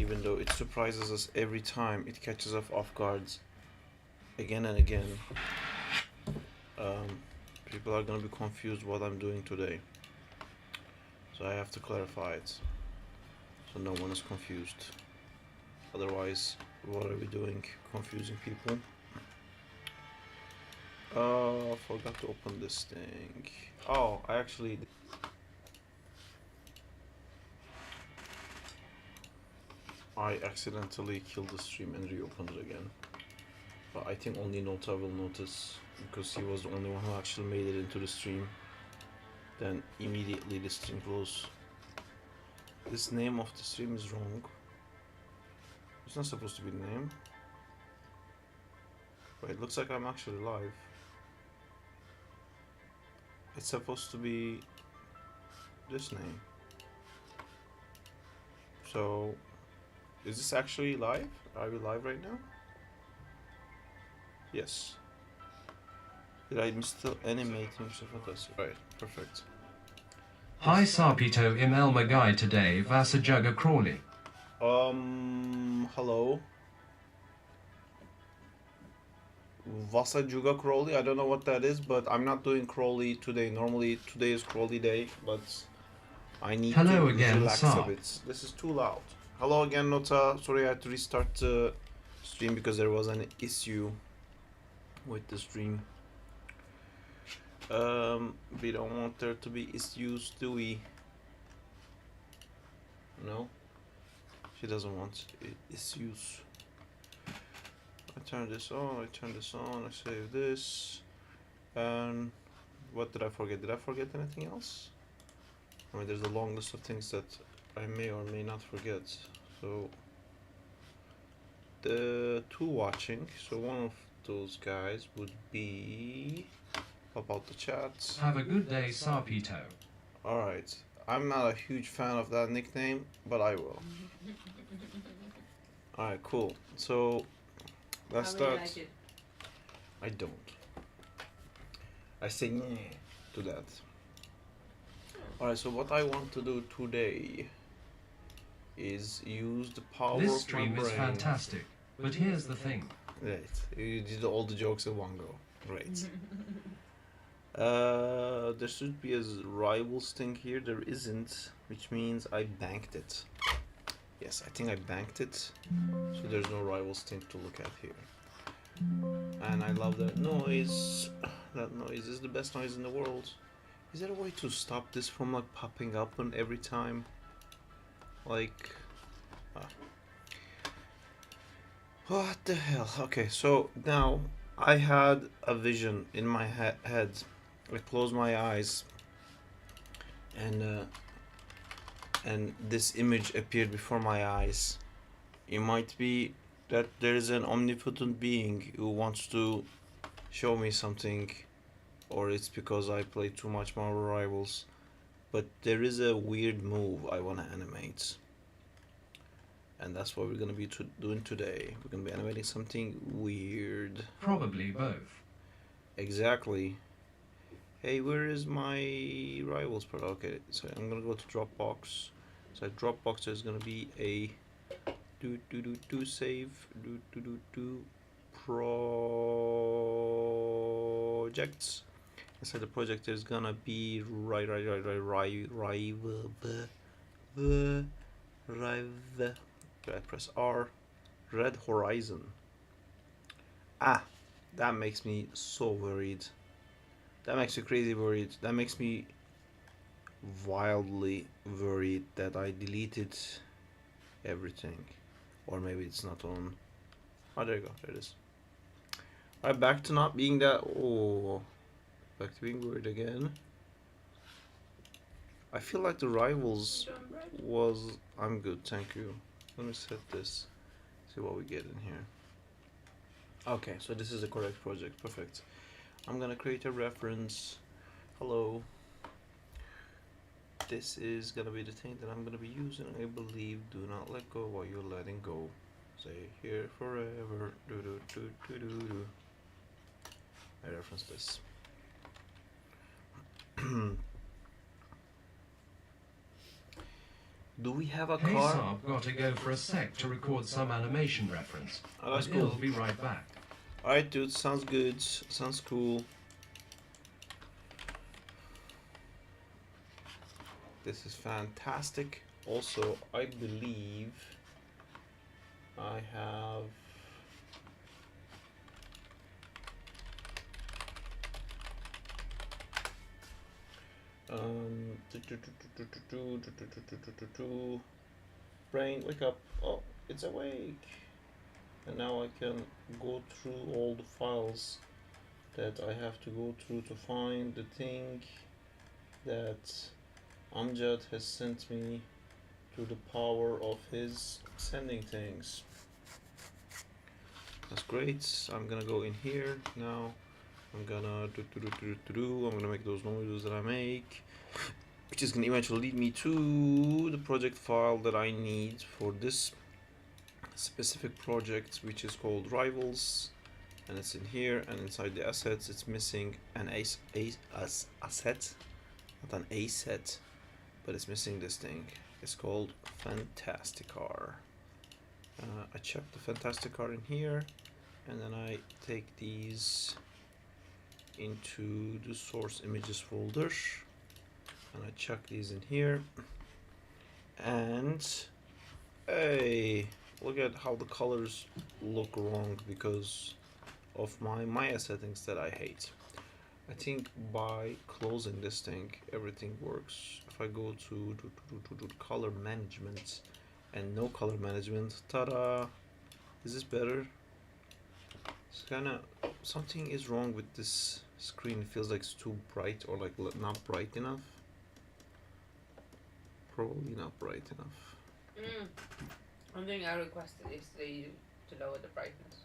even though it surprises us every time, it catches us off guard again and again. People are gonna be confused what I'm doing today, so I have to clarify it so no one is confused. Otherwise, what are we doing? Confusing people. Forgot to open this thing. Oh, I accidentally killed the stream and reopened it again. But I think only Nota will notice because he was the only one who actually made it into the stream. Then immediately the stream closed. This name of the stream is wrong. It's not supposed to be the name. But it looks like I'm actually live. It's supposed to be this name. So, is this actually live? Are we live right now? Yes. Did I miss the animating Mr? Right, perfect. Hi Sarpito im Elmer Guy today Vasa Juga Crawley. Hello. Vasa Juga Crawley, I don't know what that is, but I'm not doing Crawley today. Normally today is Crawley day, but I need Hello to again, relax Sarp. a bit. This is too loud. Hello again, Nota. Sorry I had to restart the stream because there was an issue with the stream. We don't want there to be issues, do we? No? She doesn't want issues. I turn this on, I save this. And what did I forget? Did I forget anything else? I mean, there's a long list of things that I may or may not forget. So, the two watching. So one of those guys would be... Pop out the chats. Have a good day, Sarpito. Alright. I'm not a huge fan of that nickname, but I will. Alright, cool. So, let's start. Like it? I don't. I say yeah to that. Alright, so what I want to do today is use the power This of stream my is brain. fantastic, but here's the thing. Right, you did all the jokes in one go. Great. There should be a rivals thing here. There isn't, which means I banked it. Yes, I think I banked it. So there's no rivals thing to look at here. And I love that noise. That noise is the best noise in the world. Is there a way to stop this from like popping up on every time? Like, what the hell? Okay, so now I had a vision in my head. I closed my eyes, and this image appeared before my eyes. It might be that there is an omnipotent being who wants to show me something, or it's because I play too much Marvel Rivals. But there is a weird move I want to animate, and that's what we're gonna be doing today. We're gonna be animating something weird. Probably both. Exactly. Hey, where is my rivals part? Okay, so I'm gonna go to Dropbox. So at Dropbox there's gonna be a save projects. Inside the project there's gonna be press R, Red Horizon. Ah, that makes me so worried. That makes me crazy worried. That makes me wildly worried that I deleted everything. Or maybe it's not on. Oh, there you go. There it is. Alright, back to not being that. Oh, back to being worried again. I feel like the rivals was. I'm good, thank you. Let me set this. See what we get in here. Okay, so this is the correct project. Perfect. I'm gonna create a reference. Hello. This is gonna be the thing that I'm gonna be using. I believe do not let go while you're letting go. Stay here forever. Do do do do do do. I reference this. Do we have a Hey car? Saab, gotta go for a sec to record some animation reference. Oh, that's But cool. I'll be right back. Alright, dude, sounds good. Sounds cool. This is fantastic. Also, I believe I have brain, wake up. Oh, it's awake. And now I can go through all the files that I have to go through to find the thing that Amjad has sent me through the power of his sending things. That's great. I'm gonna go in here now. I'm gonna I'm gonna make those noises that I make, which is gonna eventually lead me to the project file that I need for this specific project, which is called Rivals, and it's in here. And inside the assets, it's missing an asset, not an asset, but it's missing this thing. It's called Fantasticar. I check the Fantasticar in here, and then I take these into the source images folder, and I chuck these in here. And hey, look at how the colors look wrong because of my Maya settings that I hate. I think by closing this thing, everything works. If I go to color management and no color management, ta-da! Is this better? It's kinda, something is wrong with this screen. It feels like it's too bright, or like not bright enough. Probably not bright enough. One thing I requested yesterday to lower the brightness.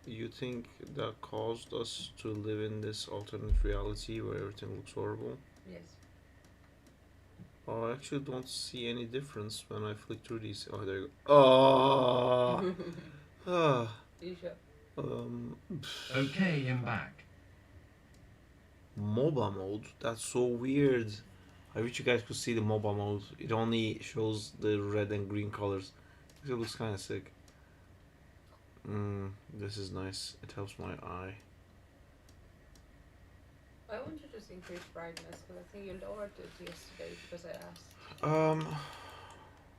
You think that caused us to live in this alternate reality where everything looks horrible? Yes. Oh, I actually don't see any difference when I flick through these. Oh, there you go. Oh. You sure? Okay, I'm back. MOBA mode? That's so weird. I wish you guys could see the MOBA mode. It only shows the red and green colors. It looks kind of sick. This is nice. It helps my eye. I want you to just increase brightness because I think you lowered it yesterday because I asked.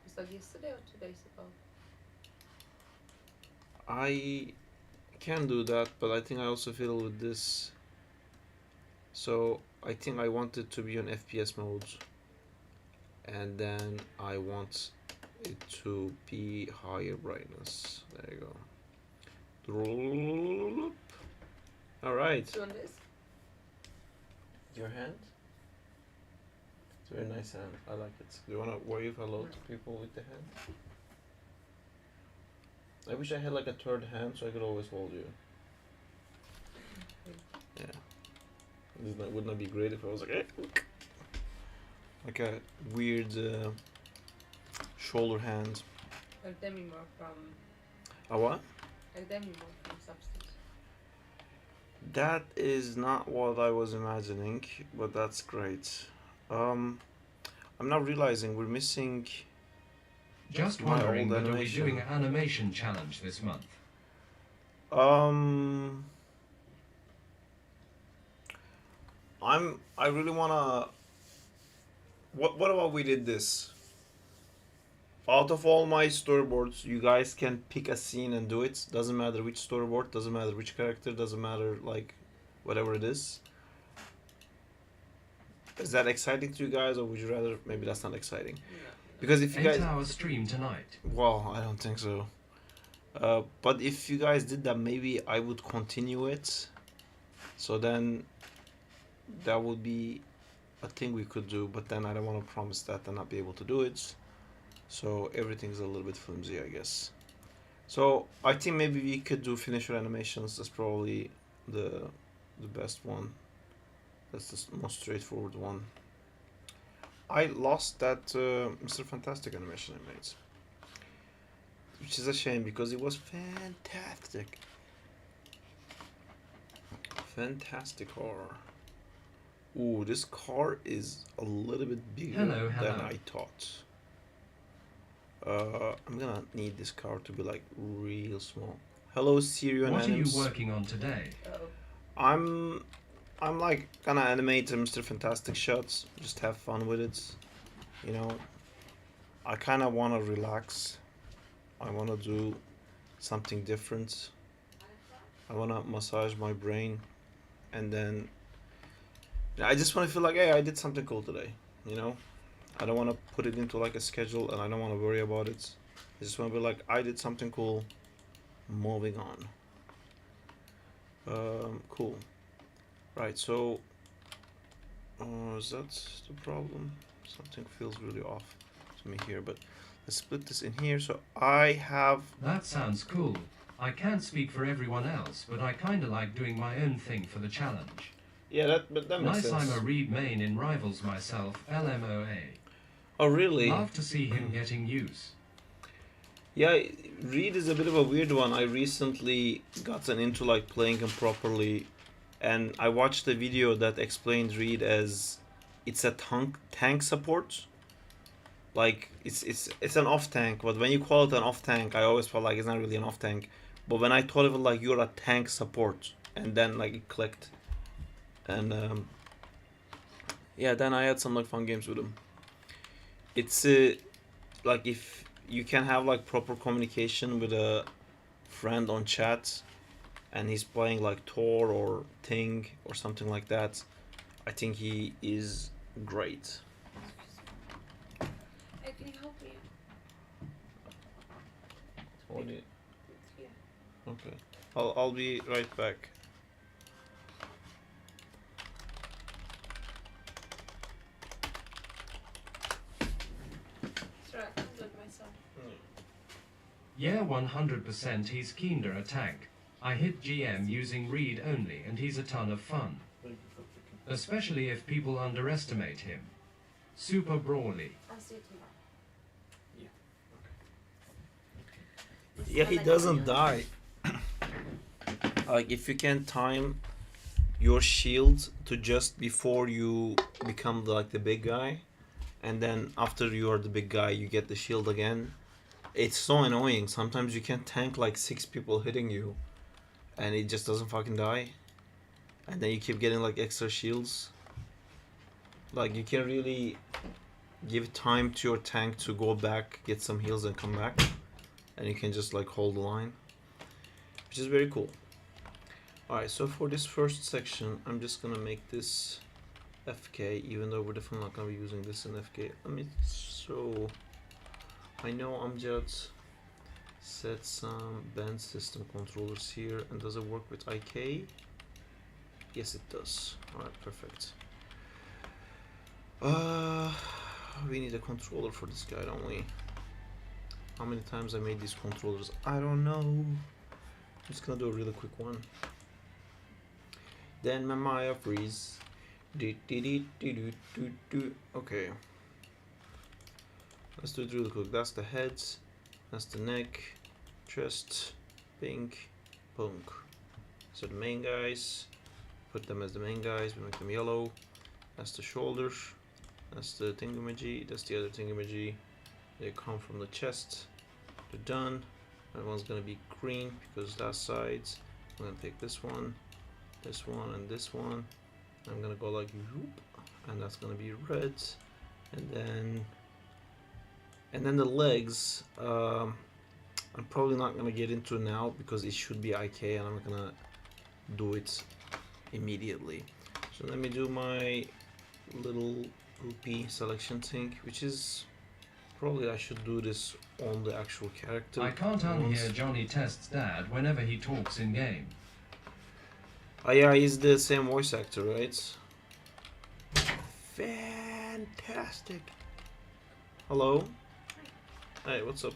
Was that yesterday or 2 days ago? I can do that, but I think I also fiddle with this. So I think I want it to be on FPS mode, and then I want it to be higher brightness. There you go. All right. Doing this? Your hand? It's a very nice hand. I like it. Do you want to wave hello to people with the hand? I wish I had like a third hand so I could always hold you. Yeah. Wouldn't that be great if I was like a weird shoulder hand? Like Demi Moore from. A what? Like Demi Moore from Substance. That is not what I was imagining, but that's great. I'm now realizing we're missing. Just My wondering, old but are we animation. doing an animation challenge this month? I really wanna. What about we did this? Out of all my storyboards, you guys can pick a scene and do it. Doesn't matter which storyboard, doesn't matter which character, doesn't matter like whatever it is. Is that exciting to you guys, or would you rather maybe that's not exciting? No. Because if you guys, 8-hour stream tonight. well, I don't think so. But if you guys did that, maybe I would continue it. So then that would be a thing we could do, but then I don't want to promise that and not be able to do it. So everything's a little bit flimsy, I guess. So I think maybe we could do finisher animations. That's probably the best one. That's the most straightforward one. I lost that Mr. Fantastic animation I made, which is a shame because it was fantastic. Fantastic horror. Ooh, this car is a little bit bigger Hello, than hello. I thought. I'm gonna need this car to be like real small. Hello, Sirio and What are you Anims. working on today? Oh, I'm I'm like gonna animate Mr. Fantastic shots. Just have fun with it. You know, I kind of wanna relax. I wanna do something different. I wanna massage my brain, and then I just wanna feel like, hey, I did something cool today. You know, I don't wanna put it into like a schedule, and I don't wanna worry about it. I just wanna be like, I did something cool. Moving on. Cool. Right. So, is that the problem? Something feels really off to me here, but let's split this in here. So I have. That sounds cool. I can't speak for everyone else, but I kinda like doing my own thing for the challenge. Yeah, that makes Nice I'm sense. a Reed main in Rivals myself, LMOA. Oh, really? Love to see him getting use. Yeah, Reed is a bit of a weird one. I recently gotten into like playing him properly, and I watched a video that explained Reed as it's a tank support. Like it's an off tank, but when you call it an off tank, I always felt like it's not really an off tank. But when I told it like you're a tank support, and then like it clicked, and yeah, then I had some like fun games with him. It's like if you can have like proper communication with a friend on chat, and he's playing like Tor or Ting or something like that, I think he is great. hey, can you help me? What do you- Yeah. Okay, I'll be right back. Sorry, I can do it myself. Yeah, 100% he's kinder a tank. I hit GM using Reed only, and he's a ton of fun. Especially if people underestimate him. Super brawly. I'll see you tomorrow. Yeah, he doesn't die. Like if you can time your shield to just before you become like the big guy, and then after you are the big guy you get the shield again, it's so annoying. Sometimes you can tank like 6 people hitting you and it just doesn't fucking die, and then you keep getting like extra shields. Like you can really give time to your tank to go back, get some heals, and come back, and you can just like hold the line, which is very cool. Alright, so for this first section, I'm just gonna make this FK, even though we're definitely not gonna be using this in FK. So I know I'm just set some band system controllers here, and does it work with IK? Yes, it does. Alright, perfect. We need a controller for this guy, don't we? How many times I made these controllers? I don't know. I'm just gonna do a really quick one. Then my Maya freeze. Okay. Let's do it really quick. That's the heads. That's the neck. Chest. Pink. Punk. So the main guys. Put them as the main guys. We make them yellow. That's the shoulders. That's the thingamajig. That's the other thingamajig. They come from the chest. They're done. That one's gonna be green because that sides. I'm gonna take this one, and this one. I'm gonna go like whoop, and that's gonna be red, and then the legs. I'm probably not gonna get into now because it should be IK, and I'm gonna do it immediately. So let me do my little OP selection thing, which is probably I should do this on the actual character. I can't unhear Johnny Test's dad whenever he talks in game. Oh yeah, he's the same voice actor, right? Fantastic. Hello. Hey, what's up?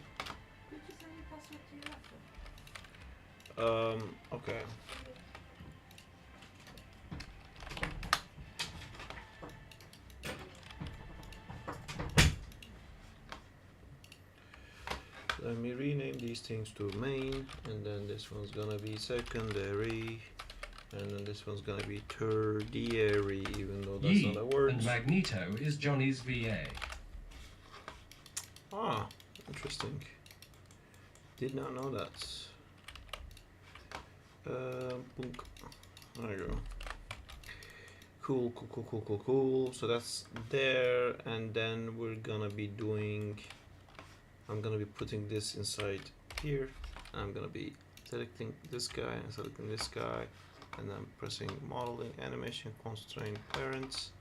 Could you send me password to your laptop? Okay. Let me rename these things to main, and then this one's gonna be secondary, And then this one's gonna be tertiary, even though that's Ye not a word. and Magneto is Johnny's VA. Ah, interesting. Did not know that. Boom. There you go. Cool. So that's there, and then we're gonna be doing. I'm gonna be putting this inside here. I'm gonna be selecting this guy and selecting this guy, and then pressing modeling, animation, constraint, parents.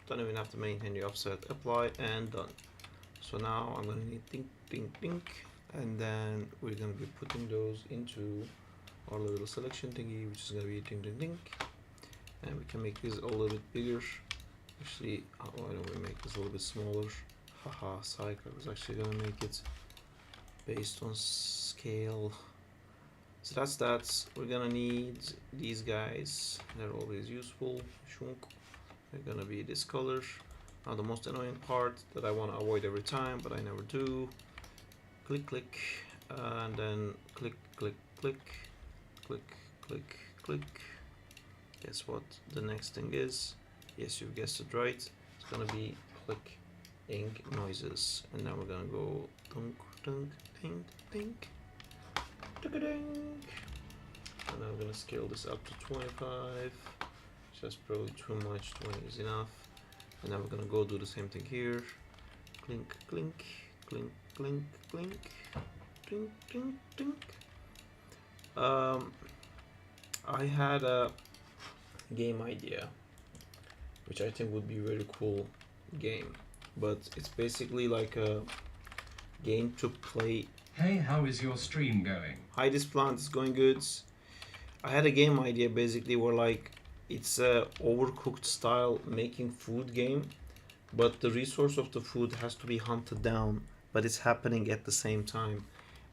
Don't even have to maintain the offset. Apply and done. So now I'm gonna need think, and then we're gonna be putting those into our little selection thingy, which is gonna be think, and we can make this a little bit bigger. Actually, why don't we make this a little bit smaller? Haha, psych, I was actually gonna make it based on scale. So that's that. We're gonna need these guys. They're always useful. Shunk. They're gonna be this color. Now the most annoying part that I want to avoid every time, but I never do. Click, and then click. Guess what the next thing is? Yes, you've guessed it right. It's gonna be clicking noises, and then we're gonna go dunk, ding, ding. And now I'm gonna scale this up to 25. Just probably too much. 20 is enough. And now we're gonna go do the same thing here. Clink. I had a game idea, which I think would be a very cool game, but it's basically like a game to play. Hey, how is your stream going? Hi, this plant is going good. I had a game idea basically where like it's a overcooked style making food game, but the resource of the food has to be hunted down, but it's happening at the same time.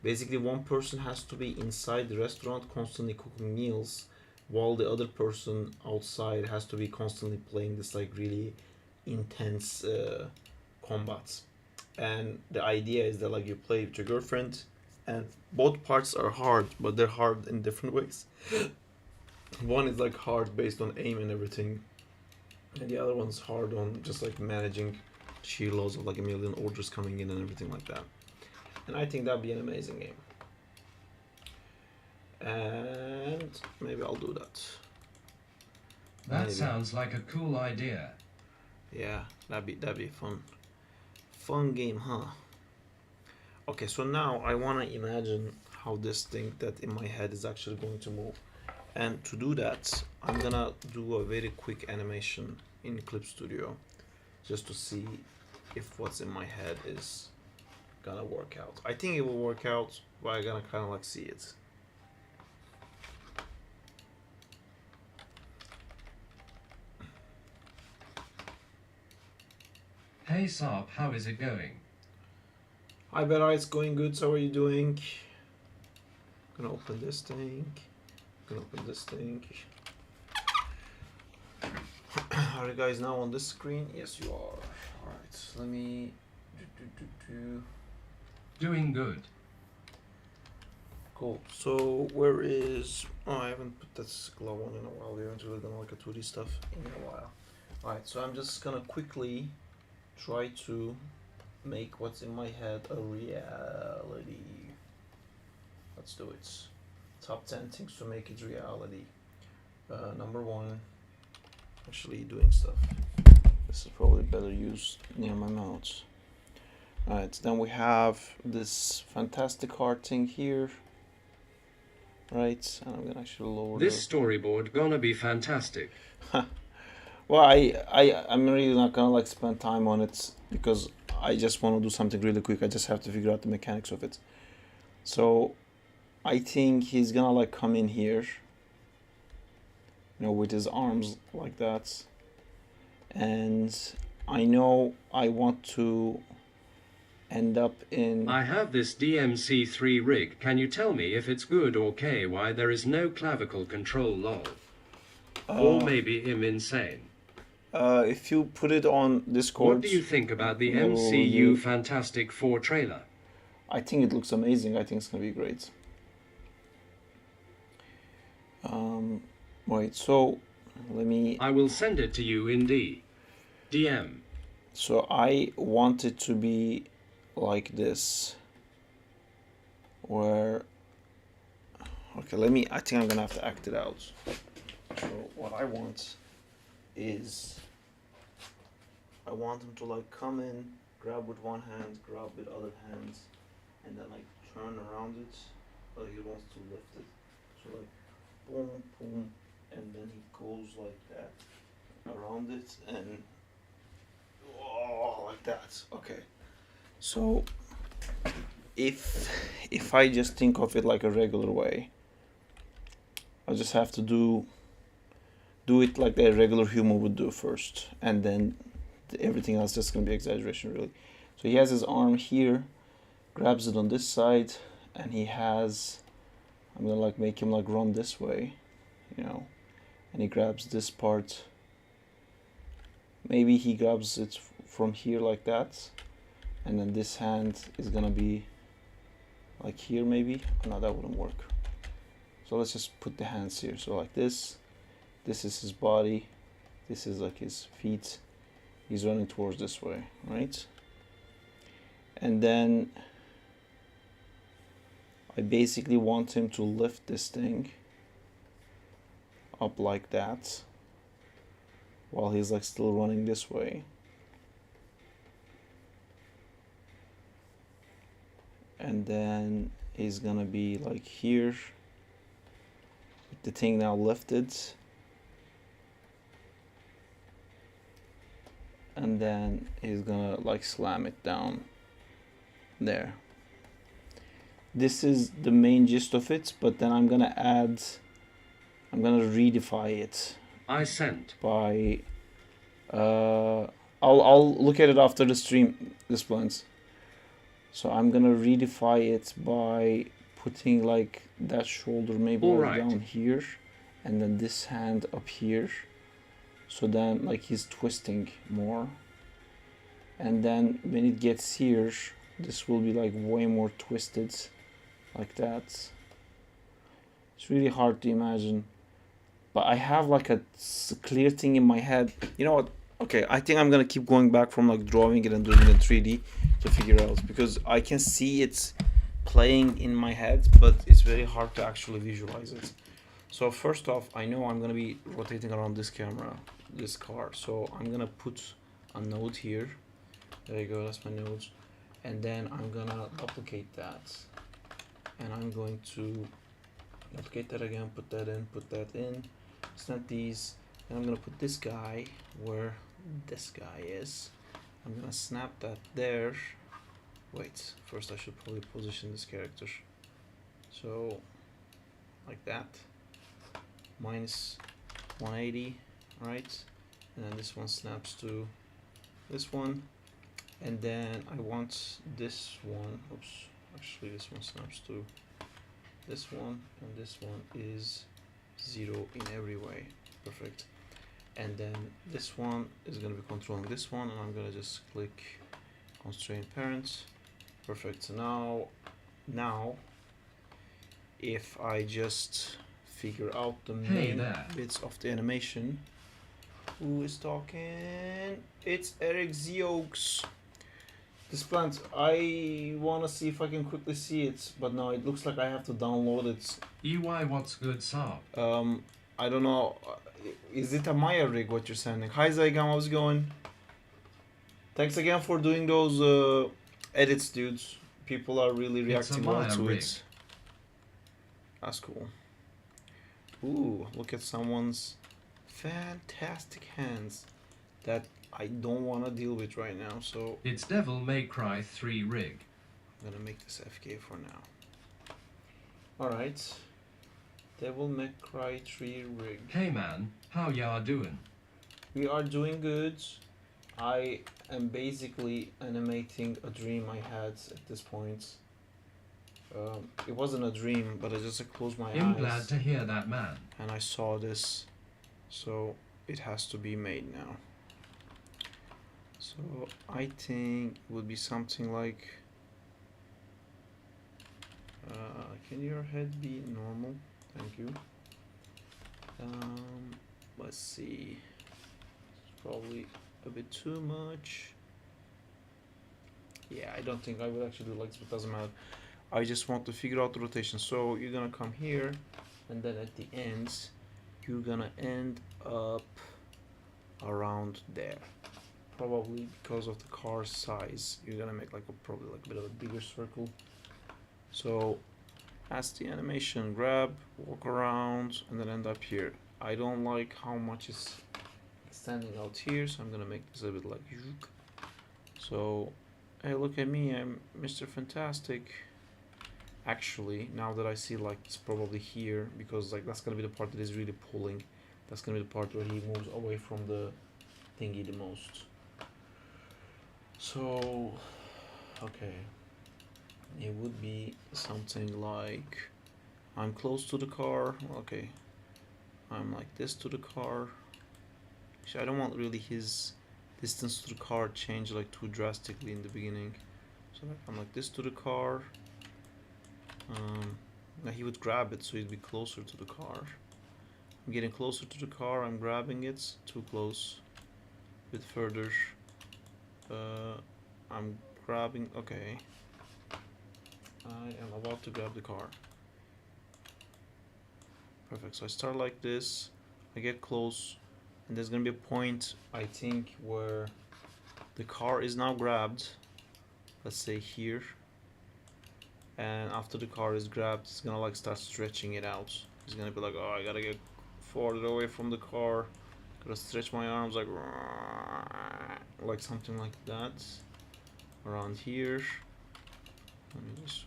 Basically, one person has to be inside the restaurant constantly cooking meals, while the other person outside has to be constantly playing this like really intense combats. And the idea is that like you play with your girlfriend, and both parts are hard, but they're hard in different ways. One is like hard based on aim and everything, and the other one's hard on just like managing sheer loads of like a million orders coming in and everything like that. And I think that'd be an amazing game. And maybe I'll do that. That Maybe. sounds like a cool idea. Yeah, that'd be fun game, huh? Okay, so now I want to imagine how this thing that in my head is actually going to move. And to do that, I'm gonna do a very quick animation in Clip Studio just to see if what's in my head is gonna work out. I think it will work out, but I'm gonna kind of like see it. Hey Sarp, how is it going? Hi Bella, it's going good. So how are you doing? Gonna open this thing. Are you guys now on this screen? Yes, you are. Alright, let me Doing good. Cool. So where is... Oh, I haven't put that glow on in a while. We haven't really done like a 2D stuff in a while. Alright, so I'm just gonna quickly try to make what's in my head a reality. Let's do it. Top 10 things to make it reality. Number 1, actually doing stuff. This is probably better used near my mouth. Alright, then we have this fantastic heart thing here. Right, and I'm gonna actually lower This storyboard gonna be fantastic. Well, I'm really not gonna like spend time on it because I just want to do something really quick. I just have to figure out the mechanics of it. So I think he's gonna like come in here, you know, with his arms like that. And I know I want to end up in... I have this DMC3 rig. Can you tell me if it's good or okay? Why there is no clavicle control lol? Or maybe him insane. If you put it on Discord... What do you think about the MCU Fantastic Four trailer? I think it looks amazing. I think it's gonna be great. Wait, so let me. I will send it to you in DM. So I want it to be like this, where. Okay, let me. I think I'm gonna have to act it out. So what I want is, I want him to like come in, grab with one hand, grab with other hands, and then like turn around it, like he wants to lift it. So like boom, boom, and then he goes like that around it, and oh, like that. Okay. So if I just think of it like a regular way, I just have to do it like a regular human would do first, and then everything else just gonna be exaggeration, really. So he has his arm here, grabs it on this side, and he has. I'm gonna like make him like run this way, you know, and he grabs this part. Maybe he grabs it from here like that, and then this hand is gonna be like here, maybe. No, that wouldn't work. So let's just put the hands here. So like this. This is his body. This is like his feet. He's running towards this way, right? And then I basically want him to lift this thing up like that while he's like still running this way. And then he's gonna be like here with the thing now lifted. And then he's gonna like slam it down there. This is the main gist of it, but then I'm gonna redefine it. I sent. By I'll look at it after the stream displays. So I'm gonna redefine it by putting like that shoulder maybe like down here, and then this hand up here. So then like he's twisting more, and then when it gets here, this will be like way more twisted like that. It's really hard to imagine, but I have like a clear thing in my head. You know what? Okay, I think I'm gonna keep going back from like drawing it and doing it in 3D to figure out, because I can see it playing in my head, but it's very hard to actually visualize it. So first off, I know I'm gonna be rotating around this car. So I'm gonna put a node here. There you go, that's my nodes. And then I'm gonna duplicate that. And I'm going to duplicate that again, put that in, snap these. And I'm gonna put this guy where this guy is. I'm gonna snap that there. Wait, first I should probably position this character. So, like that. Minus 180, right? And then this one snaps to this one. And then I want this one, oops, actually this one snaps to this one, and this one is 0 in every way. Perfect. And then this one is going to be controlling this one, and I'm going to just click constrain parent. Perfect. So now if I just figure out the main bits of the animation. Who is talking? It's Eric Ziox. This plant, I want to see if I can quickly see it, but no, it looks like I have to download it. EY, what's good, Saab? I don't know. Is it a Maya rig what you're sending? Hi Zygan, how's it going? Thanks again for doing those edits, dudes. People are really reacting well to it. That's cool. Ooh, look at someone's fantastic hands that I don't want to deal with right now, so... It's Devil May Cry 3 rig. I'm gonna make this FK for now. Alright. Devil May Cry 3 rig. Hey man, how y'all doing? We are doing good. I am basically animating a dream I had at this point. It wasn't a dream, but I just closed my eyes. I'm glad to hear that, man. And I saw this, so it has to be made now. So I think it would be something like, can your head be normal? Thank you. Let's see. It's probably a bit too much. Yeah, I don't think I would actually do legs, but doesn't matter. I just want to figure out the rotation. So you're gonna come here, and then at the ends, you're gonna end up around there. Probably because of the car size, you're gonna make like probably like a bit of a bigger circle. So as the animation, grab, walk around, and then end up here. I don't like how much is extending out here, so I'm gonna make this a bit like so. Hey, look at me, I'm Mr. Fantastic. Actually, now that I see like it's probably here, because like that's gonna be the part that is really pulling. That's gonna be the part where he moves away from the thingy the most. So, okay, it would be something like I'm close to the car. Okay, I'm like this to the car. Actually, I don't want really his distance to the car change like too drastically in the beginning. So like, I'm like this to the car. Now he would grab it, so he'd be closer to the car. I'm getting closer to the car. I'm grabbing it too close. A bit further. I'm grabbing. Okay. I am about to grab the car. Perfect. So I start like this. I get close, and there's gonna be a point, I think, where the car is now grabbed. Let's say here. And after the car is grabbed, it's gonna like start stretching it out. It's gonna be like, oh, I gotta get farther away from the car. Gotta stretch my arms like something like that. Around here. Let me just.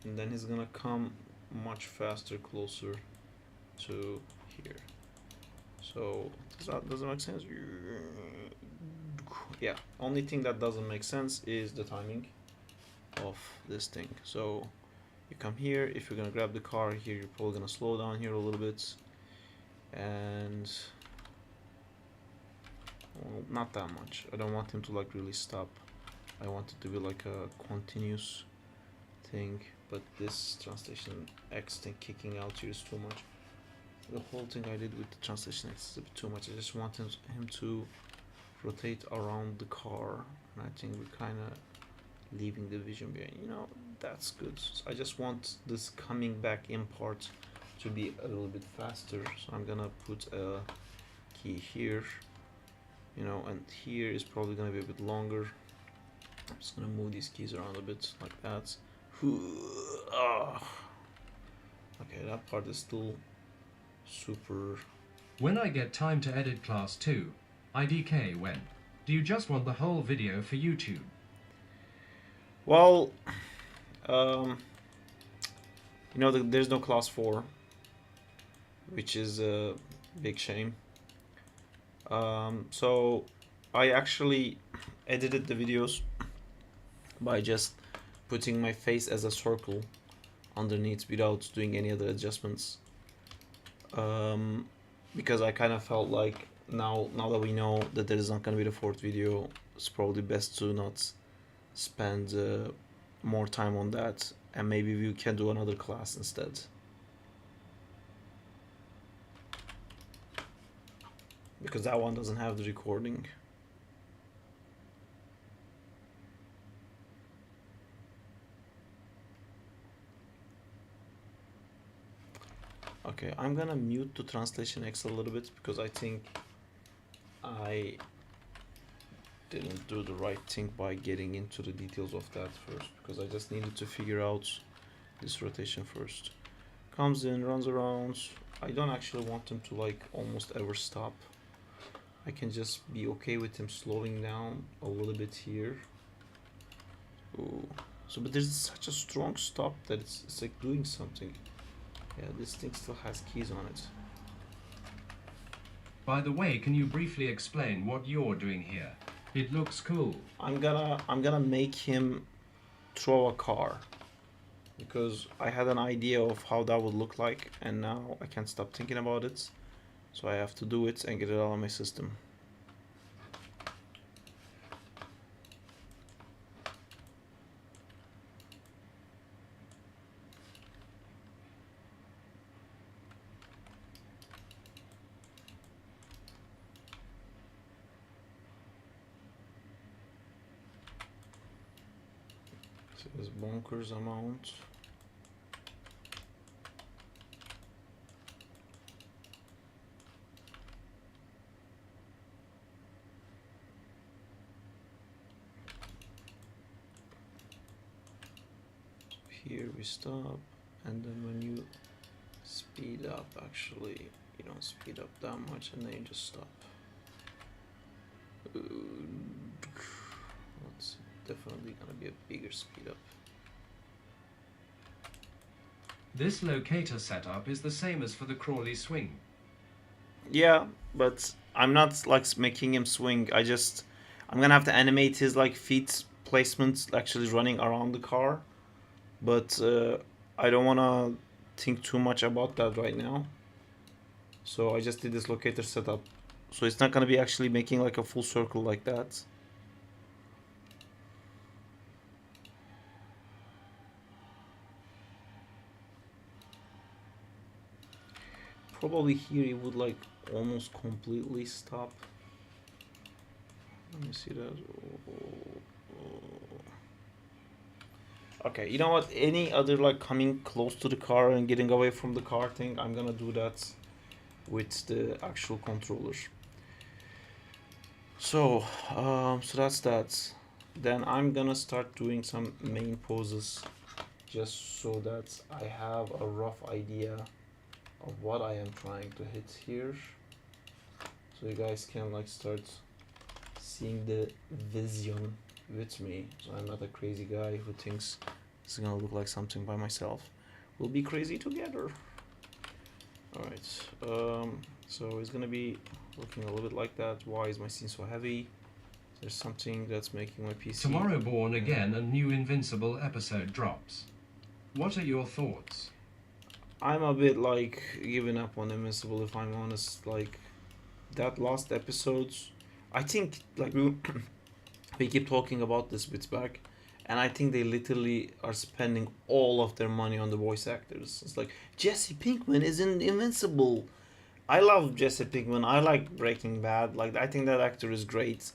And then he's gonna come much faster closer to here. So does that make sense? Yeah, only thing that doesn't make sense is the timing of this thing. So you come here, if you're gonna grab the car here, you're probably gonna slow down here a little bit, and well, not that much. I don't want him to like really stop. I want it to be like a continuous thing, but this translation X thing kicking out here is too much. The whole thing I did with the translation X is a bit too much. I just wanted him to rotate around the car, and I think we're kind of leaving the vision behind. You know, that's good. So I just want this coming back in part to be a little bit faster, so I'm gonna put a key here, you know, and here is probably gonna be a bit longer. I'm just gonna move these keys around a bit like that. Okay, that part is still super. When I get time to edit class 2, IDK when? Do you just want the whole video for YouTube? Well, you know, there's no class 4, which is a big shame. So I actually edited the videos by just putting my face as a circle underneath without doing any other adjustments. Because I kind of felt like now that we know that there is not going to be the 4th video, it's probably best to not spend more time on that, and maybe we can do another class instead. Because that one doesn't have the recording. Okay, I'm gonna mute the translation X a little bit because I think I didn't do the right thing by getting into the details of that first, because I just needed to figure out this rotation first. Comes in, runs around. I don't actually want him to like almost ever stop. I can just be okay with him slowing down a little bit here. Ooh. So, but there's such a strong stop that it's like doing something. Yeah, this thing still has keys on it. By the way, can you briefly explain what you're doing here? It looks cool. I'm gonna make him throw a car, because I had an idea of how that would look like, and now I can't stop thinking about it. So I have to do it and get it out of my system. is bonkers amount. Here we stop, and then when you speed up, actually you don't speed up that much, and then you just stop. That's definitely gonna be a bigger speed up. This locator setup is the same as for the Crawley swing. Yeah, but I'm not like making him swing. I'm gonna have to animate his like feet placements actually running around the car, but I don't wanna think too much about that right now. So I just did this locator setup, so it's not gonna be actually making like a full circle like that. Probably here it would like almost completely stop. Let me see that. Okay, you know what? Any other like coming close to the car and getting away from the car thing, I'm gonna do that with the actual controller. So, so that's that. Then I'm gonna start doing some main poses, just so that I have a rough idea of what I am trying to hit here. So you guys can like start seeing the vision with me. So I'm not a crazy guy who thinks it's gonna look like something by myself. We'll be crazy together. Alright, so it's gonna be looking a little bit like that. Why is my scene so heavy? There's something that's making my PC... Tomorrow Born Again, a new Invincible episode drops. What are your thoughts? I'm a bit like giving up on Invincible, if I'm honest. Like that last episodes, I think like we keep talking about this bits back, and I think they literally are spending all of their money on the voice actors. It's like Jesse Pinkman is in Invincible. I love Jesse Pinkman. I like Breaking Bad. Like I think that actor is great.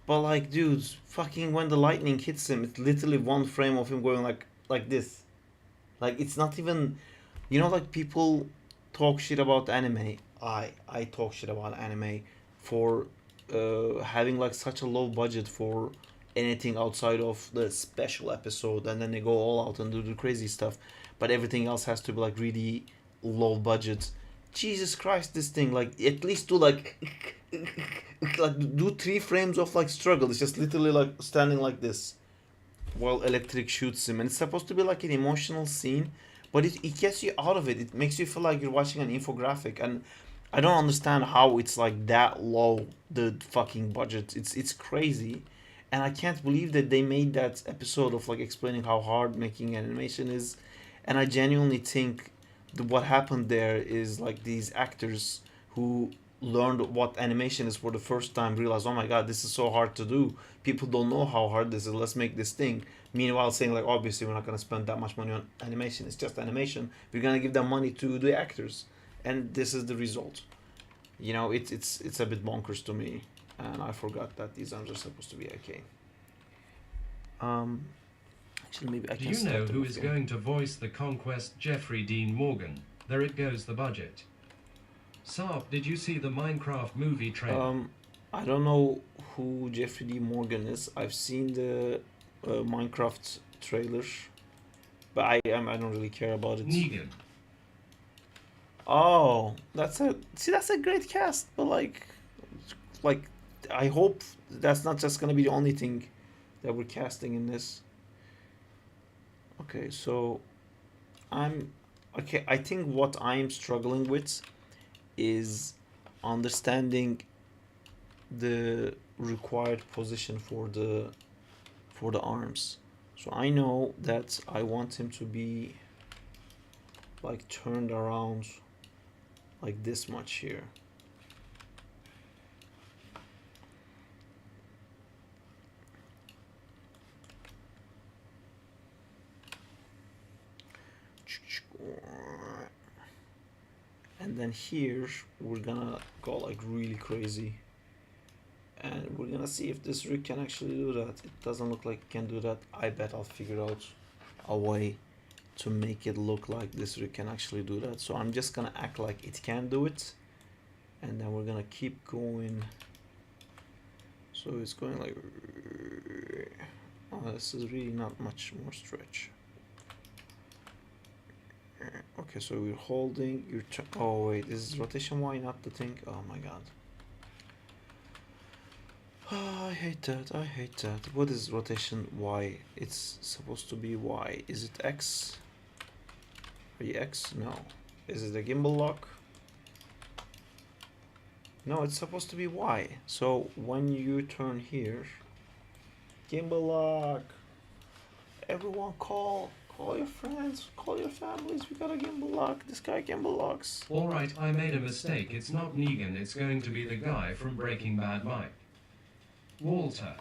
But like, dudes, fucking when the lightning hits him, it's literally one frame of him going like this. Like it's not even, you know, like people talk shit about anime. I talk shit about anime for having like such a low budget for anything outside of the special episode, and then they go all out and do the crazy stuff, but everything else has to be like really low budget. Jesus Christ, this thing, like at least do like like do 3 frames of like struggle. It's just literally like standing like this while electric shoots him, and it's supposed to be like an emotional scene, but it gets you out of it. It makes you feel like you're watching an infographic, and I don't understand how it's like that low, the fucking budget. It's crazy, and I can't believe that they made that episode of like explaining how hard making animation is, and I genuinely think what happened there is like these actors who learned what animation is for the first time realized, oh my god, this is so hard to do. People don't know how hard this is. Let's make this thing. Meanwhile, saying like, obviously, we're not gonna spend that much money on animation. It's just animation. We're gonna give that money to the actors, and this is the result. You know, it's a bit bonkers to me, and I forgot that these arms are supposed to be okay. Actually, maybe I Do can. you know start who with is them. going to voice the Conquest? Jeffrey Dean Morgan. There it goes, the budget. Saab, did you see the Minecraft movie trailer? I don't know who Jeffrey D. Morgan is. I've seen the Minecraft trailer, but I don't really care about it. Negan. Oh, that's a great cast, but like I hope that's not just gonna be the only thing that we're casting in this. Okay, so I'm okay. I think what I'm struggling with is understanding the required position for the arms. So I know that I want him to be like turned around like this much here. And then here we're gonna go like really crazy And we're gonna see if this rig can actually do that. It doesn't look like it can do that. I bet I'll figure out a way to make it look like this rig can actually do that. So I'm just gonna act like it can do it, and then we're gonna keep going. So it's going like, oh, this is really not much more stretch. Okay, so we're holding your oh wait, this is rotation Y, not the thing. Oh my god. Oh, I hate that, I hate that. What is rotation Y? It's supposed to be Y. Is it X? Are you X? No. Is it the gimbal lock? No, it's supposed to be Y. So when you turn here, gimbal lock. Everyone call your friends, call your families. We got a gimbal lock. This guy gimbal locks. Alright, I made a mistake. It's not Negan, it's going to be the guy from Breaking Bad, Mike. Walter.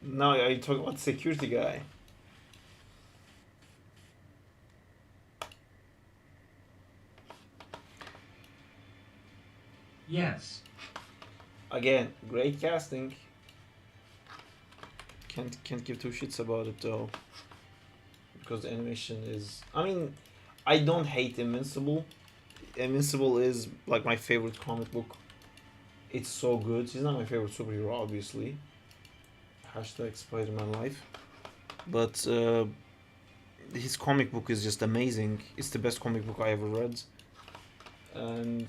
No, are you talking about security guy? Yes. Again, great casting. Can't give two shits about it though, because the animation is. I mean, I don't hate Invincible. Invincible is like my favorite comic book. It's so good. He's not my favorite superhero, obviously. Hashtag Spider-Man life. But his comic book is just amazing. It's the best comic book I ever read. And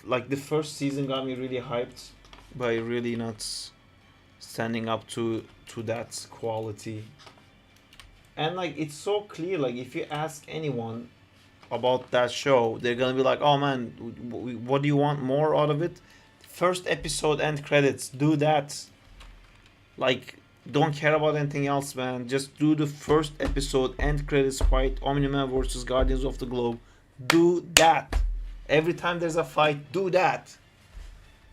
like the first season got me really hyped by really not standing up to that quality. And like it's so clear, like if you ask anyone about that show, they're gonna be like, oh man, what do you want more out of it? First episode end credits, do that. Like, don't care about anything else, man. Just do the first episode end credits fight, Omni-Man versus Guardians of the Globe. Do that. Every time there's a fight, do that.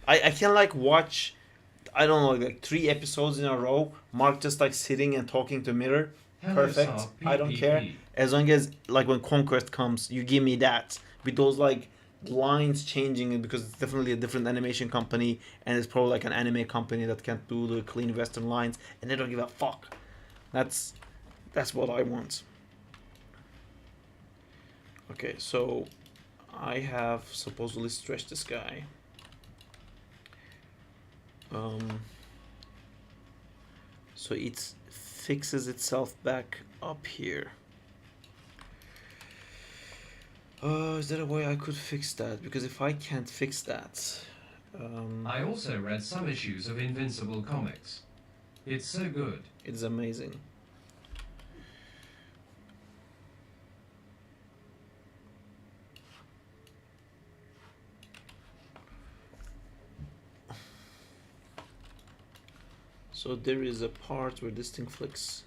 I can like watch, I don't know, like 3 episodes in a row, Mark just like sitting and talking to mirror. Hello, Perfect. Sir, I don't care. As long as like when Conquest comes, you give me that with those like lines changing, because it's definitely a different animation company, and it's probably like an anime company that can't do the clean Western lines, and they don't give a fuck. That's what I want. Okay, so I have supposedly stretched this guy. So it fixes itself back up here. Is there a way I could fix that? Because if I can't fix that, I also read some issues of Invincible comics. It's so good. it's amazing. So there is a part where this thing flicks.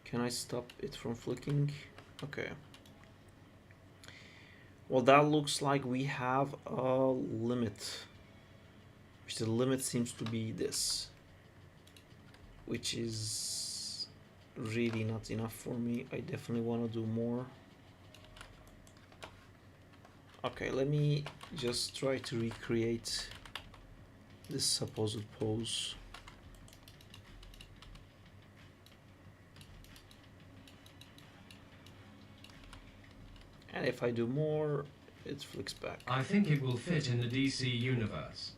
Can I stop it from flicking? Okay. Well, that looks like we have a limit. Which the limit seems to be this. Which is really not enough for me. I definitely want to do more. Okay, let me just try to recreate this supposed pose. And if I do more, it flicks back. I think it will fit in the DC universe.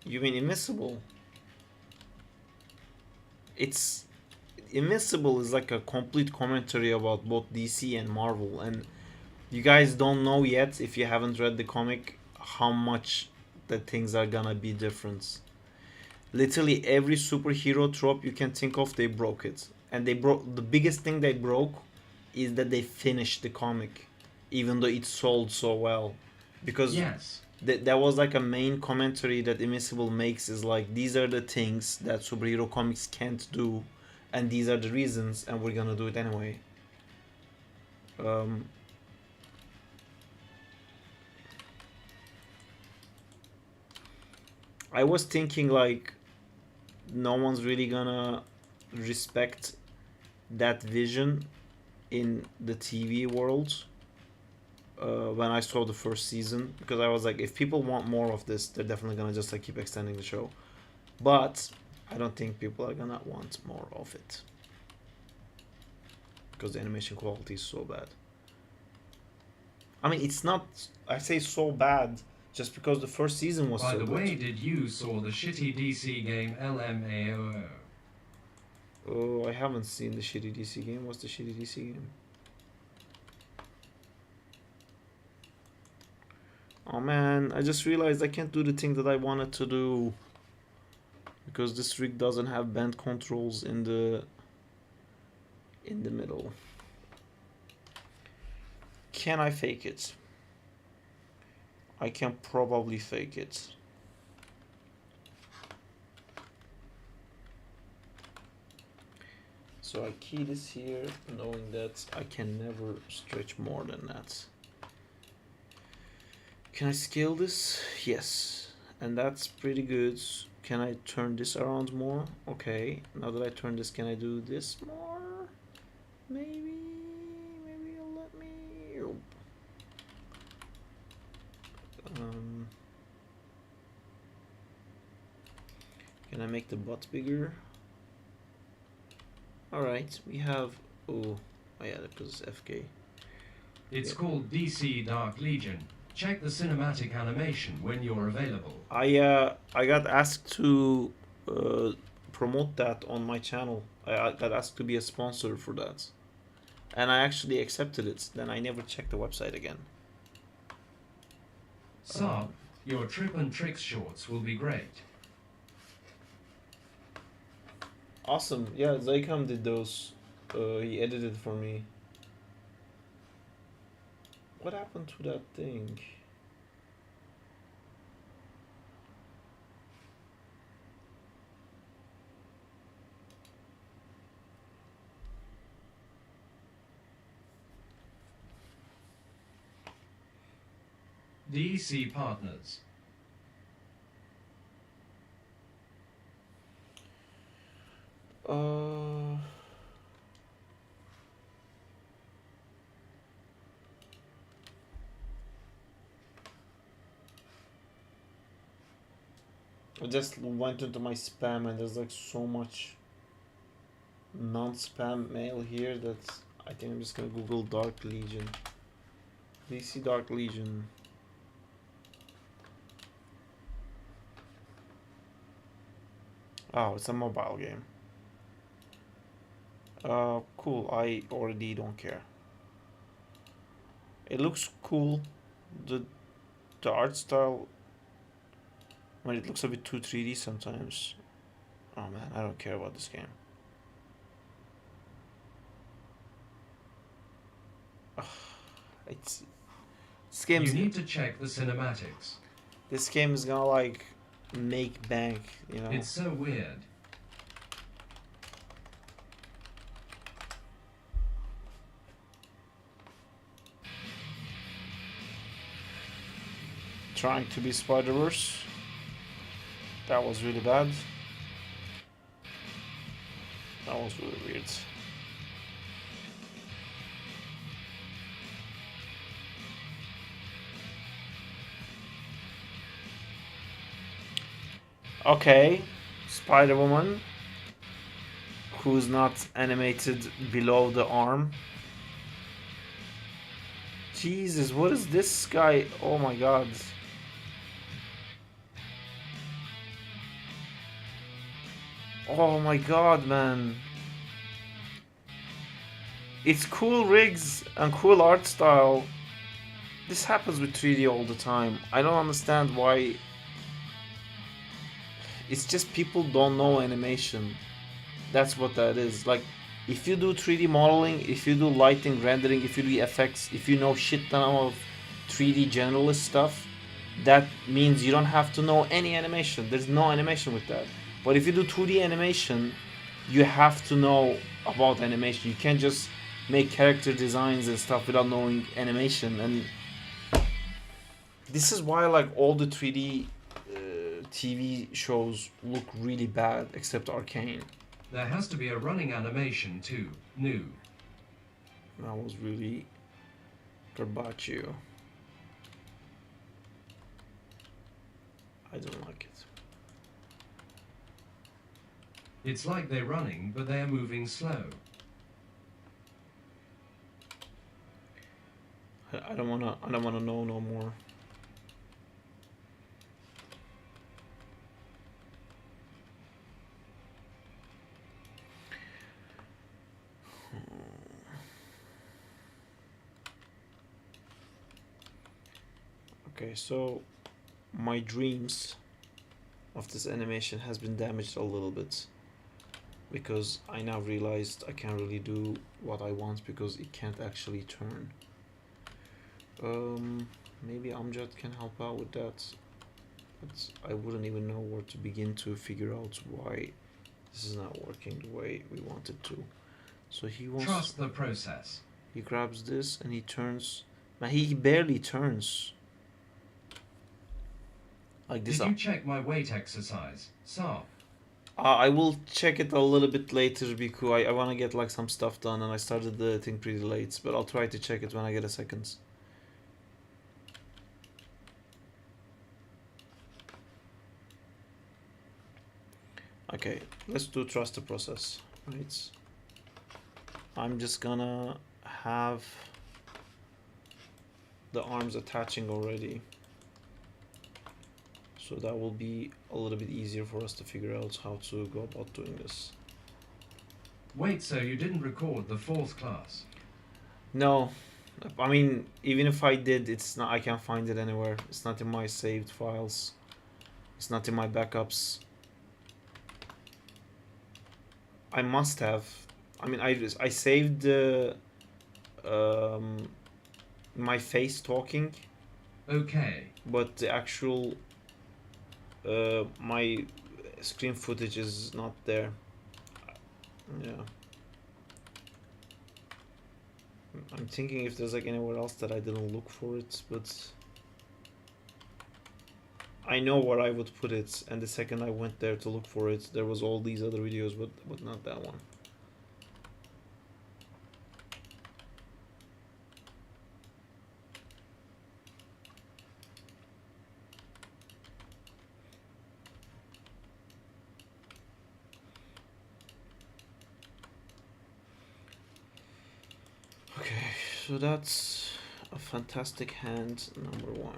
You mean Invincible? It's Invincible is like a complete commentary about both DC and Marvel, and you guys don't know yet, if you haven't read the comic, how much the things are gonna be different. Literally every superhero trope you can think of, they broke it. And they broke, the biggest thing they broke is that they finished the comic, even though it sold so well. Because Yes. that was like a main commentary that Invincible makes, is like, these are the things that superhero comics can't do, and these are the reasons, and we're gonna do it anyway. I was thinking like, no one's really gonna respect that vision in the TV world. when I saw the first season, because I was like, if people want more of this, they're definitely gonna just like keep extending the show. But I don't think people are gonna want more of it because the animation quality is so bad. I mean, it's not. I say so bad just because the first season was By so the good. way, did you saw the shitty DC game LMAO? Oh, I haven't seen the shitty DC game. What's the shitty DC game? Oh man, I just realized I can't do the thing that I wanted to do because this rig doesn't have bend controls in the middle. Can I fake it? I can probably fake it. So I key this here, knowing that I can never stretch more than that. Can I scale this? Yes. And that's pretty good. Can I turn this around more? Okay. Now that I turn this, can I do this more? Maybe you'll let me. Can I make the butt bigger? Alright, we have. Oh yeah, because it's FK. It's called DC Dark Legion. Check the cinematic animation when you're available. I got asked to promote that on my channel. I got asked to be a sponsor for that, and I actually accepted it. Then I never checked the website again. Saab, your Trip and Tricks shorts will be great. Awesome. Yeah, Zycam did those. He edited for me. What happened to that thing? DC Partners. I just went into my spam and there's like so much non-spam mail here that I think I'm just gonna Google Dark Legion. DC Dark Legion. Oh, it's a mobile game. Cool. I already don't care. It looks cool. The art style. Well, it looks a bit too 3D sometimes. Oh man, I don't care about this game. It's this game. You need to check the cinematics. This game is gonna like make bank, you know. It's so weird. Trying to be Spider-Verse. That was really bad. That was really weird. Okay, Spider-Woman, who's not animated below the arm. Jesus, what is this guy? Oh my god. Oh my god, man. It's cool rigs and cool art style. This happens with 3D all the time. I don't understand why. It's just people don't know animation. That's what that is. Like, if you do 3D modeling, if you do lighting, rendering, if you do effects, if you know shit ton of 3D generalist stuff, that means you don't have to know any animation. There's no animation with that. But if you do 2D animation, you have to know about animation. You can't just make character designs and stuff without knowing animation. And this is why like all the 3D TV shows look really bad, except Arcane. There has to be a running animation too. New. That was really Carpaccio. I don't like it. It's like they're running, but they're moving slow. I don't wanna know no more. Okay, so my dreams of this animation has been damaged a little bit because I now realized I can't really do what I want because it can't actually turn. Maybe Amjad can help out with that, but I wouldn't even know where to begin to figure out why this is not working the way we want it to. So he wants. Trust the process. He grabs this and he turns. Man, he barely turns. Like this. Did you check my weight exercise, Saab? I will check it a little bit later because I want to get like some stuff done and I started the thing pretty late, but I'll try to check it when I get a second. Okay, let's do trust the process, right? I'm just gonna have the arms attaching already. So that will be a little bit easier for us to figure out how to go about doing this. Wait, so you didn't record the 4th class? No, I mean, even if I did, it's not. I can't find it anywhere. It's not in my saved files. It's not in my backups. I must have. I mean, I saved my face talking. Okay. But the actual my screen footage is not there. Yeah. I'm thinking if there's like anywhere else that I didn't look for it, but I know where I would put it, and the second I went there to look for it, there was all these other videos, but not that one. Okay, so that's a fantastic hand number 1.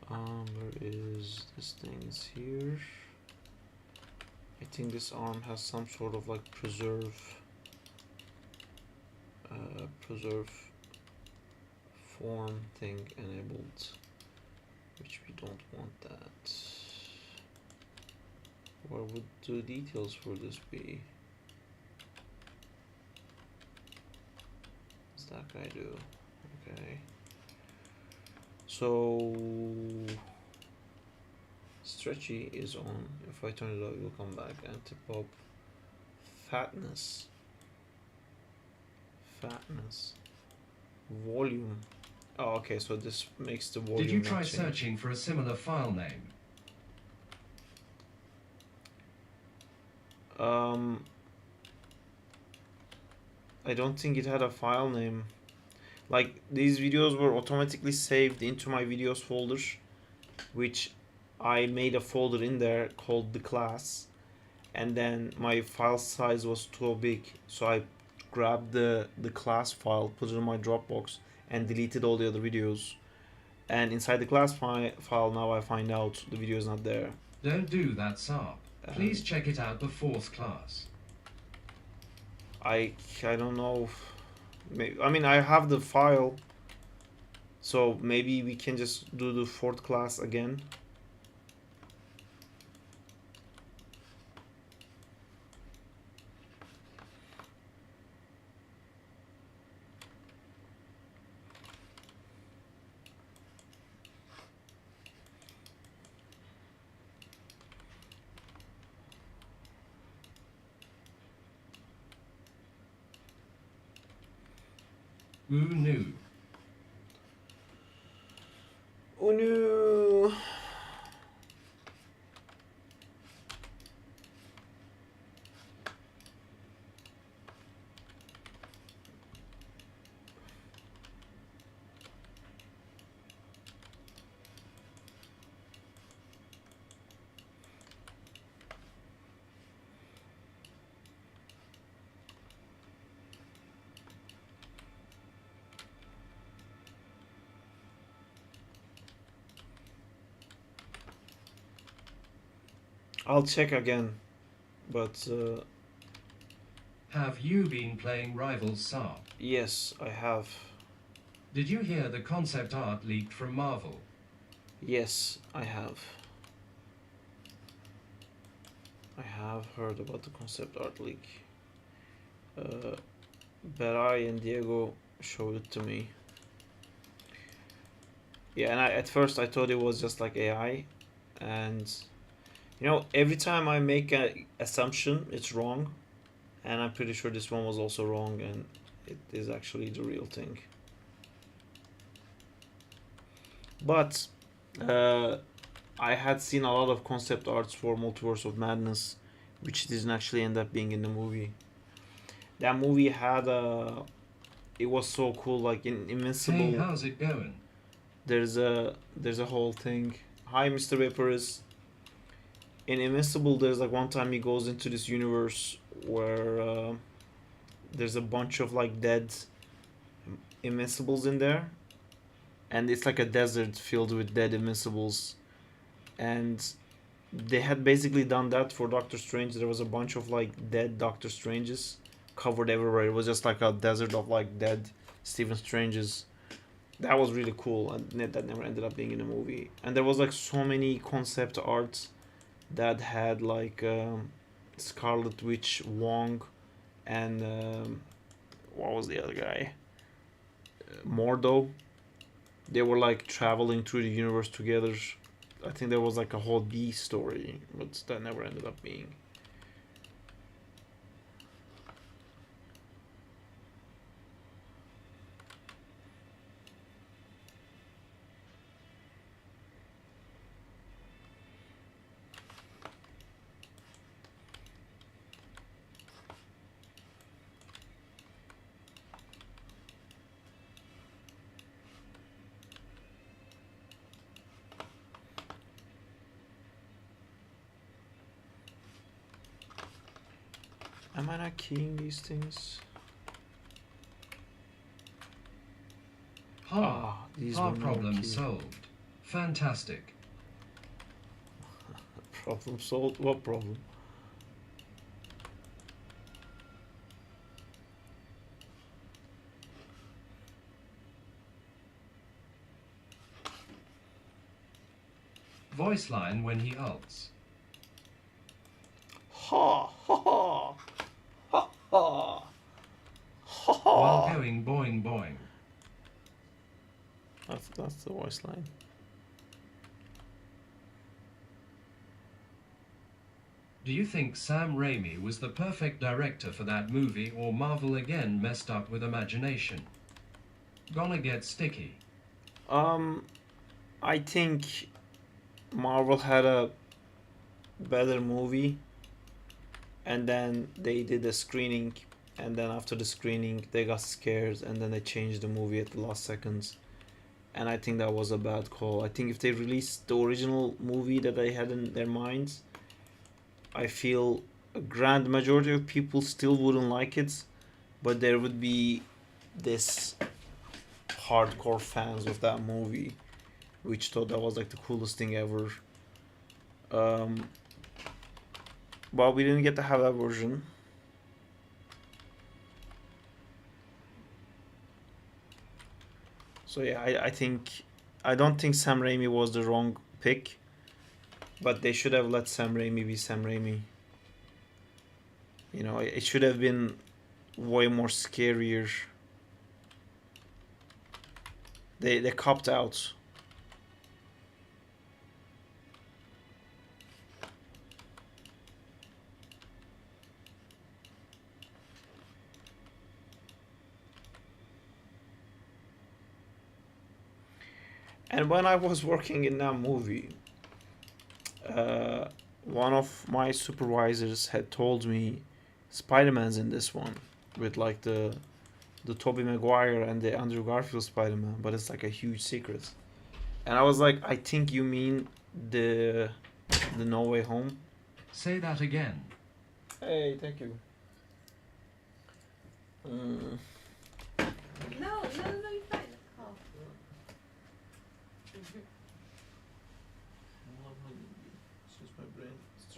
Where is this thing? Is here. I think this arm has some sort of like preserve form thing enabled, which we don't want that. Where would the details for this be? What's that guy do? Okay. So stretchy is on. If I turn it off, it will come back. And tip up fatness. Volume. Oh, okay, so this makes the volume. Did you try matching. searching for a similar file name? I don't think it had a file name. Like, these videos were automatically saved into my videos folder, which I made a folder in there called the class, and then my file size was too big, so I grabbed the class file, put it in my Dropbox, and deleted all the other videos. And inside the class file now I find out the video is not there. Don't do that, Saab. Please check it out the 4th class. I don't know. Maybe, I mean, I have the file, so maybe we can just do the 4th class again. Ooh, no. Oh no! I'll check again, but Have you been playing Rivals Saab? yes, I have. Did you hear the concept art leaked from Marvel? Yes, I have. I have heard about the concept art leak. Berai and Diego showed it to me. Yeah, and at first I thought it was just like AI, and every time I make an assumption, it's wrong, and I'm pretty sure this one was also wrong, and it is actually the real thing. But I had seen a lot of concept arts for Multiverse of Madness, which didn't actually end up being in the movie. That movie had it was so cool, like in Invincible. Hey, how's it going? There's a whole thing. Hi, Mr. Vaporous. In Invincible, there's like one time he goes into this universe where there's a bunch of like dead Invincibles in there, and it's like a desert filled with dead Invincibles, and they had basically done that for Doctor Strange. There was a bunch of like dead Doctor Stranges covered everywhere. It was just like a desert of like dead Stephen Stranges. That was really cool, and that never ended up being in the movie. And there was like so many concept arts that had like Scarlet Witch, Wong, and what was the other guy? Mordo. They were like traveling through the universe together. I think there was like a whole B story, but that never ended up being. Am I not keying these things? These Our were no problem key. solved. Fantastic. Problem solved? What problem? Voice line when he ults. Ha ha ha ha ha ha While ha. going boing boing. That's the voice line. Do you think Sam Raimi was the perfect director for that movie, or Marvel again messed up with imagination? Gonna get sticky. I think Marvel had a better movie, and then they did a screening, and then after the screening they got scared, and then they changed the movie at the last seconds, and I think that was a bad call. I think if they released the original movie that they had in their minds, I feel a grand majority of people still wouldn't like it, but there would be this hardcore fans of that movie which thought that was like the coolest thing ever. Um, but we didn't get to have that version. So yeah, I don't think Sam Raimi was the wrong pick, but they should have let Sam Raimi be Sam Raimi. It should have been way more scarier. They copped out. And when I was working in that movie, one of my supervisors had told me Spider-Man's in this one with like the Tobey Maguire and the Andrew Garfield Spider-Man, but it's like a huge secret. And I was like, I think you mean the No Way Home. Say that again. Hey, thank you. No, you're fine. Oh. It's just my brain. It's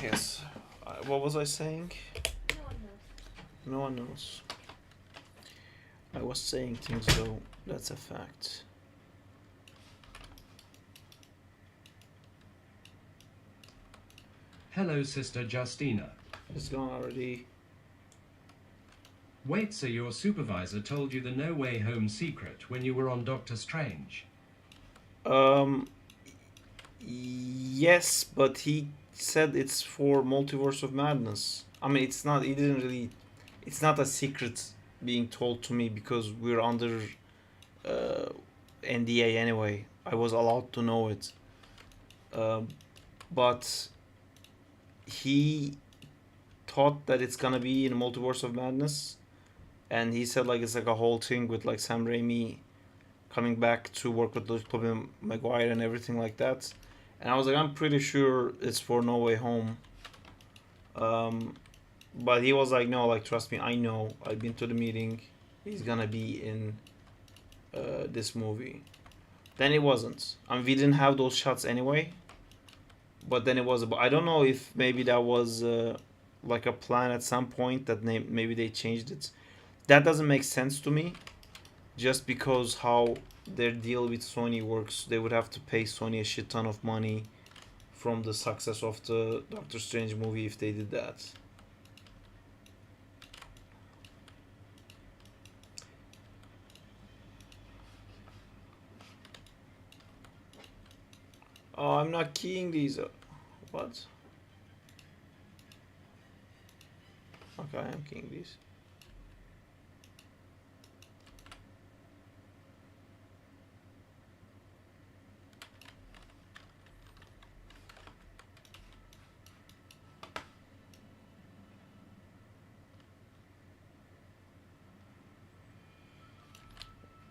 Yes. What was I saying? No one knows. No one knows. I was saying things though. That's a fact. Hello, Sister Justina. It's gone already. Wait, so your supervisor told you the No Way Home secret when you were on Doctor Strange? Yes, but he said it's for Multiverse of Madness. I mean, it's not. He didn't really. It's not a secret being told to me because we're under uh, NDA anyway. I was allowed to know it. But he thought that it's gonna be in Multiverse of Madness, and he said like it's like a whole thing with like Sam Raimi coming back to work with Tobey Maguire and everything like that. And I was like, I'm pretty sure it's for No Way Home. But he was like, no, like trust me, I know. I've been to the meeting. He's gonna be in this movie. Then it wasn't. I mean, we didn't have those shots anyway. But then it was. I don't know if maybe that was like a plan at some point that maybe they changed it. That doesn't make sense to me. Just because how their deal with Sony works, they would have to pay Sony a shit ton of money from the success of the Doctor Strange movie if they did that. Oh, I'm not keying these. What? Okay, I am keying these.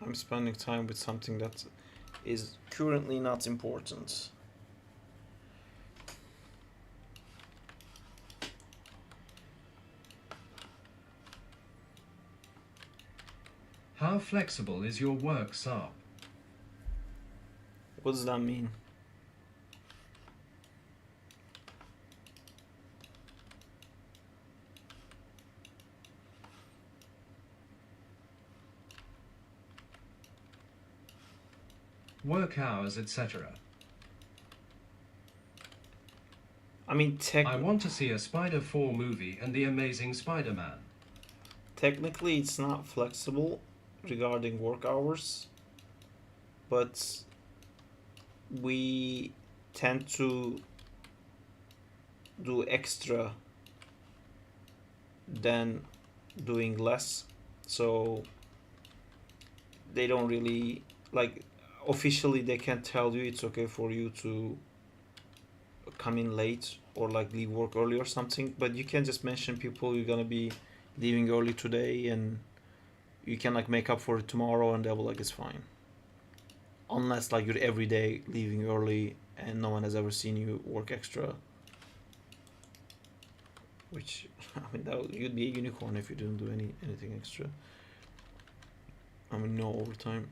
I'm spending time with something that is currently not important. How flexible is your work, Saab? What does that mean? Work hours, etc. I mean, I want to see a Spider 4 movie and The Amazing Spider-Man. technically it's not flexible regarding work hours, but we tend to do extra than doing less, so they don't really like officially they can't tell you it's okay for you to come in late or like leave work early or something, but you can just mention people you're gonna be leaving early today and you can like make up for it tomorrow and they'll be like it's fine, unless like you're every day leaving early and no one has ever seen you work extra, which I mean that you'd be a unicorn if you didn't do anything extra. I mean no overtime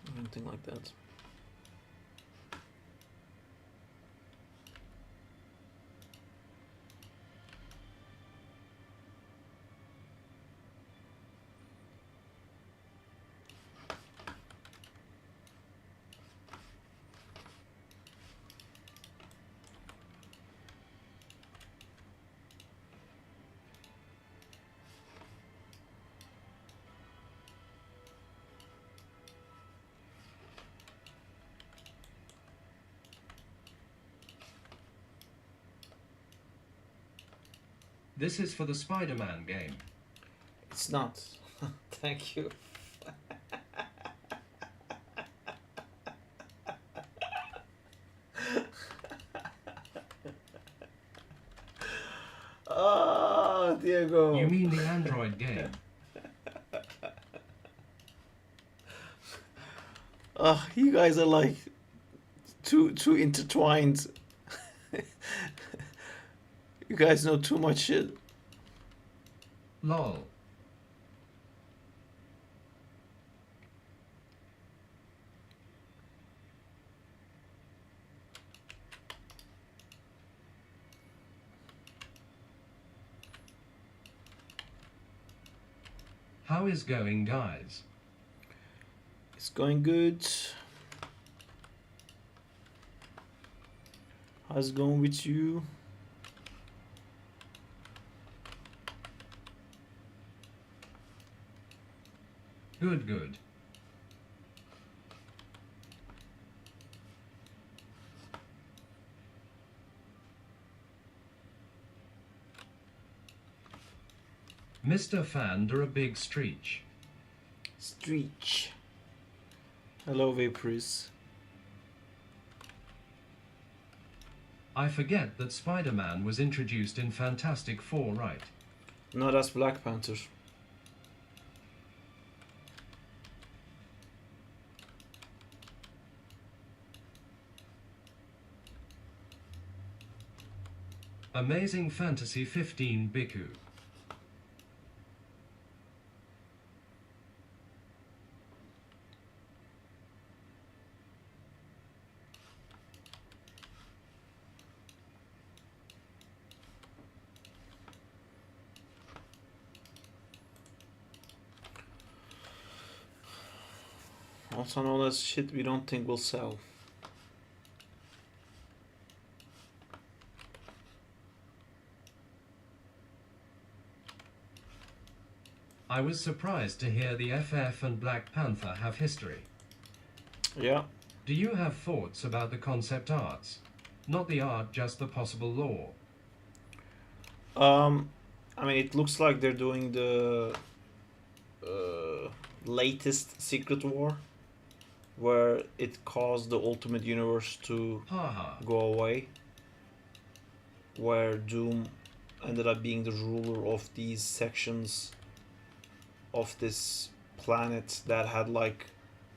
or anything like that. This is for the Spider-Man game. It's not. Thank you. Oh, Diego. You mean the Android game? Oh, you guys are like too intertwined. You guys know too much shit. Lol. How is going, guys? It's going good. How's it going with you? Good, good. Mr. Fander a big streech. Streech. Hello, Vaporous. I forget that Spider-Man was introduced in Fantastic Four, right? Not as Black Panther. Amazing Fantasy 15 Biku. Also known as shit we don't think will sell. I was surprised to hear the FF and Black Panther have history. Yeah. Do you have thoughts about the concept arts? Not the art, just the possible lore. I mean, it looks like they're doing the latest Secret War, where it caused the Ultimate Universe to Haha. go away, where Doom ended up being the ruler of these sections of this planet that had like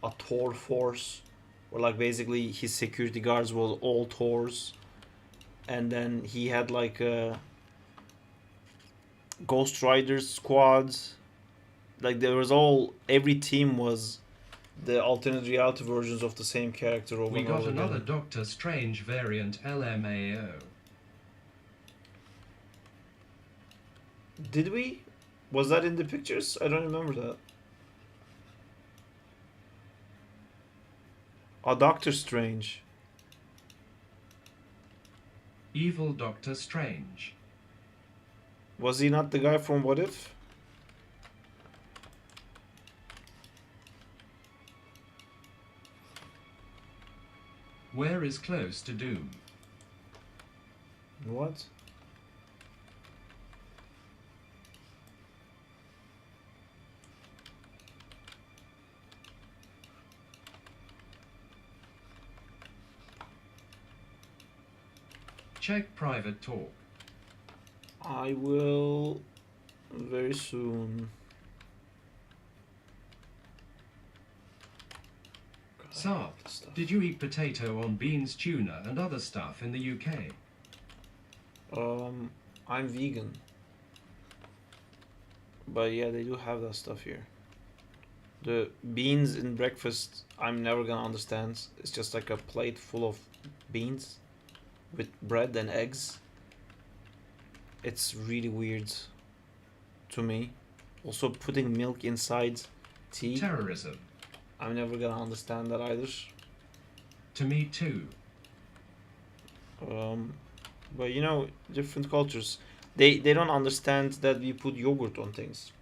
a Tor force, where like basically his security guards were all Tors, and then he had like a Ghost Riders squad. Like there was every team was the alternate reality versions of the same character over We and got over another again. Doctor Strange variant LMAO. Did we? Was that in the pictures? I don't remember that. Oh, Doctor Strange. Evil Doctor Strange. Was he not the guy from What If? Where is close to Doom? What? Check private talk. I will very soon. God, I Sarp, hate this stuff. did you eat potato on beans, tuna and other stuff in the UK? I'm vegan. But yeah, they do have that stuff here. The beans in breakfast, I'm never gonna understand. It's just like a plate full of beans with bread and eggs. It's really weird to me. Also, putting milk inside tea, Terrorism. I'm never gonna understand that either. To me too. But you know, different cultures, they don't understand that we put yogurt on things.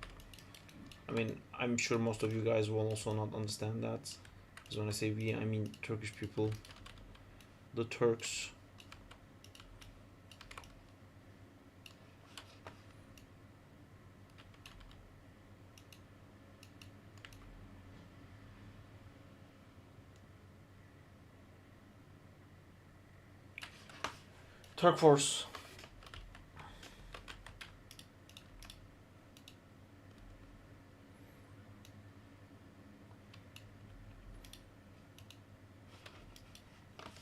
I mean, I'm sure most of you guys will also not understand that. Because when I say we, I mean Turkish people, the Turks. Turk Force.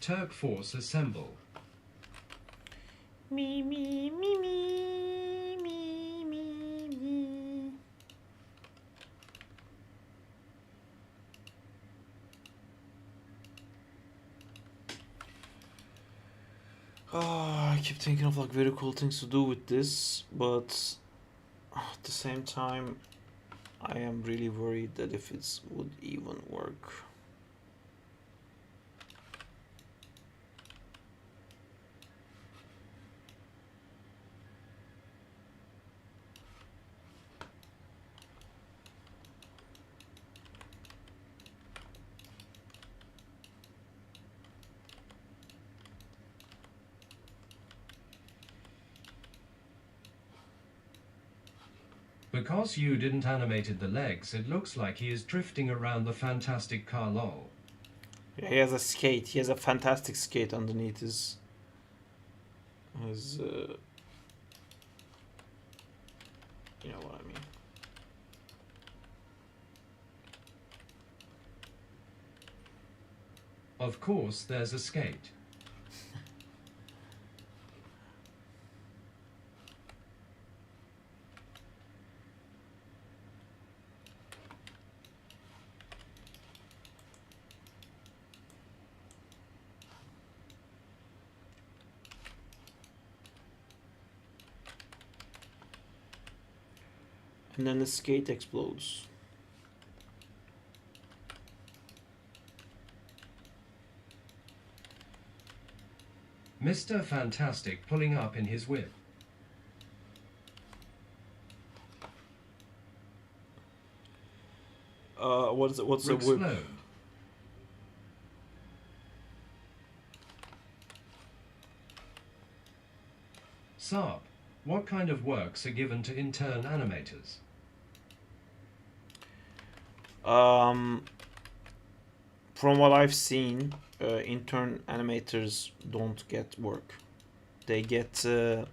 Turk force assemble. Me, me, me, me, me, me, me. I keep thinking of like very cool things to do with this, but at the same time, I am really worried that if it would even work. Because you didn't animated the legs, it looks like he is drifting around the fantastic car lol. Yeah, he has a skate. He has a fantastic skate underneath his you know what I mean. Of course, there's a skate. And then the skate explodes. Mr. Fantastic pulling up in his whip. What's the Rick whip? Sloan. Saab, what kind of works are given to intern animators? From what I've seen, intern animators don't get work. They get to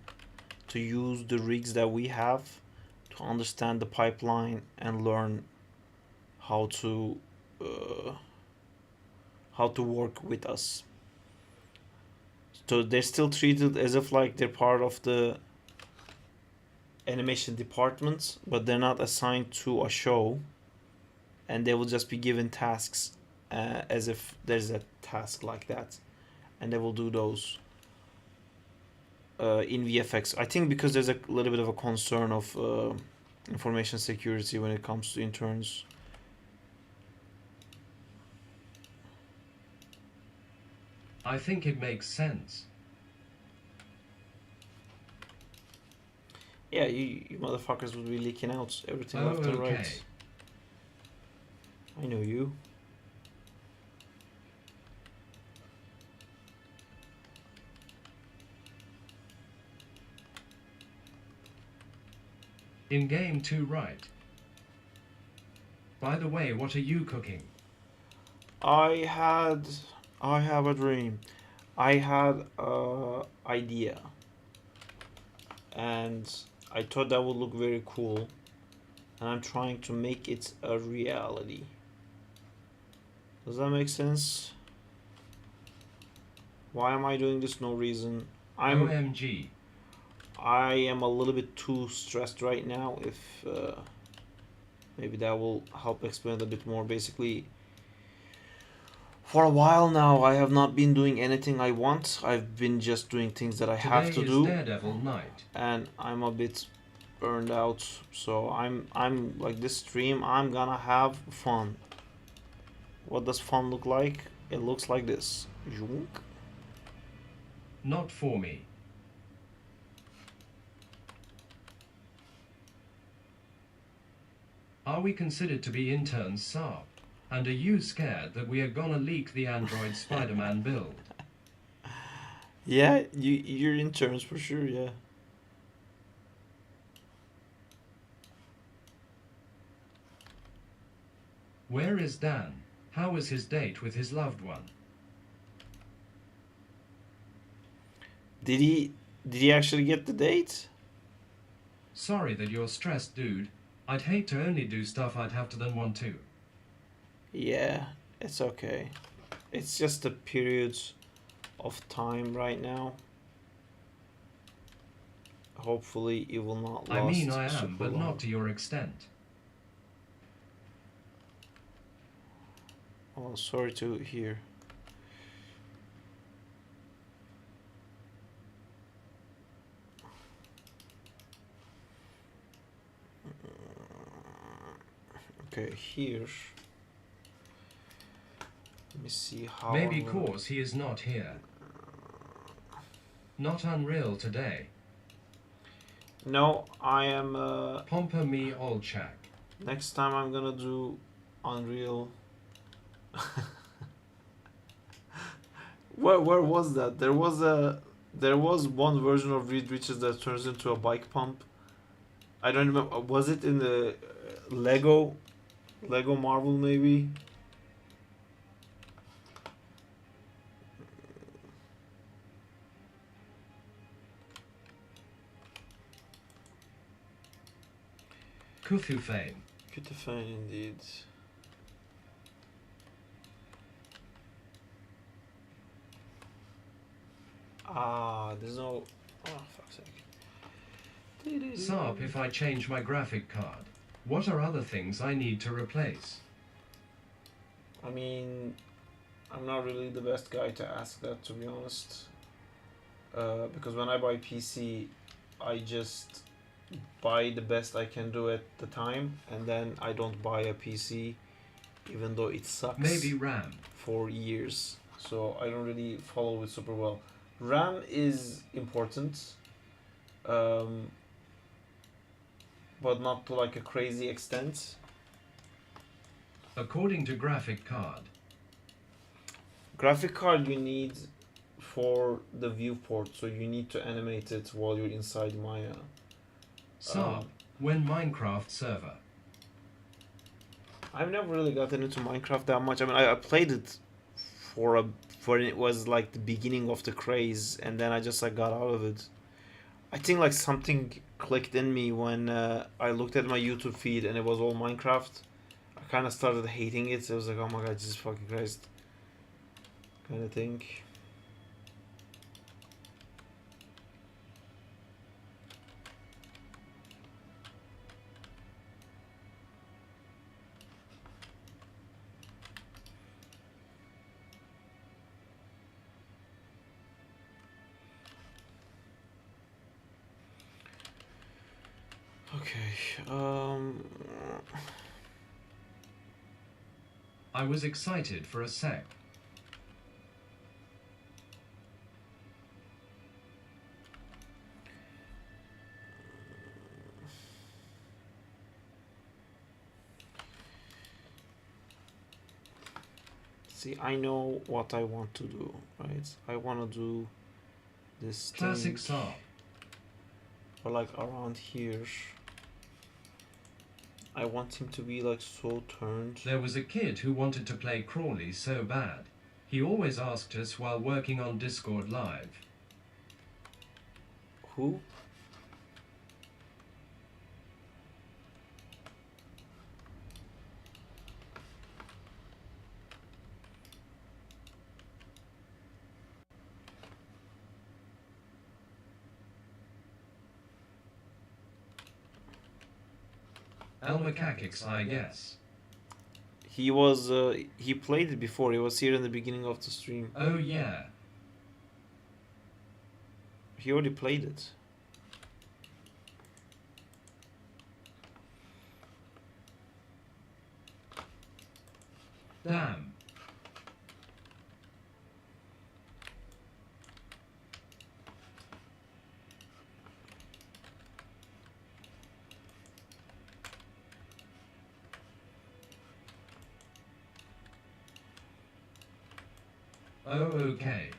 use the rigs that we have to understand the pipeline and learn how to work with us. So they're still treated as if like they're part of the animation department, but they're not assigned to a show, and they will just be given tasks as if there's a task like that, and they will do those in VFX. I think because there's a little bit of a concern of information security when it comes to interns. I think it makes sense. Yeah, you motherfuckers would be leaking out everything Oh, left and okay. right. I know you. In game 2, right? By the way, what are you cooking? I have a dream. I had a idea, and I thought that would look very cool, and I'm trying to make it a reality. Does that make sense? Why am I doing this? No reason. OMG. I am a little bit too stressed right now. If maybe that will help explain it a bit more. Basically, for a while now, I have not been doing anything I want. I've been just doing things that I have to Today is do, Daredevil night. and I'm a bit burned out. So I'm like, this stream, I'm gonna have fun. What does fun look like? It looks like this. Zoink. Not for me. Are we considered to be interns, Saab? And are you scared that we are gonna leak the Android Spider-Man build? Yeah, you're interns for sure. Yeah. Where is Dan? How was his date with his loved one? Did he actually get the date? Sorry that you're stressed, dude. I'd hate to only do stuff I'd have to then want to. Yeah, it's okay. It's just a period of time right now. Hopefully it will not last. I mean, I am, super but long. not to your extent. Oh, sorry to hear. Okay, here. Let me see how. Maybe cause he is not here. Not Unreal today. No, I am. Pompa me Olchak. Next time I'm gonna do Unreal. Where was that? There was one version of Reed Richards that turns into a bike pump. I don't remember. Was it in the Lego Marvel maybe? Kuthufane. Kuthufane indeed. There's no. Oh, fuck's sake. Sarp, if I change my graphic card, what are other things I need to replace? I mean, I'm not really the best guy to ask that, to be honest. Because when I buy PC, I just buy the best I can do at the time, and then I don't buy a PC, even though it sucks. Maybe RAM. For years, so I don't really follow it super well. RAM is important, but not to like a crazy extent. According to graphic card. Graphic card you need for the viewport, so you need to animate it while you're inside Maya. Sarp, when Minecraft server. I've never really gotten into Minecraft that much. I mean, I played it for it was like the beginning of the craze, and then I just like got out of it. I think like something clicked in me when I looked at my YouTube feed and it was all Minecraft. I kind of started hating it. So I was like, oh my god, Jesus fucking Christ, kind of thing. Okay, I was excited for a sec. see, I know what I want to do, right? I want to do this Classic thing, Sarp. or like around here. I want him to be like so turned. There was a kid who wanted to play Crawley so bad. He always asked us while working on Discord Live. Who? Elmakakix, I guess. He was, he played it before. He was here in the beginning of the stream. Oh yeah. He already played it. Damn. Oh, okay.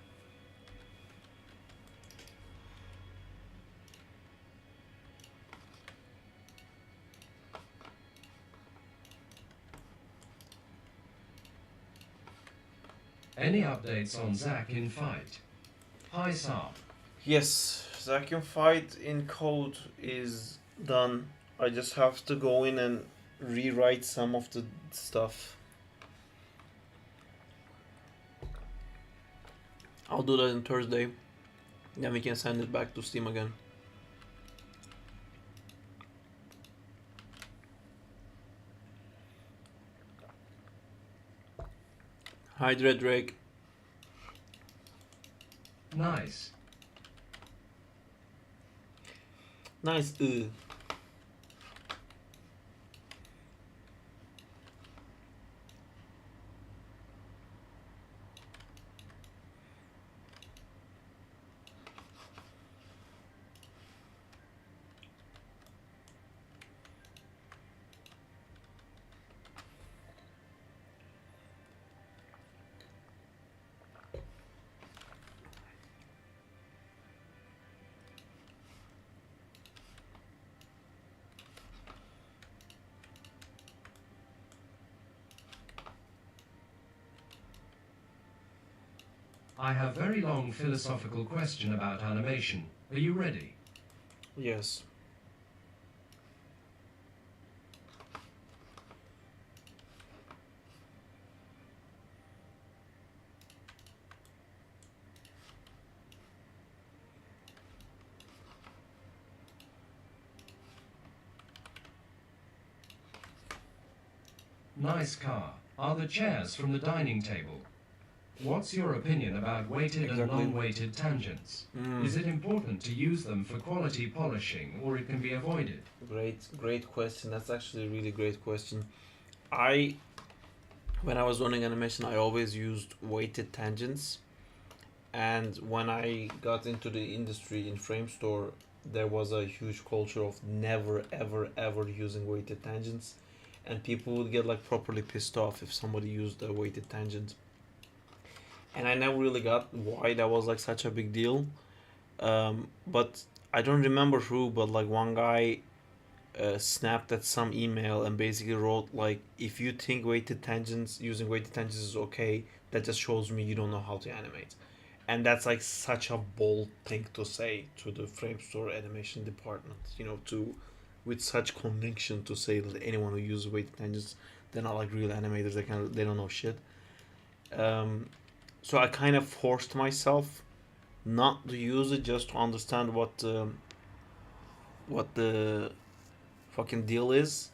Any updates on Zack in fight? Hi, Sarp. Yes, Zacian fight in code is done. I just have to go in and rewrite some of the stuff. I'll do that on Thursday. Then we can send it back to Steam again. Hi, Dread Drake. Nice. Nice. I have very long philosophical question about animation. Are you ready? Yes. Nice car. Are the chairs from the dining table? What's your opinion about weighted and Exactly. non-weighted tangents? Mm. Is it important to use them for quality polishing, or it can be avoided? Great question. That's actually a really great question. I, when I was learning animation, I always used weighted tangents. And when I got into the industry in frame store, there was a huge culture of never ever ever using weighted tangents, and people would get like properly pissed off if somebody used a weighted tangent. And I never really got why that was like such a big deal. But I don't remember who, but like one guy snapped at some email and basically wrote like, if you think weighted tangents using weighted tangents is okay, that just shows me you don't know how to animate. And that's like such a bold thing to say to the frame store animation department, to with such conviction to say that anyone who uses weighted tangents, they're not like real animators, they don't know shit. So I kind of forced myself not to use it, just to understand what the fucking deal is.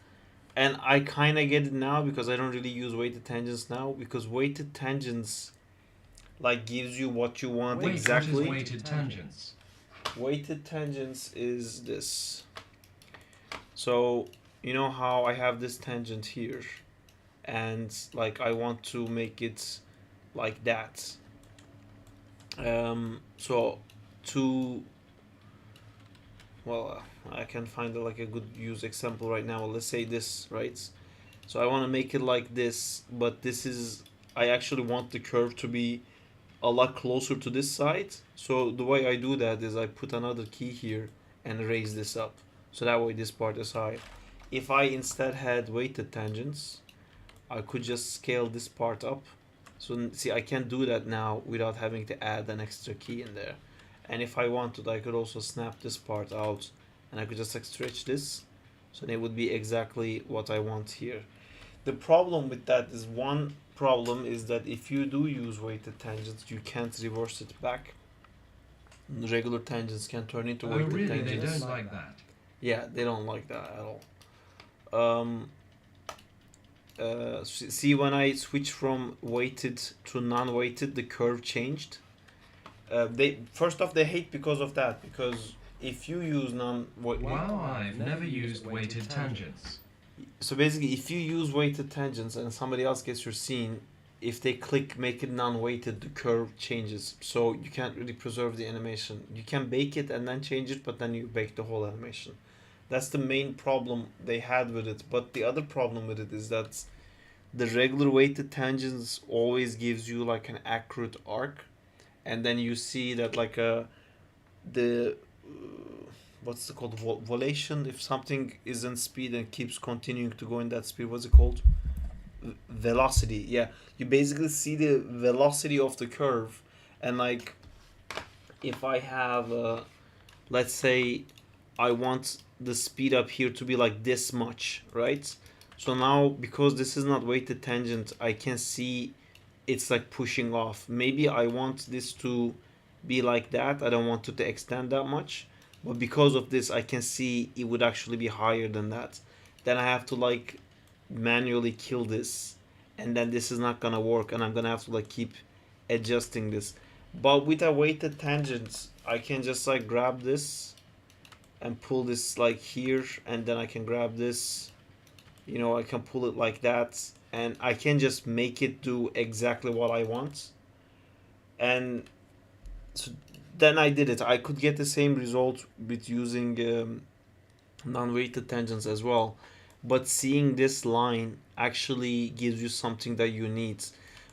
And I kind of get it now because I don't really use weighted tangents now, because weighted tangents like gives you what you want. Wait, exactly. what is weighted tangents? Weighted tangents is this. So you know how I have this tangent here, and like I want to make it like that. So to well, I can find like a good use example right now. Let's say this, right? So I want to make it like this, but this is, I actually want the curve to be a lot closer to this side. So the way I do that is I put another key here and raise this up. So that way this part is high. If I instead had weighted tangents, I could just scale this part up. So see, I can do that now without having to add an extra key in there. And if I wanted, I could also snap this part out and I could just like stretch this. So it would be exactly what I want here. The problem with that is, one problem is that if you do use weighted tangents, you can't reverse it back. Regular tangents can turn into Oh, weighted really? tangents. They don't like that. Yeah, they don't like that at all. See, when I switch from weighted to non-weighted, the curve changed. They first off, they hate because of that, because if you use Wow, I've never used weighted tangents. so basically, if you use weighted tangents and somebody else gets your scene, if they click make it non-weighted, the curve changes, so you can't really preserve the animation. You can bake it and then change it, but then you bake the whole animation. That's the main problem they had with it. But the other problem with it is that the regular weighted tangents always gives you like an accurate arc, and then you see that like the what's it called, volation, if something is in speed and keeps continuing to go in that speed, what's it called, velocity. Yeah, you basically see the velocity of the curve. And like, if I have let's say I want the speed up here to be like this much, right? So now, because this is not weighted tangent, I can see it's like pushing off. Maybe I want this to be like that. I don't want it to extend that much. But because of this, I can see it would actually be higher than that. Then I have to like manually kill this. And then this is not gonna work. And I'm gonna have to like keep adjusting this. But with a weighted tangent, I can just like grab this and pull this like here. And then I can grab this. I can pull it like that. And I can just make it do exactly what I want. And so then I did it. I could get the same result with using non-weighted tangents as well. But seeing this line actually gives you something that you need.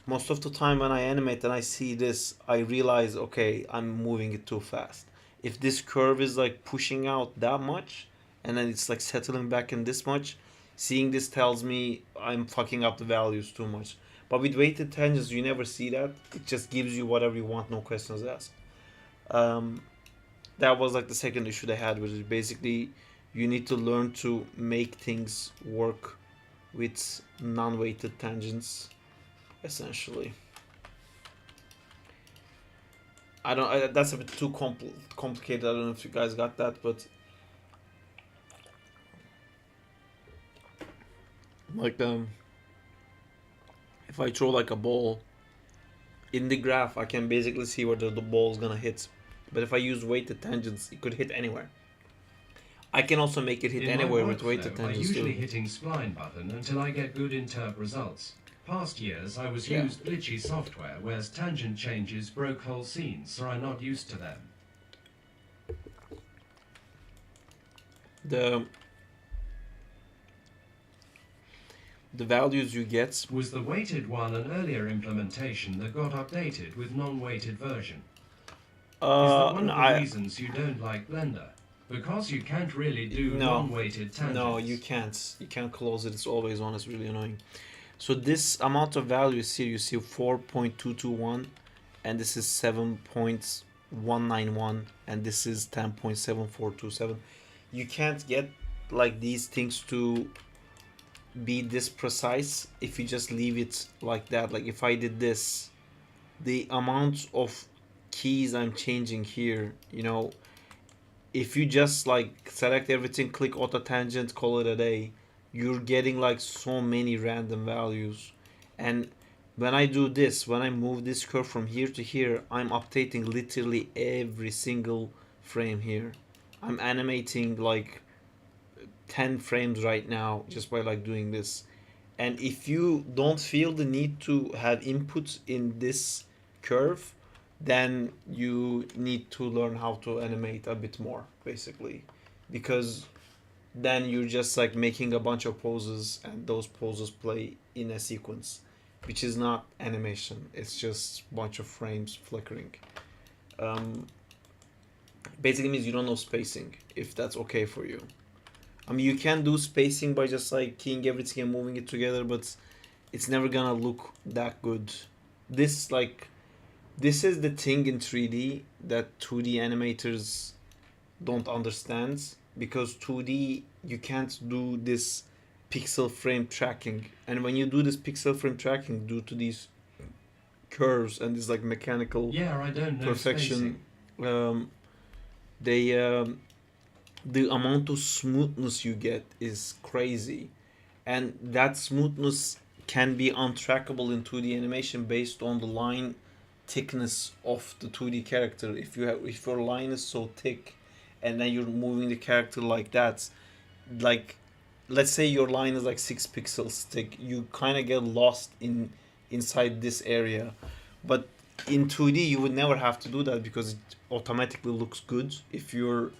Most of the time when I animate and I see this, I realize, okay, I'm moving it too fast. If this curve is like pushing out that much and then it's like settling back in this much, Seeing this tells me I'm fucking up the values too much. But with weighted tangents, you never see that. It just gives you whatever you want, no questions asked. That was like the second issue they had with it. Basically, you need to learn to make things work with non-weighted tangents, essentially. That's a bit too complicated. I don't know if you guys got that, but like if I throw like a ball in the graph, I can basically see where the ball is gonna hit. But if I use weighted tangents, it could hit anywhere. I can also make it hit anywhere with weighted tangents too. I usually hitting spline button until I get good interp results. Past years I was used glitchy software where tangent changes broke whole scenes, so I'm not used to them. The values you get was the weighted one an earlier implementation that got updated with non-weighted version. Is that one of the reasons you don't like Blender? Because you can't really do non-weighted tangents. No, you can't. You can't close it. It's always on. It's really annoying. So this amount of values here, you see 4.221, and this is 7.191, and this is 10.7427. You can't get like these things to be this precise if you just leave it like that. Like if I did this, the amount of keys I'm changing here, you know, if you just like select everything, click auto tangent, call it a day, you're getting like so many random values. And when I do this, when I move this curve from here to here, I'm updating literally every single frame here. I'm animating like 10 frames right now just by like doing this. And if you don't feel the need to have inputs in this curve, then you need to learn how to animate a bit more, basically, because then you're just like making a bunch of poses and those poses play in a sequence, which is not animation. It's just a bunch of frames flickering. Basically means you don't know spacing, if that's okay for you. I mean, you can do spacing by just like keying everything and moving it together, but it's never gonna look that good. This is the thing in 3D that 2D animators don't understand, because 2D you can't do this pixel frame tracking, and when you do this pixel frame tracking due to these curves and this like mechanical perfection, the amount of smoothness you get is crazy, and that smoothness can be untrackable in 2D animation based on the line thickness of the 2D character. If your line is so thick and then you're moving the character like that, like let's say your line is like 6 pixels thick, you kind of get lost inside this area. But in 2D you would never have to do that because it automatically looks good. If you're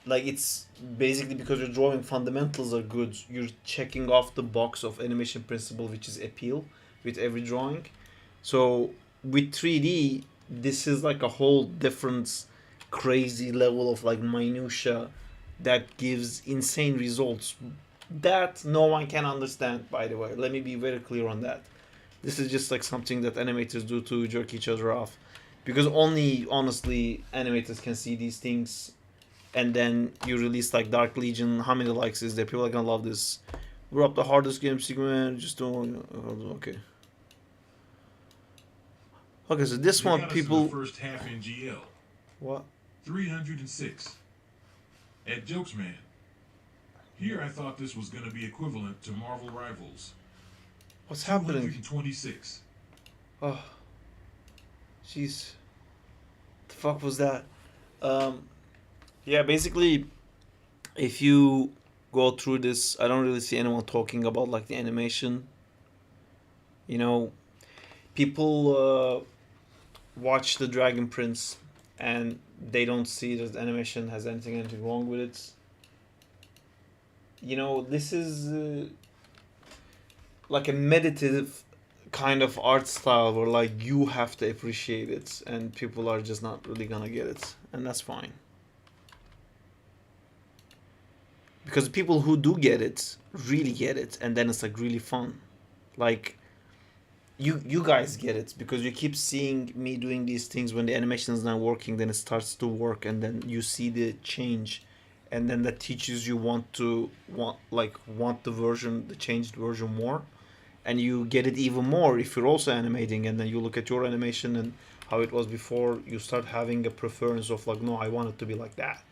like, it's basically because your drawing fundamentals are good, you're checking off the box of animation principle, which is appeal, with every drawing. So with 3D, this is like a whole different crazy level of like minutia that gives insane results that no one can understand, by the way. Let me be very clear on that. This is just like something that animators do to jerk each other off, because only honestly animators can see these things. And then you release like Dark Legion. How many likes is there? People are gonna love this. We're up the hardest game segment. Just don't. Okay. Okay, so this one people. The first half in GL. What? 306. At Jokesman. Here I thought this was gonna be equivalent to Marvel Rivals. What's happening? 226. Oh. Jeez. The fuck was that? Yeah, basically, if you go through this, I don't really see anyone talking about like the animation. You know, people watch the Dragon Prince and they don't see that the animation has anything wrong with it. You know, this is like a meditative kind of art style where like you have to appreciate it, and people are just not really gonna get it, and that's fine. because the people who do get it really get it, and then it's like really fun. Like you guys get it because you keep seeing me doing these things. When the animation is not working, then it starts to work, and then you see the change, and then that teaches you want the changed version more, and you get it even more if you're also animating, and then you look at your animation and how it was before, you start having a preference of like, no, I want it to be like that,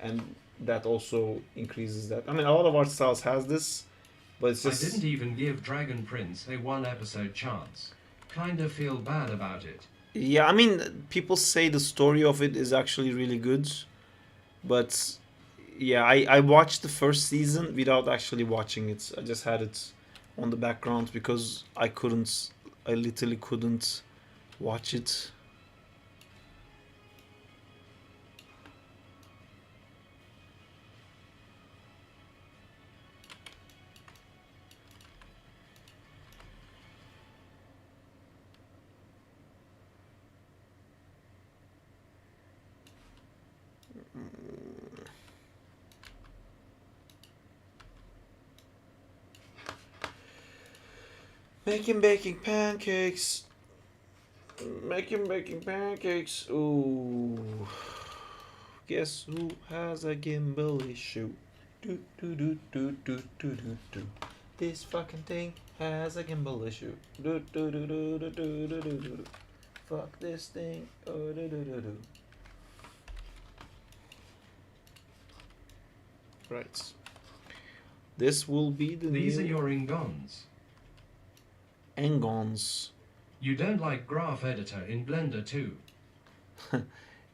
and that also increases that. I mean, a lot of art styles has this, but it's just... I didn't even give Dragon Prince a 1-episode chance. Kinda feel bad about it. Yeah, I mean, people say the story of it is actually really good, but yeah, I watched the first season without actually watching it. I just had it on the background because I literally couldn't watch it. Baking pancakes. Making pancakes. Ooh. Guess who has a gimbal issue? Do do do do do do do do. This fucking thing has a gimbal issue. Do do do do do do do do do. Fuck this thing. Oh do do do do. Right. This will be the These new are your ingons. Engons. You don't like graph editor in Blender too.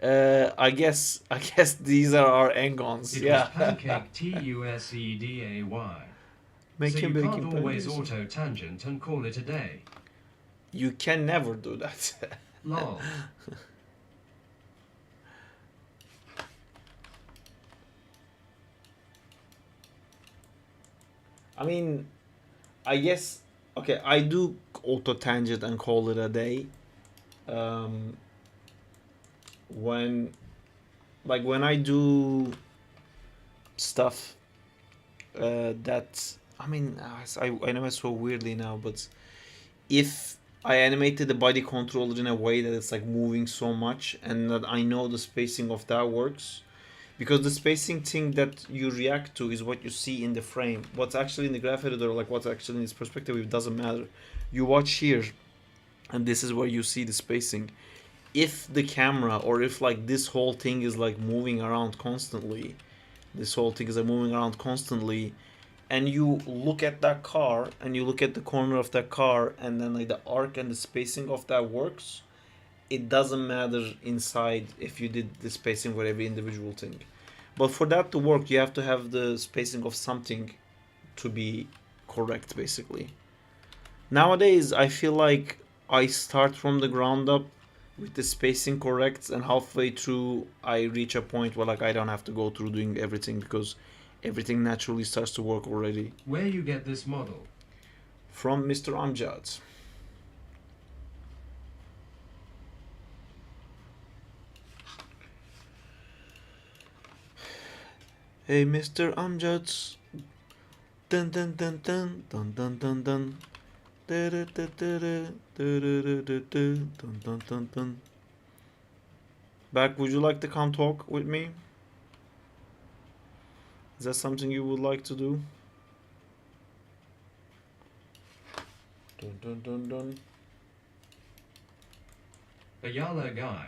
I guess these are our Engons. It Yeah. was pancake TUSEDAY. So you can't always auto tangent and call it a day. You can never do that. Lol. I mean, I guess, okay, I do auto tangent and call it a day. When I do stuff that, I mean, I know it's so weirdly now, but if I animated the body controller in a way that it's like moving so much, and that I know the spacing of that works, because the spacing thing that you react to is what you see in the frame. What's actually in the graph editor, like what's actually in this perspective, it doesn't matter. You watch here, and this is where you see the spacing. If the camera, or if like this whole thing is like moving around constantly, and you look at that car, and you look at the corner of that car, and then like the arc and the spacing of that works, it doesn't matter inside if you did the spacing for every individual thing. But for that to work, you have to have the spacing of something to be correct, basically. Nowadays, I feel like I start from the ground up with the spacing correct, and halfway through, I reach a point where like I don't have to go through doing everything, because everything naturally starts to work already. Where you get this model? From Mr. Amjad. Hey, Mr. Amjad. Dun dun dun dun dun dun dun dun. Dun dun dun dun. Back, would you like to come talk with me? Is that something you would like to do? Dun dun dun dun. Ayala guy.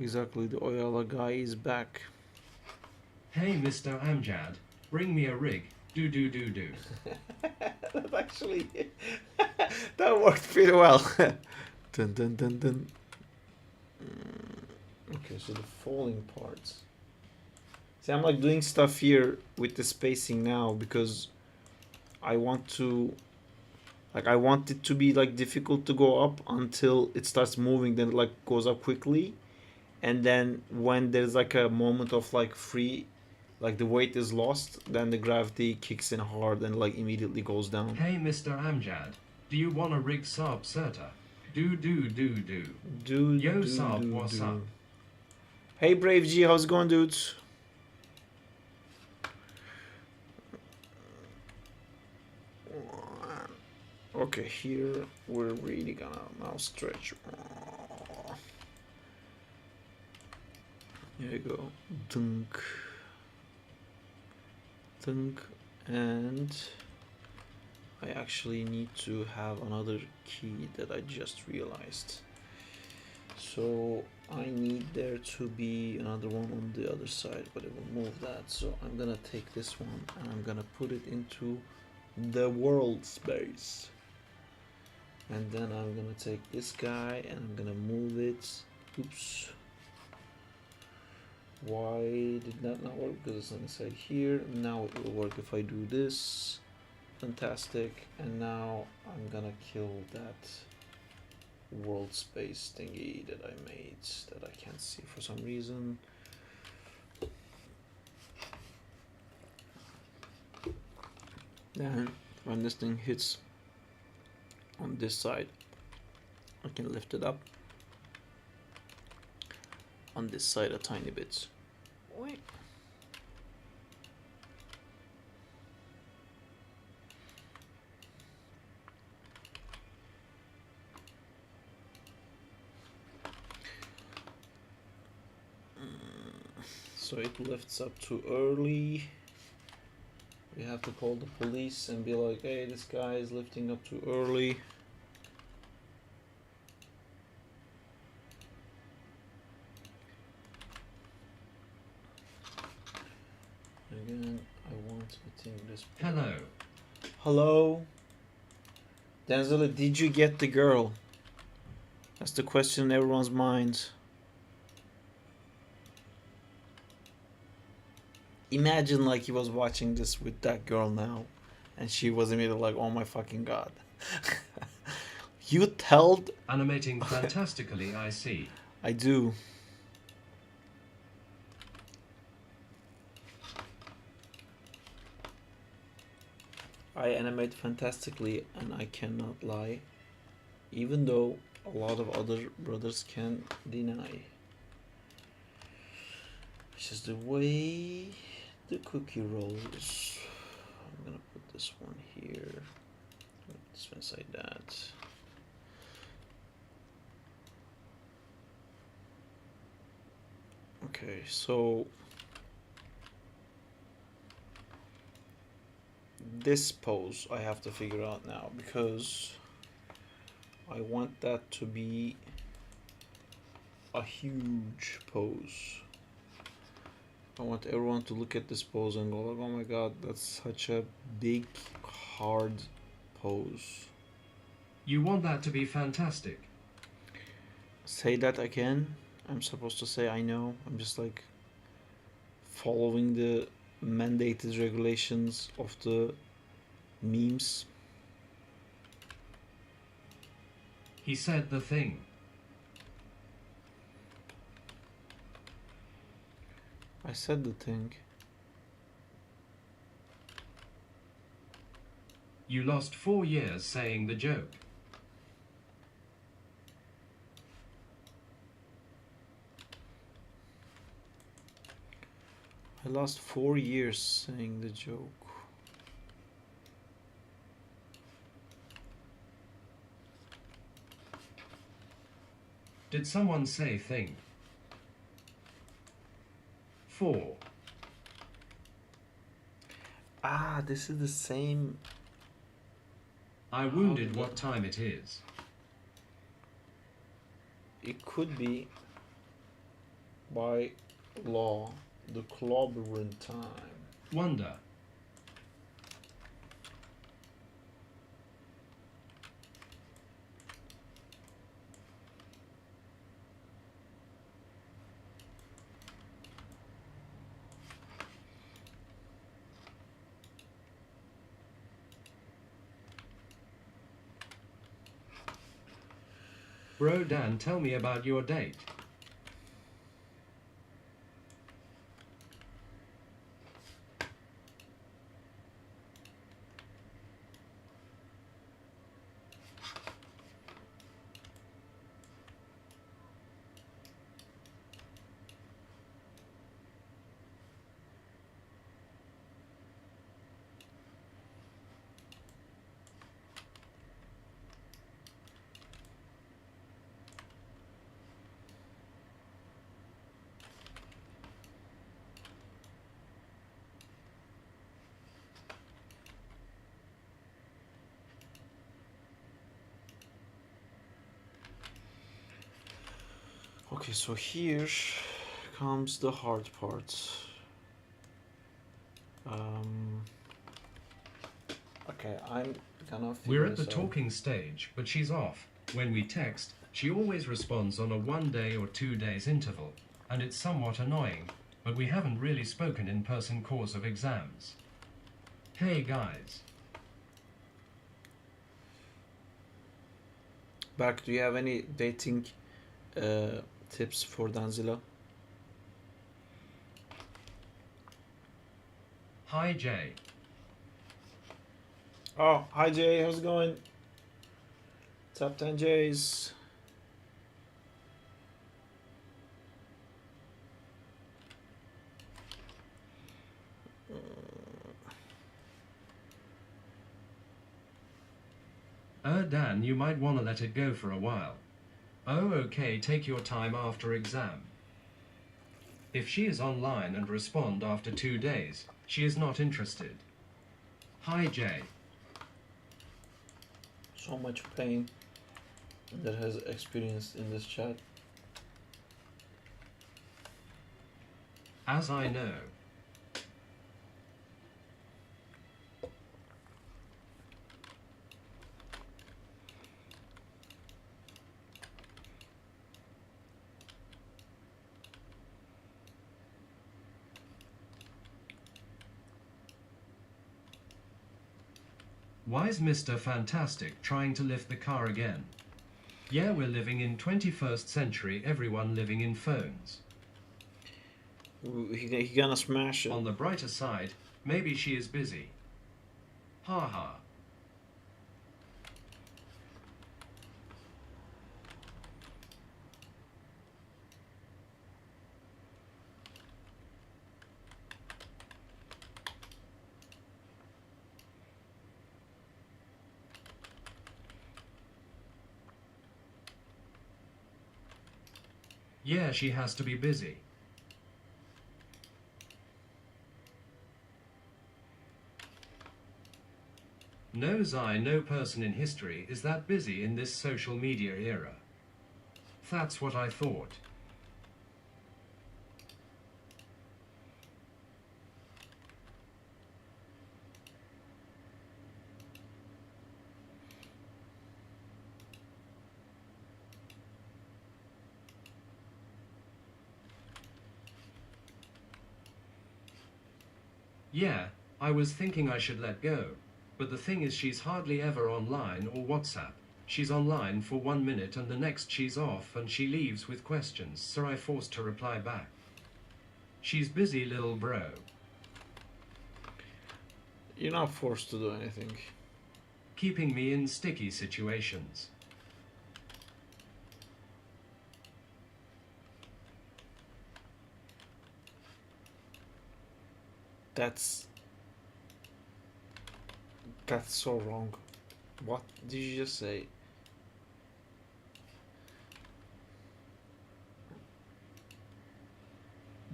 Exactly, the Oyala guy is back. Hey, Mr. Amjad, bring me a rig. Do do do do. That actually, that worked pretty well. Dun dun dun dun. Okay, so the falling parts. See, I'm like doing stuff here with the spacing now because I want to, like, I want it to be like difficult to go up until it starts moving, then it like goes up quickly, and then when there's like a moment of like free, like the weight is lost, then the gravity kicks in hard and like immediately goes down. Hey, Mr. Amjad, do you want a rig Saab Serta? Do do do do. Yo, Saab, what's up? Hey, Brave G, how's it going, dudes? Okay, here we're really gonna now stretch. Here you go. Dunk. Dunk. And I actually need to have another key that I just realized. So I need there to be another one on the other side, but it will move that. So I'm gonna take this one and I'm gonna put it into the world space. And then I'm gonna take this guy and I'm gonna move it. Oops. Why did that not work? Because it's inside here. Now it will work if I do this. Fantastic. And now I'm gonna kill that world space thingy that I made that I can't see for some reason. Then when this thing hits on this side, I can lift it up on this side a tiny bit. Wait. So it lifts up too early. We have to call the police and be like, hey, this guy is lifting up too early. Again, I want to think this. Hello. Hello? Denzel, did you get the girl? That's the question in everyone's mind. Imagine like he was watching this with that girl now and she was immediately like, oh my fucking god. You told... Animating fantastically, I see. I do. I animate fantastically and I cannot lie, even though a lot of other brothers can deny. It's just the way the cookie rolls. I'm gonna put this one here. Put this inside that. Okay, so this pose I have to figure out now because I want that to be a huge pose. I want everyone to look at this pose and go like, oh my god, that's such a big, hard pose. You want that to be fantastic. Say that again. I'm supposed to say I know. I'm just like following the mandated regulations of the memes. He said the thing. I said the thing. You lost 4 years saying the joke. I lost 4 years saying the joke. Did someone say thing? 4. Ah, this is the same. I wounded what time it is. It could be by law the clobbering time. Wonder. Bro Dan, tell me about your date. Okay, so here comes the hard part. Okay, I'm gonna figure We're at the this out. talking stage, but she's off. When we text, she always responds on a 1 day or 2 days interval, and it's somewhat annoying, but we haven't really spoken in person cause of exams. Hey guys. Berk, do you have any dating tips for Danzila? Hi Jay. Oh, hi Jay, how's it going? Top 10 Jays. Dan, you might want to let it go for a while. Oh, okay, take your time after exam. If she is online and respond after 2 days, she is not interested. Hi Jay. So much pain that has experienced in this chat. As I know. Why is Mr. Fantastic trying to lift the car again? Yeah, we're living in 21st century, everyone living in phones. He gonna smash it. On the brighter side, maybe she is busy. Ha ha. Yeah, she has to be busy. Knows I, no person in history is that busy in this social media era. That's what I thought. Yeah, I was thinking I should let go. But the thing is she's hardly ever online or WhatsApp. She's online for 1 minute and the next she's off and she leaves with questions, so I forced to reply back. She's busy, little bro. You're not forced to do anything. Keeping me in sticky situations. That's so wrong. What did you just say?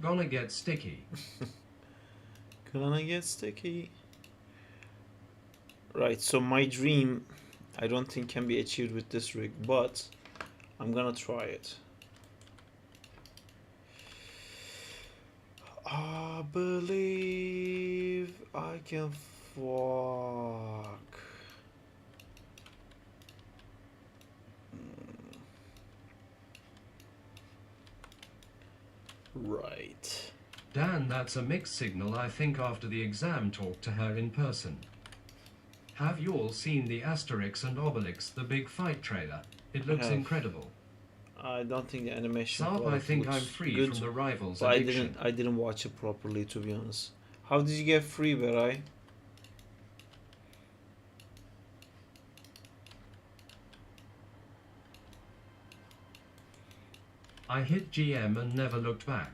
Gonna get sticky. Gonna get sticky. Right, so my dream I don't think can be achieved with this rig, but I'm gonna try it. I believe I can fuck. Right. Dan, that's a mixed signal, I think, after the exam talk to her in person. Have you all seen the Asterix and Obelix, the big fight trailer? It looks incredible. I don't think the animation Sarp, I quality think looks I'm free good, from the rivals but addiction. I didn't watch it properly, to be honest. How did you get free, Berai? I hit GM and never looked back.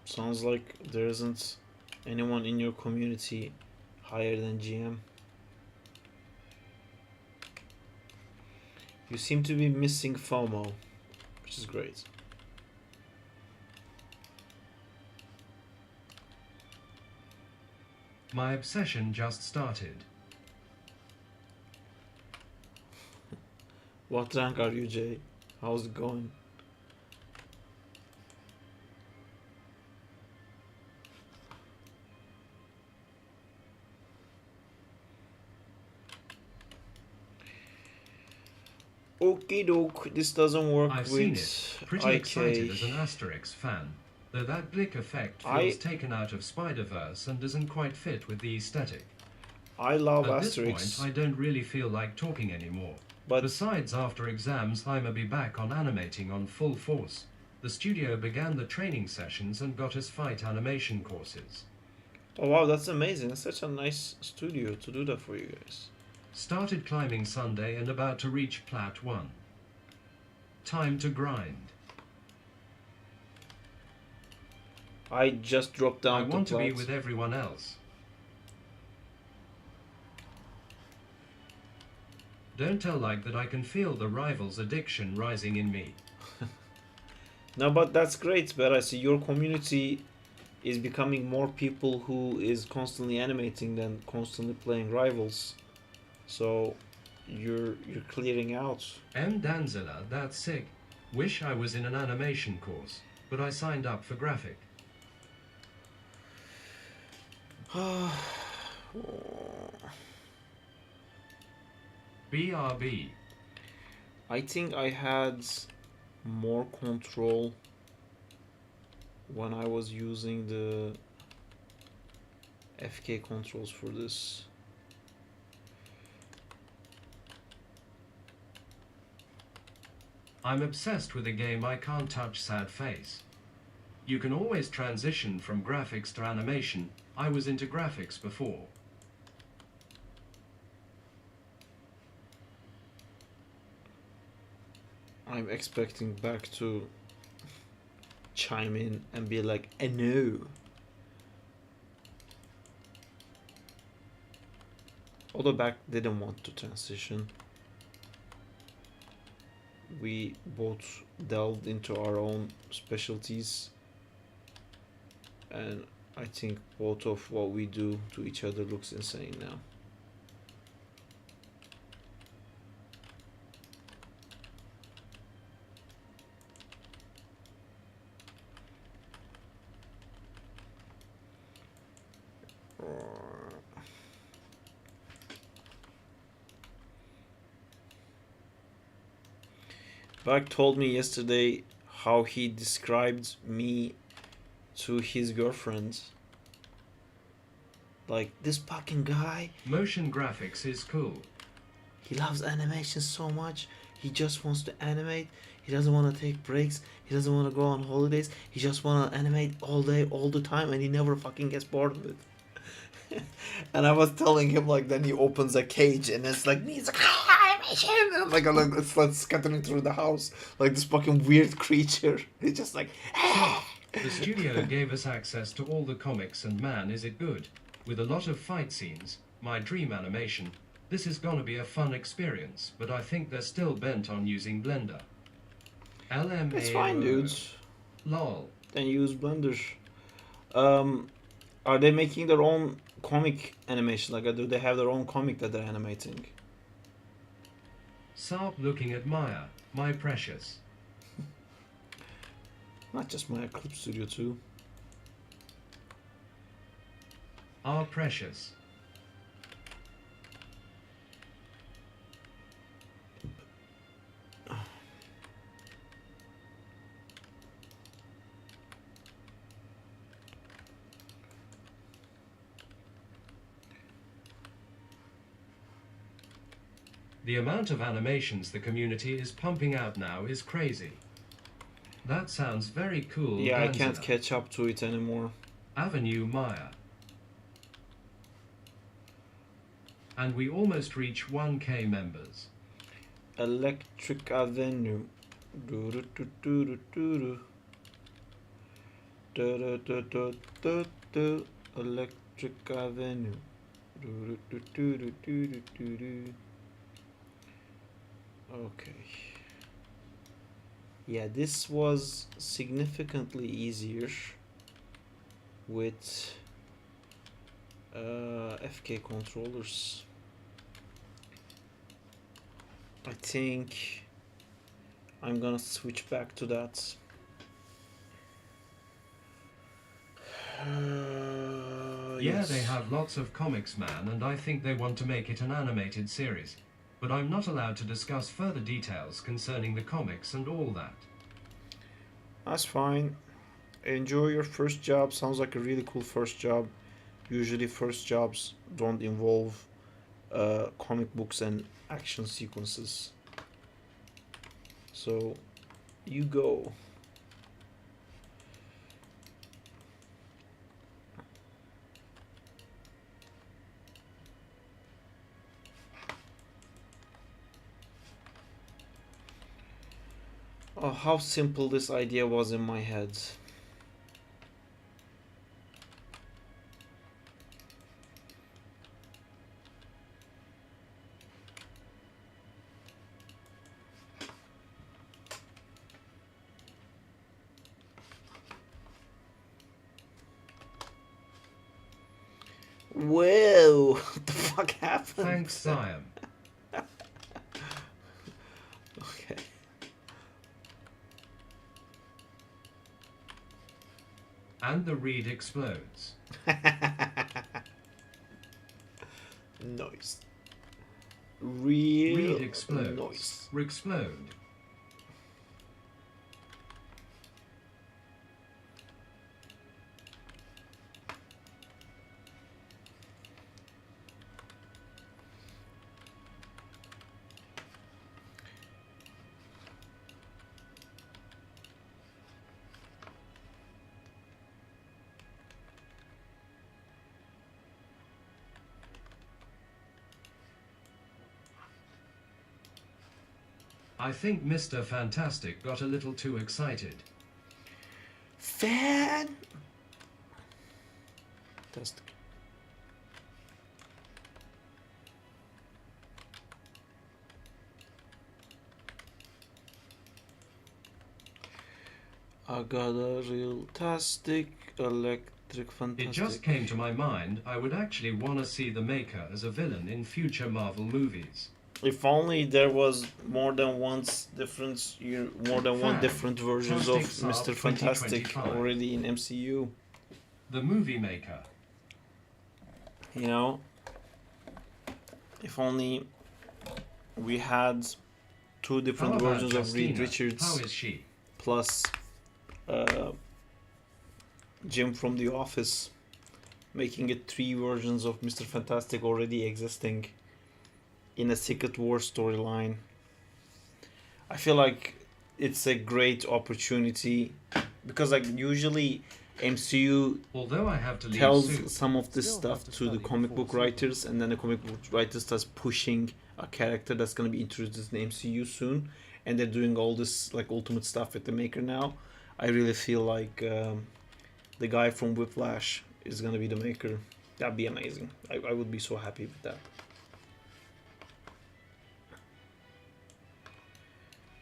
Sounds like there isn't anyone in your community higher than GM. You seem to be missing FOMO, which is great. My obsession just started. What rank are you, Jay? How's it going? Okie doke, this doesn't work I've with seen it. Pretty IK. excited as an Asterix fan. Though that blick effect feels taken out of Spider-Verse and doesn't quite fit with the aesthetic. I love At this Asterix, point, I don't really feel like talking anymore. but Besides, after exams, I'ma be back on animating on full force. The studio began the training sessions and got us fight animation courses. oh wow, that's amazing. That's such a nice studio to do that for you guys. Started climbing Sunday and about to reach Plat 1. Time to grind. I just dropped down I want to be Plat. with everyone else. Don't tell like that. I can feel the rival's addiction rising in me. No, but that's great, but I see your community is becoming more people who is constantly animating than constantly playing rivals. So you're clearing out. M. Danzilla, that's sick. Wish I was in an animation course, but I signed up for graphic. BRB. I think I had more control when I was using the FK controls for this. I'm obsessed with a game I can't touch, sad face. You can always transition from graphics to animation. I was into graphics before. I'm expecting Back to chime in and be like, no. Although Back didn't want to transition. We both delved into our own specialties, and I think both of what we do to each other looks insane now. Back told me yesterday how he described me to his girlfriend. Like, this fucking guy, Motion graphics is cool. he loves animation so much. He just wants to animate. He doesn't want to take breaks. He doesn't want to go on holidays. He just want to animate all day, all the time, and he never fucking gets bored of it. And I was telling him, like, then he opens a cage and it's like me. It's like, animation. And like it's like scattering through the house like this fucking weird creature. It's just like. The studio gave us access to all the comics, and man, is it good. With a lot of fight scenes, my dream animation. This is gonna be a fun experience, but I think they're still bent on using Blender. LMAO. It's fine, dudes. Lol. Then use Blender. Are they making their own comic animation? Like, do they have their own comic that they're animating? Sarp looking at Maya, my precious. Not just my Clip Studio too. Our precious. The amount of animations the community is pumping out now is crazy. That sounds very cool. Yeah, I can't Danzilla. catch up to it anymore. Avenue Maya. And we almost reach 1K members. Electric Avenue. Do-do-do-do-do-do. Do-do-do-do-do-do. Electric Avenue. Do-do-do-do-do-do-do. Okay. Yeah, this was significantly easier with FK controllers. I think I'm gonna switch back to that. Yeah, Yes. they have lots of comics, man, and I think they want to make it an animated series. But I'm not allowed to discuss further details concerning the comics and all that. That's fine. Enjoy your first job. Sounds like a really cool first job. Usually, first jobs don't involve comic books and action sequences. So, you go. Oh, how simple this idea was in my head. Whoa! What the fuck happened? Thanks, Siam. Okay. And the reed explodes. Noise. Real Reed explodes. noise. Explode. I think Mr. Fantastic got a little too excited. Fantastic. I got a real tastic electric fantastic. It just came to my mind, I would actually want to see the Maker as a villain in future Marvel movies. If only there was more than one different versions of Fantastic Mr. Saab Fantastic 2025. already in MCU. The Movie Maker. You know, if only we had two How different about versions of Reed Justina? Richards How is she? plus Jim from The Office, making it three versions of Mr. Fantastic already existing in a Secret War storyline. I feel like it's a great opportunity because, like, usually MCU Although I have to leave tells soon. some of this Still stuff have to to the study comic before book sequel. writers, and then the comic book writer starts pushing a character that's going to be introduced in the MCU soon, and they're doing all this like ultimate stuff with the Maker now. I really feel like the guy from Whiplash is going to be the Maker. That'd be amazing. I would be so happy with that.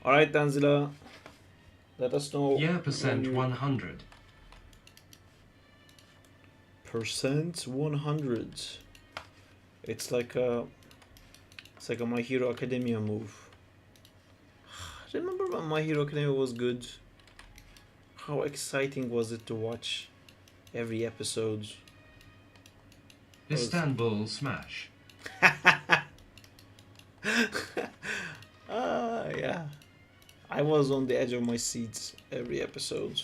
Alright, Danzila, let us know. Yeah, when percent you- 100. Percent 100. It's like a My Hero Academia move. Remember when My Hero Academia was good? How exciting was it to watch every episode? Istanbul Smash. Yeah. I was on the edge of my seats every episode.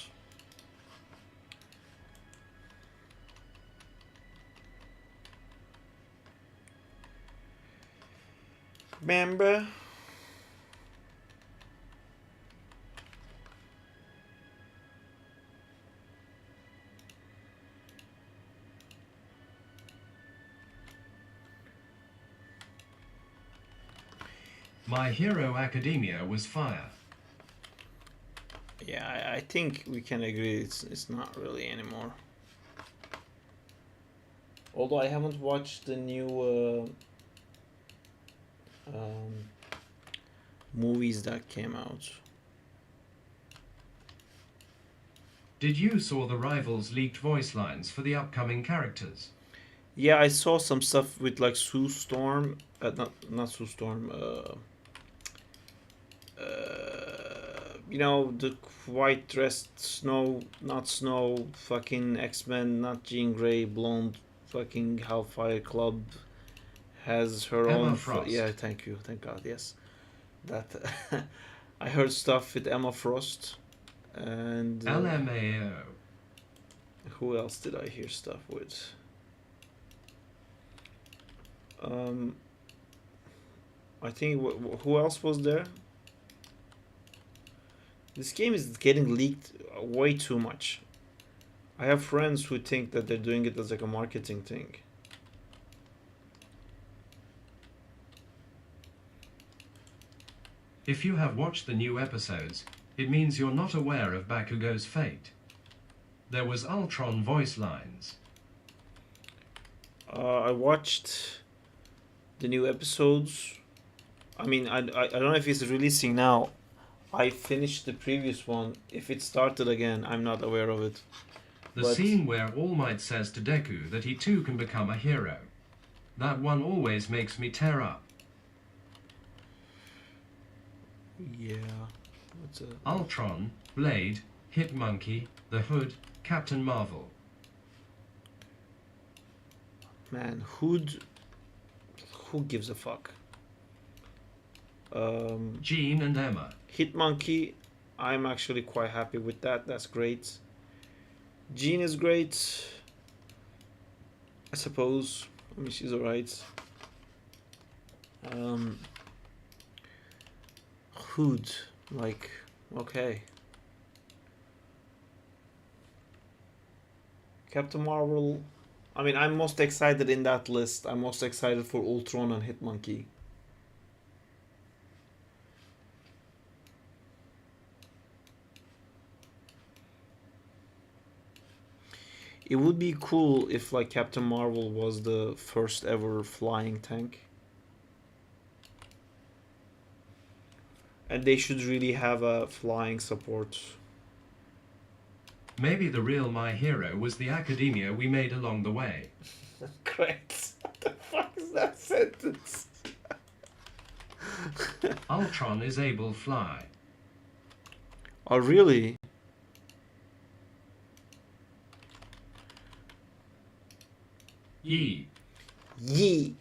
Remember? My Hero Academia was fire. Yeah, I think we can agree it's not really anymore. Although I haven't watched the new movies that came out. Did you saw the Rivals leaked voice lines for the upcoming characters? Yeah, I saw some stuff with like Sue Storm. Not Sue Storm. You know, the white dressed Snow, fucking X-Men, not Jean Grey, blonde, fucking Hellfire Club has her Emma own. Frost. Yeah, thank you, thank God, yes. That I heard stuff with Emma Frost, and LMAO. who else did I hear stuff with? I think who else was there? This game is getting leaked way too much. I have friends who think that they're doing it as like a marketing thing. If you have watched the new episodes, it means you're not aware of Bakugo's fate. There was Ultron voice lines. I watched the new episodes. I mean, I don't know if it's releasing now. I finished the previous one. If it started again, I'm not aware of it. The But- scene where All Might says to Deku that he too can become a hero. That one always makes me tear up. Yeah. What's a... Ultron, Blade, Hitmonkey, The Hood, Captain Marvel. Man, who gives a fuck? Jean and Emma. Hitmonkey, I'm actually quite happy with that. That's great. Jean is great, I suppose. I mean, she's alright. Hood, like, okay. Captain Marvel. I mean, I'm most excited in that list. I'm most excited for Ultron and Hitmonkey. It would be cool if like Captain Marvel was the first ever flying tank. And they should really have a flying support. Maybe the real My Hero was the academia we made along the way. Correct. What the fuck is that sentence? Ultron is able fly. Oh, really? Yee. Yee.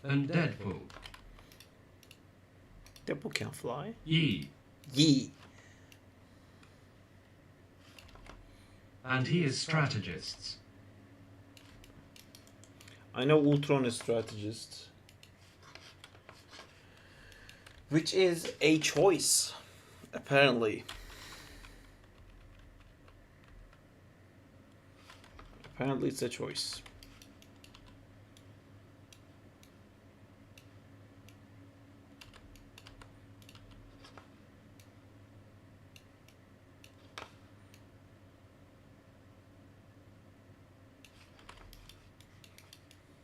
And Deadpool. Deadpool can't fly. Yee. Yee. And he is strategists. I know Ultron is strategist. Which is a choice, apparently. Apparently it's a choice.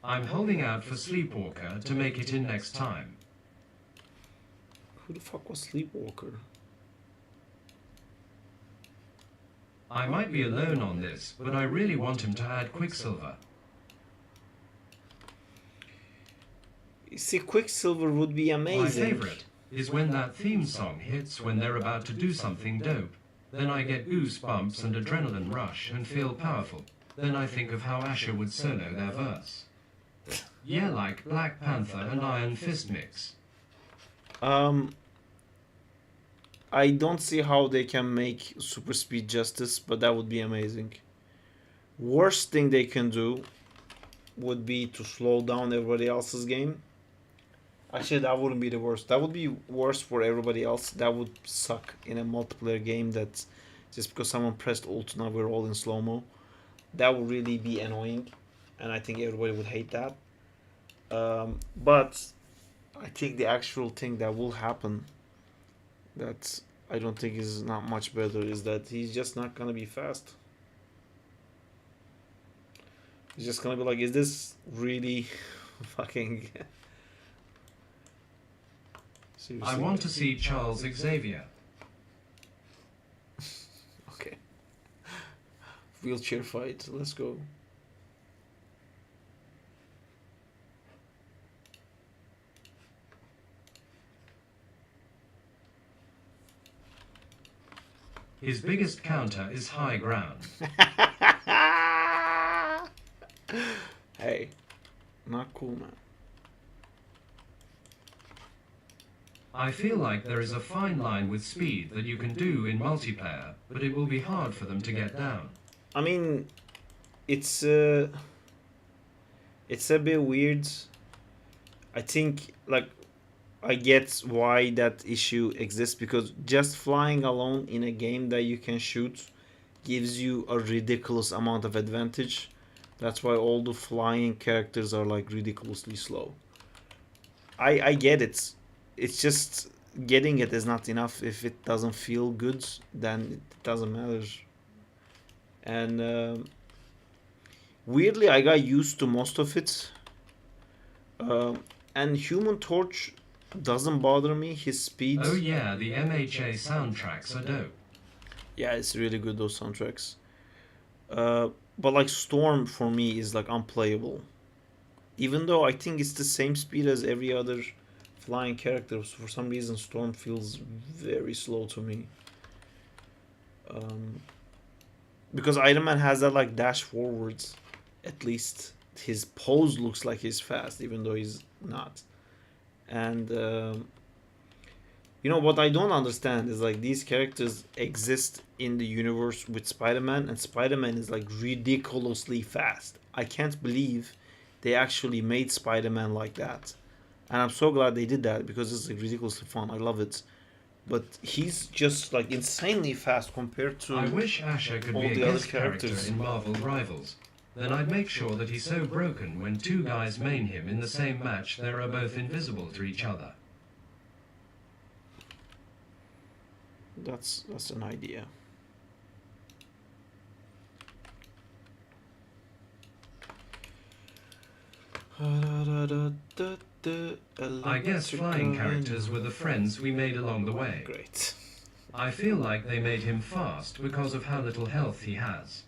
I'm holding out for Sleepwalker to make it in next time. Who the fuck was Sleepwalker? I might be alone on this, but I really want him to add Quicksilver. You see, Quicksilver would be amazing. My favorite is when that theme song hits when they're about to do something dope. Then I get goosebumps and adrenaline rush and feel powerful. Then I think of how Asher would solo their verse. Yeah, like Black Panther and Iron Fist mix. I don't see how they can make super speed justice, but that would be amazing. Worst thing they can do would be to slow down everybody else's game. Actually, that wouldn't be the worst. That would be worse for everybody else. That would suck in a multiplayer game that just because someone pressed ult, now we're all in slow-mo. That would really be annoying, and I think everybody would hate that. But I think the actual thing that will happen that I don't think is not much better is that he's just not gonna be fast. He's just gonna be like, is this really fucking seriously? I want to see Charles Xavier. Okay. Wheelchair fight, let's go. His biggest counter is high ground. Hey, not cool, man. I feel like there is a fine line with speed that you can do in multiplayer, but it will be hard for them to get down. I mean, it's a bit weird. I think, like, I get why that issue exists, because just flying alone in a game that you can shoot gives you a ridiculous amount of advantage. That's why all the flying characters are like ridiculously slow. I get it. It's just getting it is not enough. If it doesn't feel good, then it doesn't matter. And weirdly, I got used to most of it. And Human Torch doesn't bother me. His speed. Oh yeah, the MHA soundtracks are dope. Yeah, it's really good, those soundtracks. But like Storm for me is like unplayable. Even though I think it's the same speed as every other flying character, for some reason Storm feels very slow to me. Because Iron Man has that like dash forwards. At least his pose looks like he's fast, even though he's not. And you know what I don't understand is like these characters exist in the universe with Spider-Man, and Spider-Man is like ridiculously fast. I can't believe they actually made Spider-Man like that. And I'm so glad they did that, because it's like ridiculously fun. I love it. But he's just like insanely fast compared to I wish Asher could all be a the other guest character characters. in Marvel Rivals. Then I'd make sure that he's so broken when two guys main him in the same match they are both invisible to each other. That's an idea. I guess flying characters were the friends we made along the way. Great. I feel like they made him fast because of how little health he has.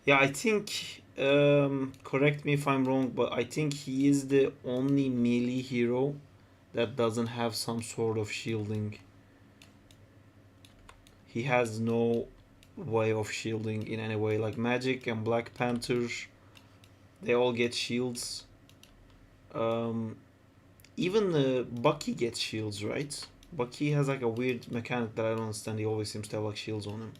Yeah, I think, correct me if I'm wrong, but I think he is the only melee hero that doesn't have some sort of shielding. He has no way of shielding in any way. Like Magic and Black Panther, they all get shields. Even Bucky gets shields, right? Bucky has like a weird mechanic that I don't understand. He always seems to have like shields on him.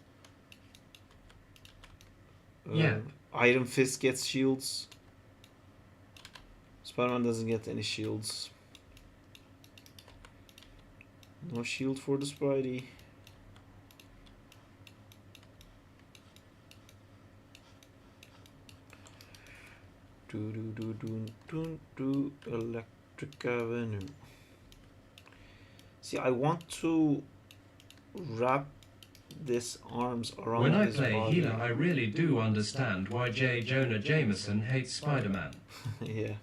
Yeah. Iron Fist gets shields. Spider-Man doesn't get any shields. No shield for the Spidey. Do Electric Avenue. See, I want to wrap this arms around When I his play body. healer, I really do understand why J. Jonah Jameson hates Spider-Man. Yeah.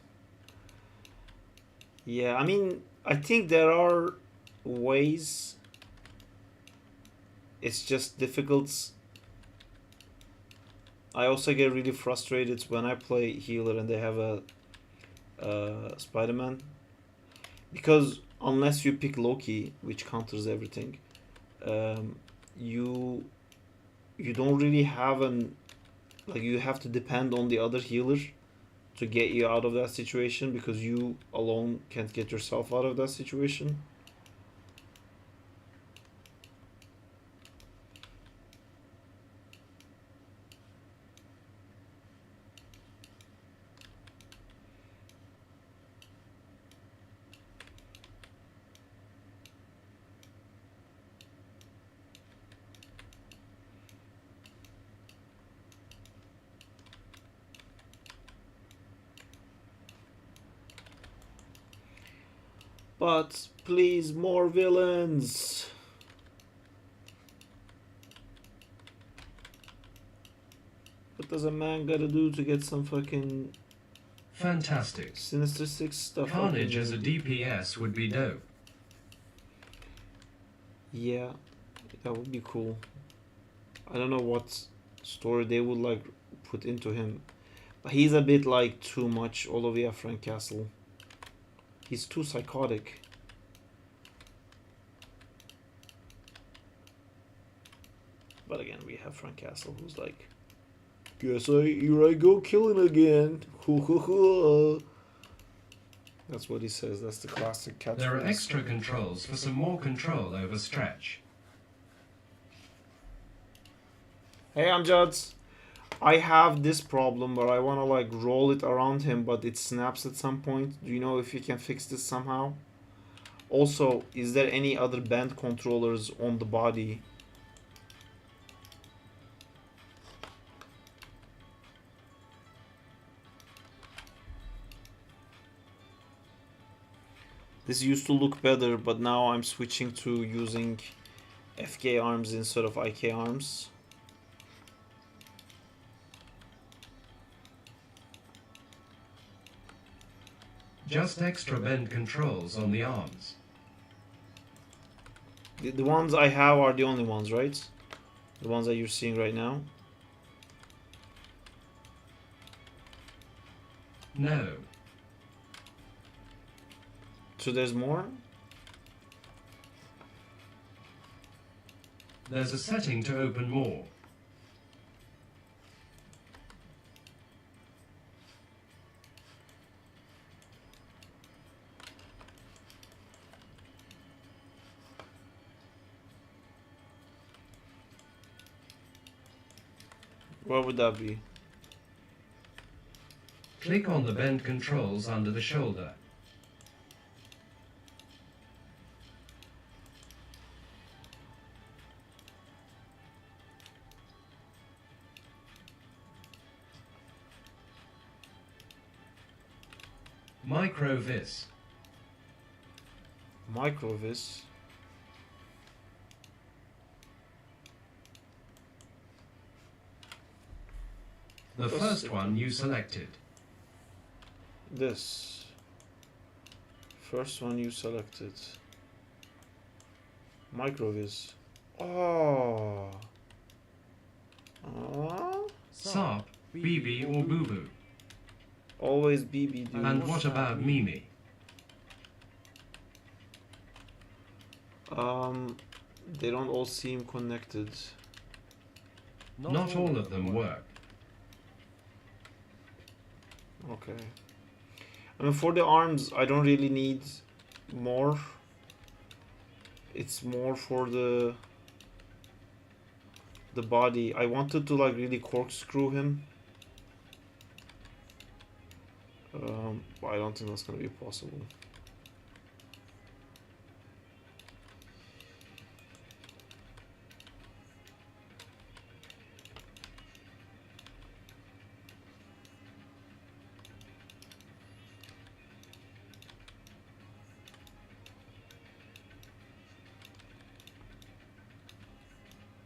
Yeah, I mean, I think there are ways. It's just difficult. I also get really frustrated when I play healer and they have a Spider-Man, because unless you pick Loki, which counters everything, you don't really have an, like, you have to depend on the other healer to get you out of that situation, because you alone can't get yourself out of that situation. But please, more villains. What does a man gotta do to get some fucking Fantastic. Sinister Six stuff? Carnage as a DPS would be dope. Yeah, that would be cool. I don't know what story they would like put into him, but he's a bit like too much Olivia Frank Castle. He's too psychotic. But again, we have Frank Castle, who's like, here I go killing again. That's what he says. That's the classic catchphrase. There are extra controls for some more control over stretch. Hey, Amjad. I have this problem where I want to like roll it around him, but it snaps at some point. Do you know if you can fix this somehow? Also, is there any other band controllers on the body? This used to look better, but now I'm switching to using FK arms instead of IK arms. Just extra bend controls on the arms. The ones I have are the only ones, right? The ones that you're seeing right now? No. So there's more? There's a setting to open more. What would that be? Click on the bend controls under the shoulder. Microvis. Microvis. The first one you selected. This. First one you selected. Microvis. Oh. Sarp, BB or Boo Boo. Always BB, dude. And what about Mimi? They don't all seem connected. Not all of them work. Okay. I mean, for the arms, I don't really need more. It's more for the body. I wanted to like really corkscrew him. But I don't think that's gonna be possible.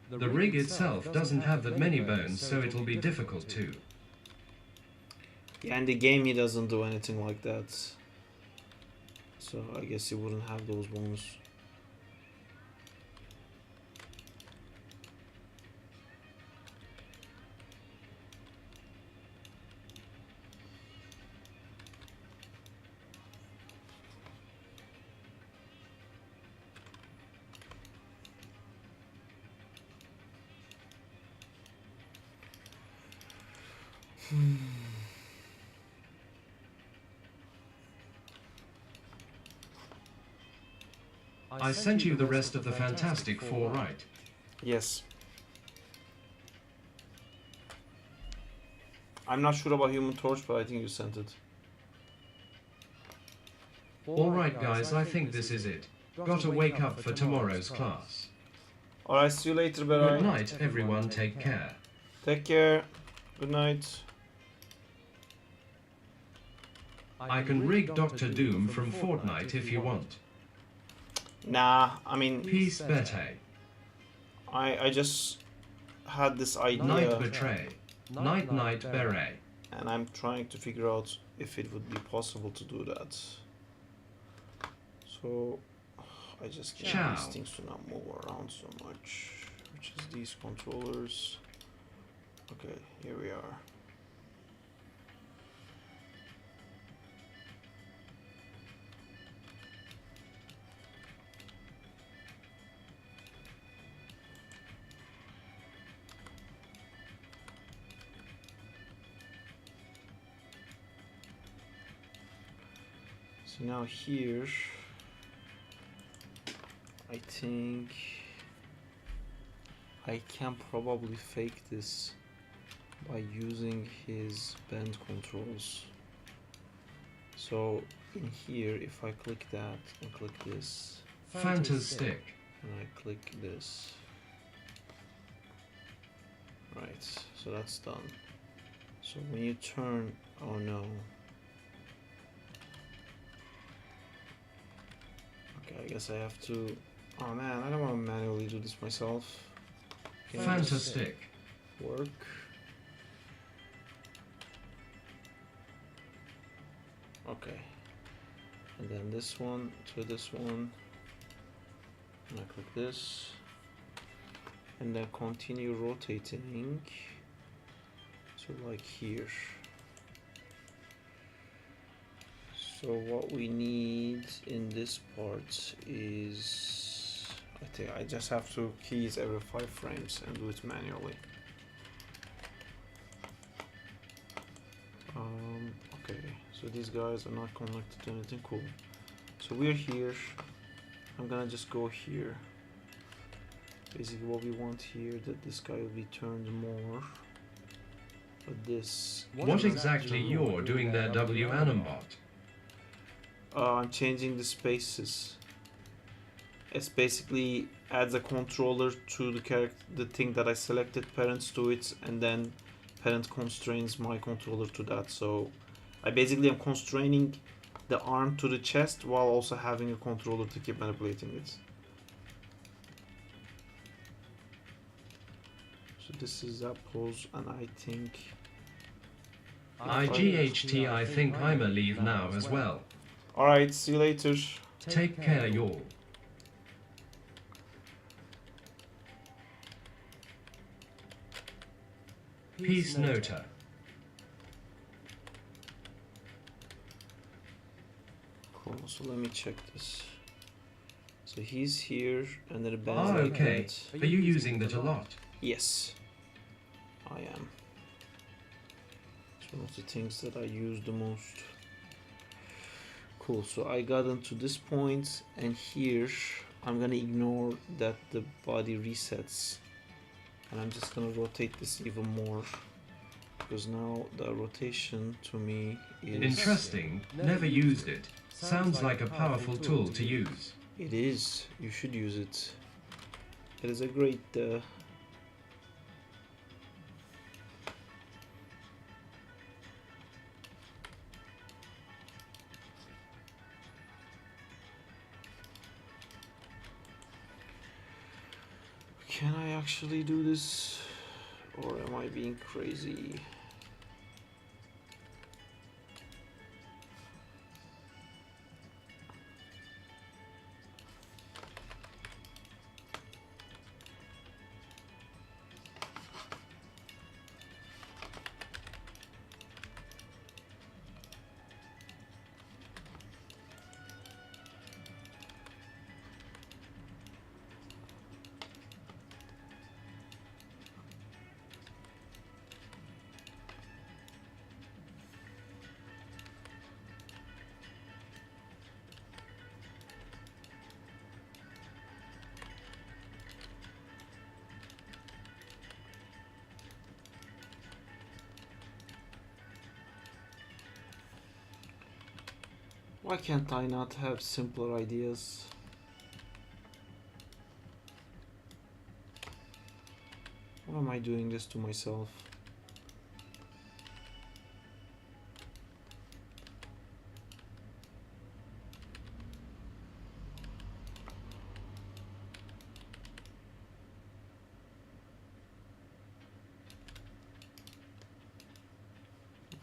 The rig itself doesn't have that many bones, so it'll be difficult to. Yeah, in the game he doesn't do anything like that. So I guess he wouldn't have those bones. I sent you the rest of the Fantastic Four, right? Yes. I'm not sure about Human Torch, but I think you sent it. Alright guys, I think this is it. Gotta wake up for tomorrow's class. Alright, see you later, Good bye. night everyone, take care. Take care. Good night. I can rig Doctor Doom from Fortnite if you want. Nah, I mean, Peace Bete. I just had this idea. Night Betray. Night Night Beret. And I'm trying to figure out if it would be possible to do that. So I just get Ciao. these things to not move around so much, which is these controllers. Okay, here we are. So now here, I think I can probably fake this by using his bend controls. So in here, if I click that and click this, Fantastic. and I click this, right, so that's done. So when you turn, oh no. Okay, I guess I have to, oh man, I don't want to manually do this myself. Can I just Fantastic. work? Okay. And then this one to this one. And I click this. And then continue rotating. So like here. So what we need in this part is, I think I just have to keys every 5 frames and do it manually. Okay, so these guys are not connected to anything. Cool. So we're here. I'm gonna just go here. Basically what we want here, that this guy will be turned more. But this... What exactly you're doing there, W Animbot? I'm changing the spaces. It's basically adds a controller to the character, the thing that I selected, parents to it, and then parent constrains my controller to that. So I basically am constraining the arm to the chest while also having a controller to keep manipulating it. So this is that pose, and I think... IGHT, I think I'm a leave now as well. Alright, see you later. Take care, y'all. Peace, Nota. Cool, so let me check this. So he's here, and then the band Ah, like okay. that. Are you using that a lot? Yes, I am. It's one of the things that I use the most. Cool, so I got into this point, and here I'm gonna ignore that the body resets, and I'm just gonna rotate this even more, because now the rotation to me is... Interesting. Never used it. Sounds like a powerful tool to use. It is, you should use it. It is a great Can I actually do this, or am I being crazy? Why can't I not have simpler ideas? Why am I doing this to myself?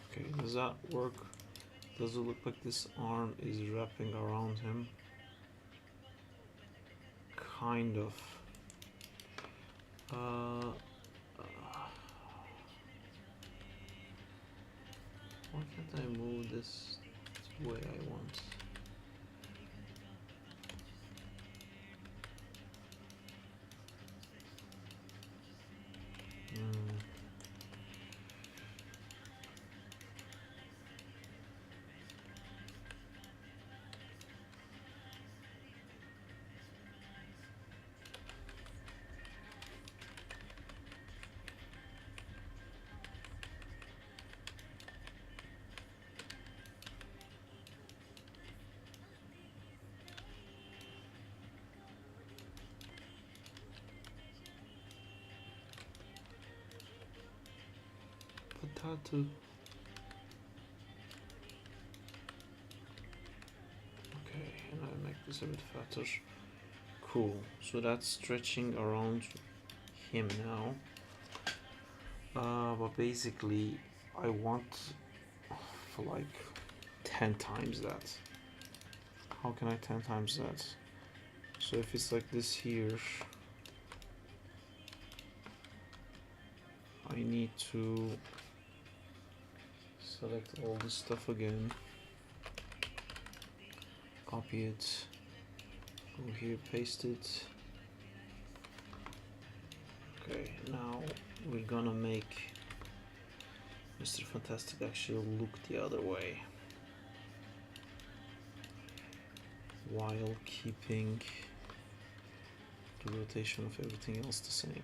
Okay, does that work? Does it look like this arm is wrapping around him? Kind of. Why can't I move this the way I want? hard to. Okay, and I make this a bit fatter. Cool. So that's stretching around him now. But basically, I want for like 10 times that. How can I 10 times that? So if it's like this here, I need to select all this stuff again, copy it, go here, paste it. Okay, now we're gonna make Mr. Fantastic actually look the other way while keeping the rotation of everything else the same.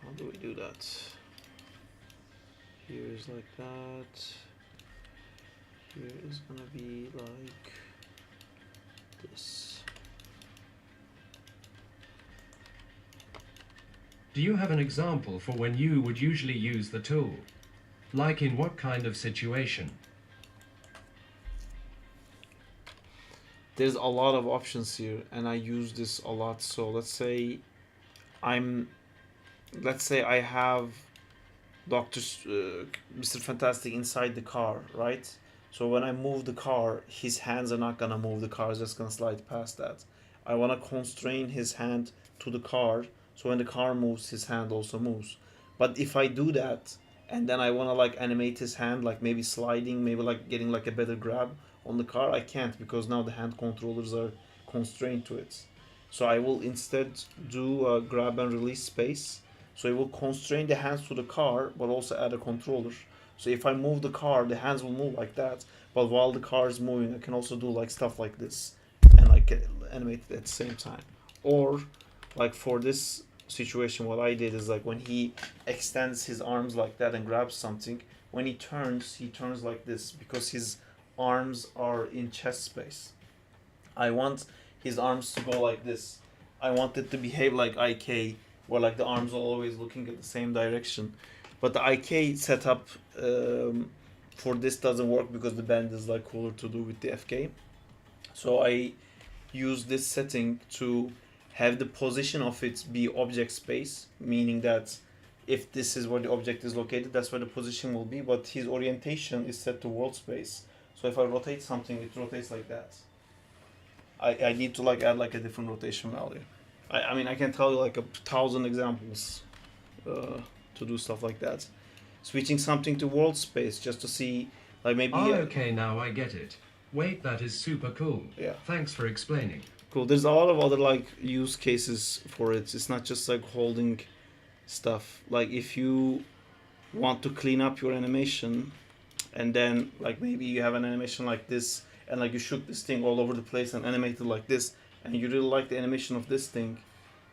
How do we do that? Here is like that. Here is gonna be like this. Do you have an example for when you would usually use the tool? Like in what kind of situation? There's a lot of options here and I use this a lot. So let's say I have Mr. Fantastic inside the car, right? So when I move the car, his hands are not gonna move the car, it's just gonna slide past that. I wanna constrain his hand to the car, so when the car moves, his hand also moves. But if I do that, and then I wanna like animate his hand, like maybe sliding, maybe like getting like a better grab on the car, I can't because now the hand controllers are constrained to it. So I will instead do a grab and release space. So it will constrain the hands to the car, but also add a controller. So if I move the car, the hands will move like that. But while the car is moving, I can also do like stuff like this, and like animate it at the same time. Or like for this situation, what I did is like when he extends his arms like that and grabs something, when he turns like this because his arms are in chest space. I want his arms to go like this. I want it to behave like IK, where like the arms are always looking at the same direction. But the IK setup for this doesn't work because the bend is like cooler to do with the FK. So I use this setting to have the position of it be object space, meaning that if this is where the object is located, that's where the position will be, but his orientation is set to world space. So if I rotate something, it rotates like that. I need to like add like a different rotation value. I mean, I can tell you like 1,000 examples to do stuff like that. Switching something to world space just to see, like maybe. Okay, now I get it. Wait, that is super cool. Yeah. Thanks for explaining. Cool. There's a lot of other like use cases for it. It's not just like holding stuff. Like if you want to clean up your animation, and then like maybe you have an animation like this, and like you shook this thing all over the place and animated like this, and you really like the animation of this thing,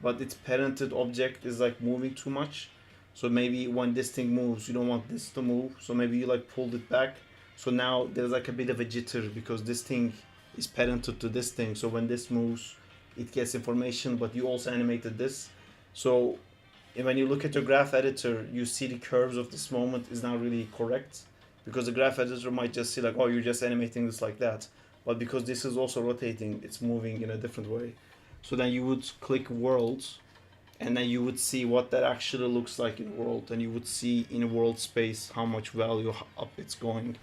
but its parented object is like moving too much. So maybe when this thing moves, you don't want this to move. So maybe you like pulled it back. So now there's like a bit of a jitter because this thing is parented to this thing. So when this moves, it gets information, but you also animated this. So when you look at your graph editor, you see the curves of this moment is not really correct because the graph editor might just see like, oh, you're just animating this like that. But because this is also rotating, it's moving in a different way. So then you would click world, and then you would see what that actually looks like in world, and you would see in world space how much value up it's going,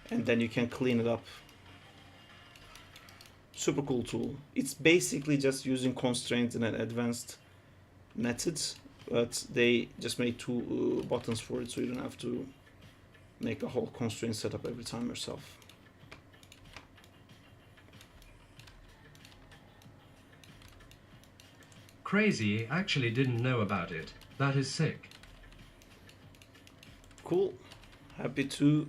and then you can clean it up. Super cool tool. It's basically just using constraints in an advanced method, but they just made two buttons for it, so you don't have to make a whole constraint setup every time yourself. Crazy, actually didn't know about it. That is sick. Cool. Happy to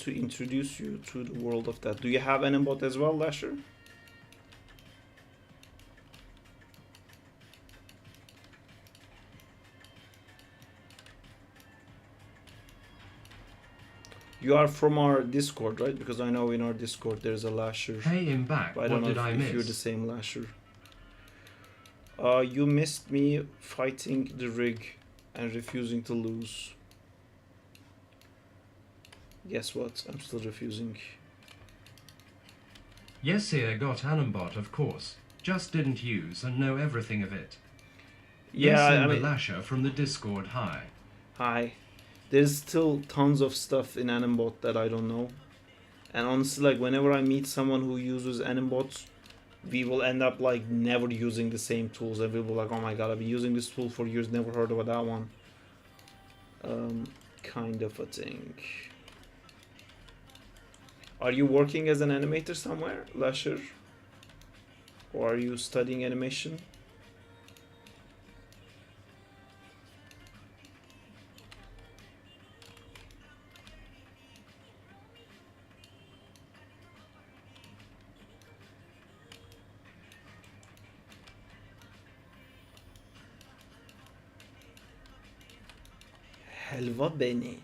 introduce you to the world of that. Do you have Animbot as well, Lasher? You are from our Discord, right? Because I know in our Discord there's a Lasher. Hey, I'm back. I don't What did know I if miss? you're the same Lasher. You missed me fighting the rig and refusing to lose. Guess what? I'm still refusing. Yes, here got Animbot, of course. Just didn't use and know everything of it. Yeah, Yes, I mean, Lasher from the Discord, hi. hi. There's still tons of stuff in Animbot that I don't know. And honestly, like, whenever I meet someone who uses Animbots, we will end up, like, never using the same tools. And we'll be like, oh my god, I've been using this tool for years, never heard about that one. Kind of a thing. Are you working as an animator somewhere, Lasher? Or are you studying animation? Helva beni.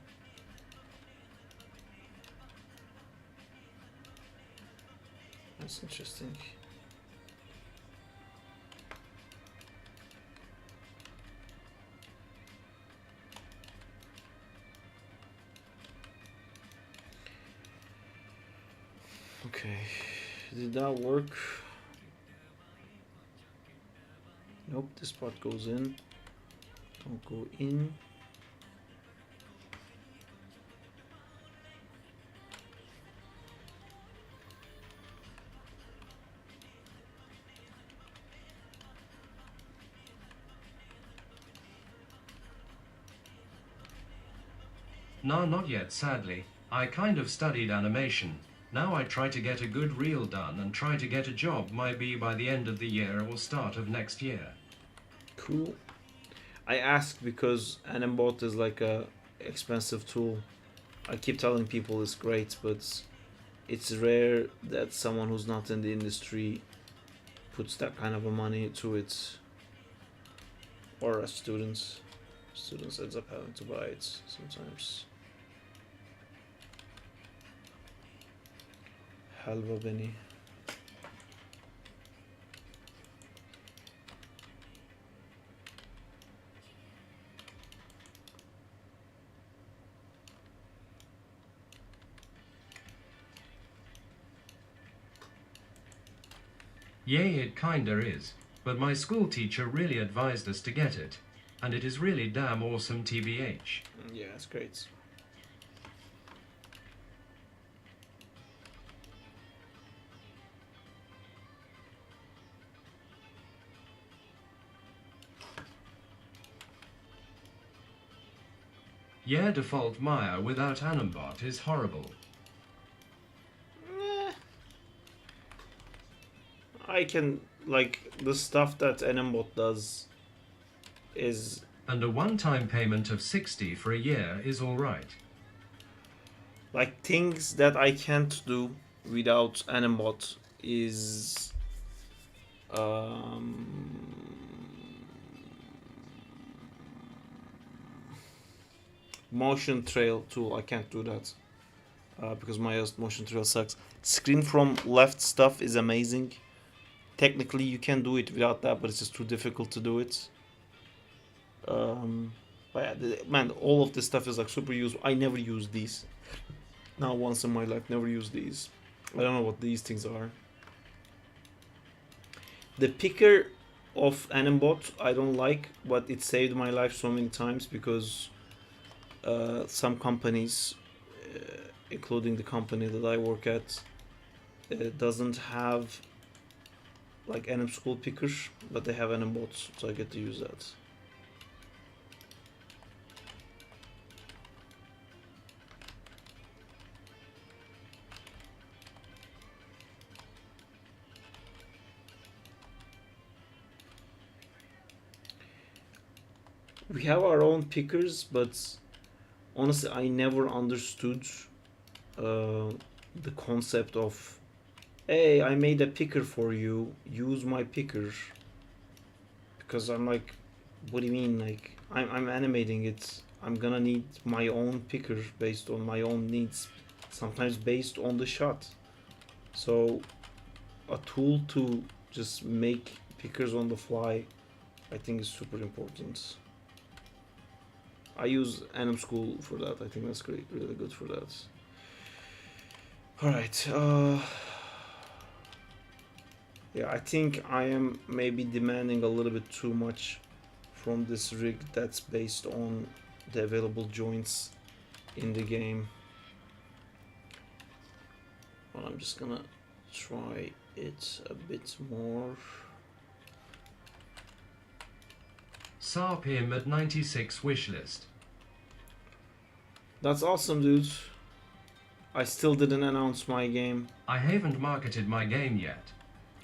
That's interesting. Okay, did that work? Nope, this part goes in. Don't go in. Nah, not yet, sadly. I kind of studied animation. Now I try to get a good reel done and try to get a job, might be by the end of the year or start of next year. Cool. I ask because Animbot is like a expensive tool. I keep telling people it's great, but it's rare that someone who's not in the industry puts that kind of a money to it. Or as students. Students ends up having to buy it sometimes. Halva beni. Yay, it kinda is. But my school teacher really advised us to get it. And it is really damn awesome, TBH. Yeah, it's great. Yeah, default Maya without Animbot is horrible. I can, like, the stuff that Animbot does is... And a one-time payment of 60 for a year is alright. Like, things that I can't do without Animbot is... motion trail tool. I can't do that because my motion trail sucks. Screen from left stuff is amazing. Technically you can do it without that, but it's just too difficult to do it. But yeah, man, all of this stuff is like super useful. I never use these. Not once in my life, never use these. I don't know what these things are. The picker of Animbot I don't like, but it saved my life so many times because some companies, including the company that I work at, doesn't have like Anim School picker, but they have Animbots, so I get to use that. We have our own pickers, but honestly, I never understood the concept of, hey, I made a picker for you, use my picker. Because I'm like, what do you mean? Like, I'm animating it. I'm gonna need my own picker based on my own needs, sometimes based on the shot. So, a tool to just make pickers on the fly, I think is super important. I use Anim School for that. I think that's great, really good for that. All right. Yeah, I think I am maybe demanding a little bit too much from this rig that's based on the available joints in the game. But I'm just gonna try it a bit more. Sarp him at 96 wishlist. That's awesome, dude. I still didn't announce my game. I haven't marketed my game yet.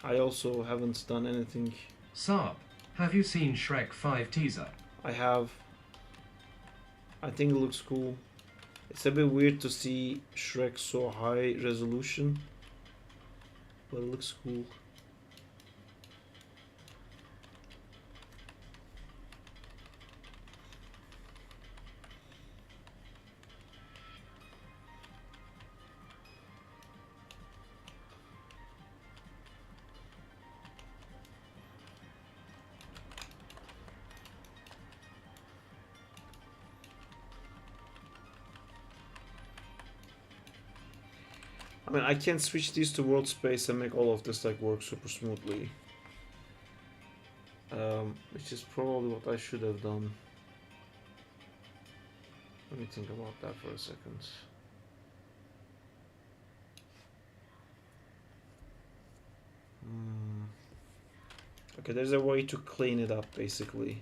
I also haven't done anything. Sarp, have you seen Shrek 5 teaser? I have. I think it looks cool. It's a bit weird to see Shrek so high resolution, but it looks cool. I mean, I can switch these to world space and make all of this like work super smoothly. Which is probably what I should have done. Let me think about that for a second. Okay, there's a way to clean it up basically.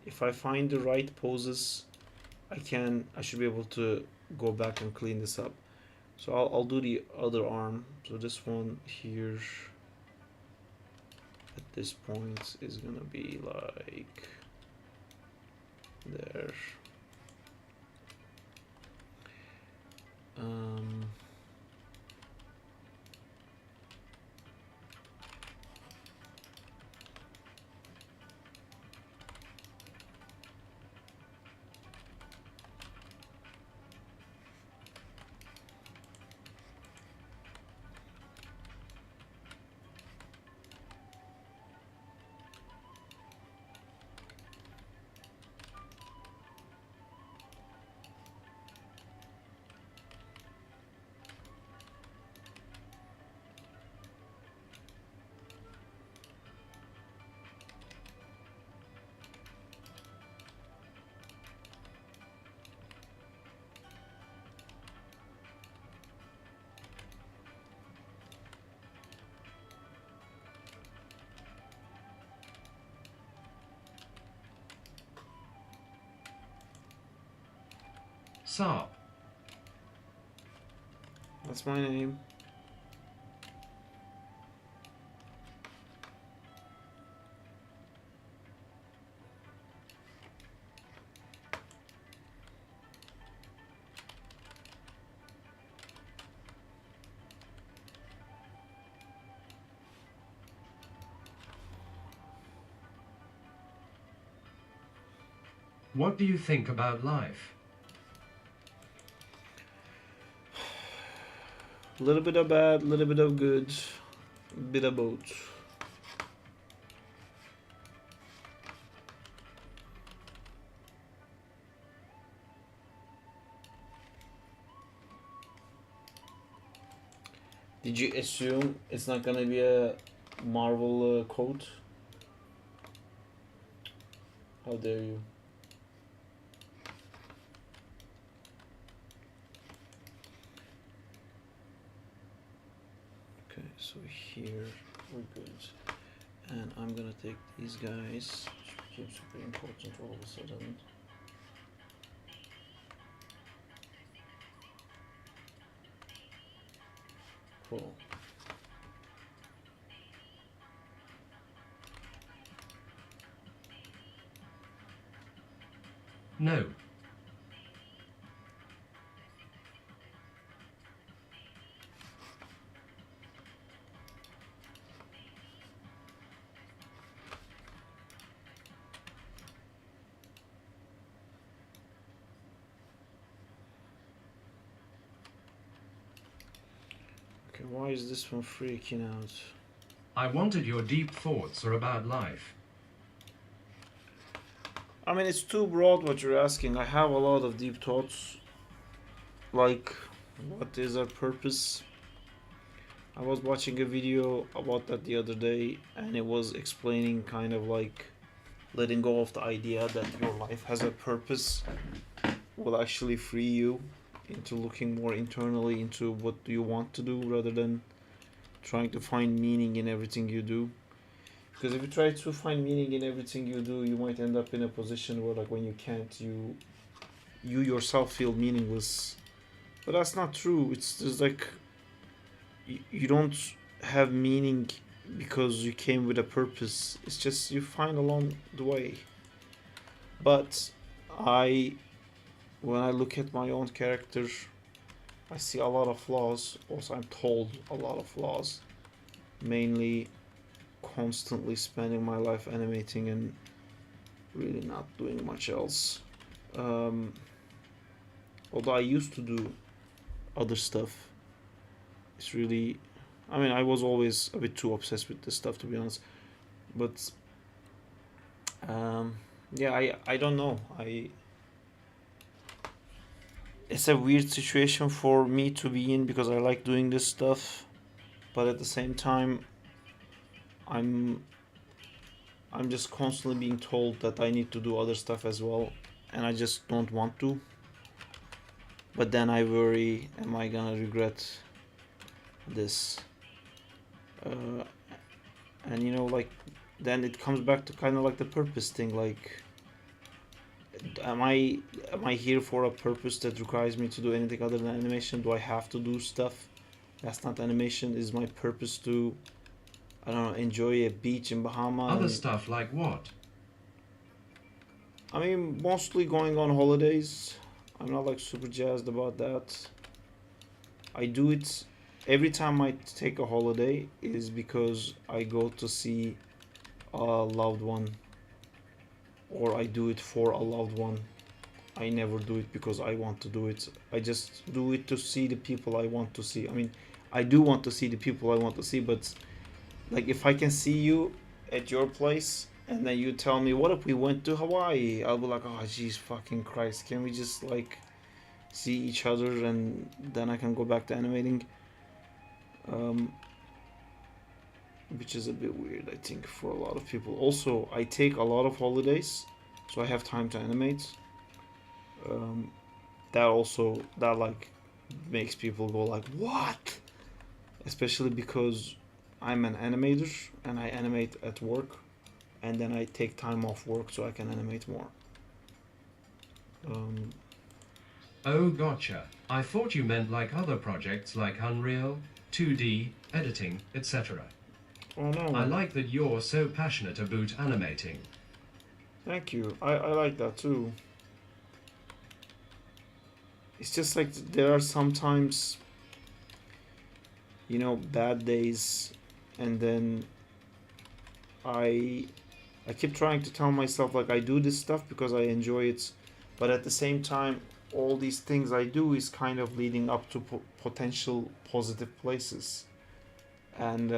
If I find the right poses, I should be able to go back and clean this up. So I'll do the other arm. So this one here at this point is gonna be like there. Sarp, That's my name. what do you think about life? A little bit of bad, a little bit of good, bit of both. Did you assume it's not gonna be a Marvel quote? How dare you? Okay, so here we're good. And I'm gonna take these guys, which became super important all of a sudden. Cool. No. Okay, why is this one freaking out? I wanted your deep thoughts are about life. I mean, it's too broad what you're asking. I have a lot of deep thoughts. Like, what is our purpose? I was watching a video about that the other day, and it was explaining kind of like letting go of the idea that your life has a purpose will actually free you into looking more internally into what do you want to do rather than trying to find meaning in everything you do. Because if you try to find meaning in everything you do, you might end up in a position where, like, when you can't, you yourself feel meaningless. But that's not true. It's just like you don't have meaning because you came with a purpose. It's just you find along the way. But I, when I look at my own character, I see a lot of flaws. Also, I'm told a lot of flaws. Mainly constantly spending my life animating and really not doing much else. Um, Although I used to do other stuff, it's really, I mean, I was always a bit too obsessed with this stuff, to be honest. But yeah, I don't know. It's a weird situation for me to be in because I like doing this stuff, but at the same time, I'm I'm just constantly being told that I need to do other stuff as well, and I just don't want to. But then I worry, am I gonna regret this? Uh, and like, then it comes back to kind of like the purpose thing. Like, am I here for a purpose that requires me to do anything other than animation? Do I have to do stuff that's not animation? Is my purpose to, I don't know, enjoy a beach in Bahama? Other stuff like what? I mean, mostly going on holidays. I'm not like super jazzed about that. I do it every time I take a holiday is because I go to see a loved one, or I do it for a loved one. I never do it because I want to do it. I just do it to see the people I want to see. I mean, I do want to see the people I want to see, but like, if I can see you at your place and then you tell me, what if we went to Hawaii? I'll be like, oh, jeez, fucking Christ. Can we just, like, see each other and then I can go back to animating? Which is a bit weird, I think, for a lot of people. Also, I take a lot of holidays, so I have time to animate. Um, that like makes people go like, what? Especially because I'm an animator and I animate at work, and then I take time off work so I can animate more. Um, Oh, gotcha. I thought you meant like other projects like Unreal, 2D, editing, etc. oh no, I like that you're so passionate about animating. thank you. I like that too. It's just like there are sometimes, bad days, and then I I keep trying to tell myself like I do this stuff because I enjoy it, but at the same time, all these things I do is kind of leading up to potential positive places. And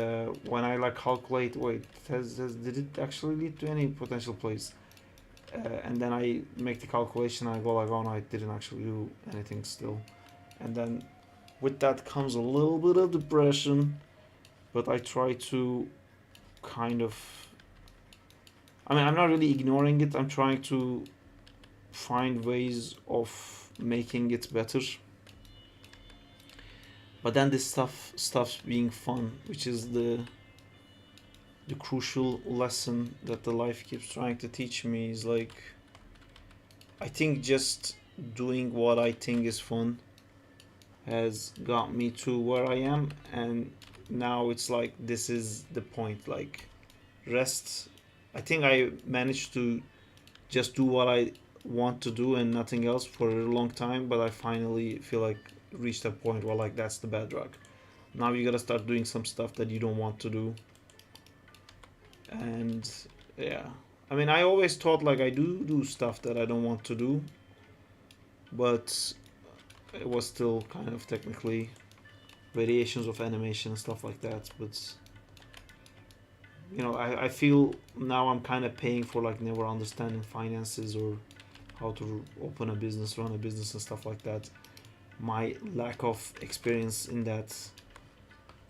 when I like calculate, wait, did it actually lead to any potential place? And then I make the calculation. I go like, oh no, I didn't actually do anything still. And then with that comes a little bit of depression, but I try to kind of, I mean, I'm not really ignoring it. I'm trying to find ways of making it better. But then this stuff stops being fun, which is the crucial lesson that the life keeps trying to teach me. Is like, I think just doing what I think is fun has got me to where I am, and now it's like this is the point. Like, rest. I think I managed to just do what I want to do and nothing else for a long time, but I finally feel like reached a point where, like, that's the bedrock. Now you gotta start doing some stuff that you don't want to do. And yeah, I mean, I always thought like I do stuff that I don't want to do, but it was still kind of technically variations of animation and stuff like that. But you know, I feel now I'm kind of paying for like never understanding finances or how to open a business, run a business, and stuff like that. My lack of experience in that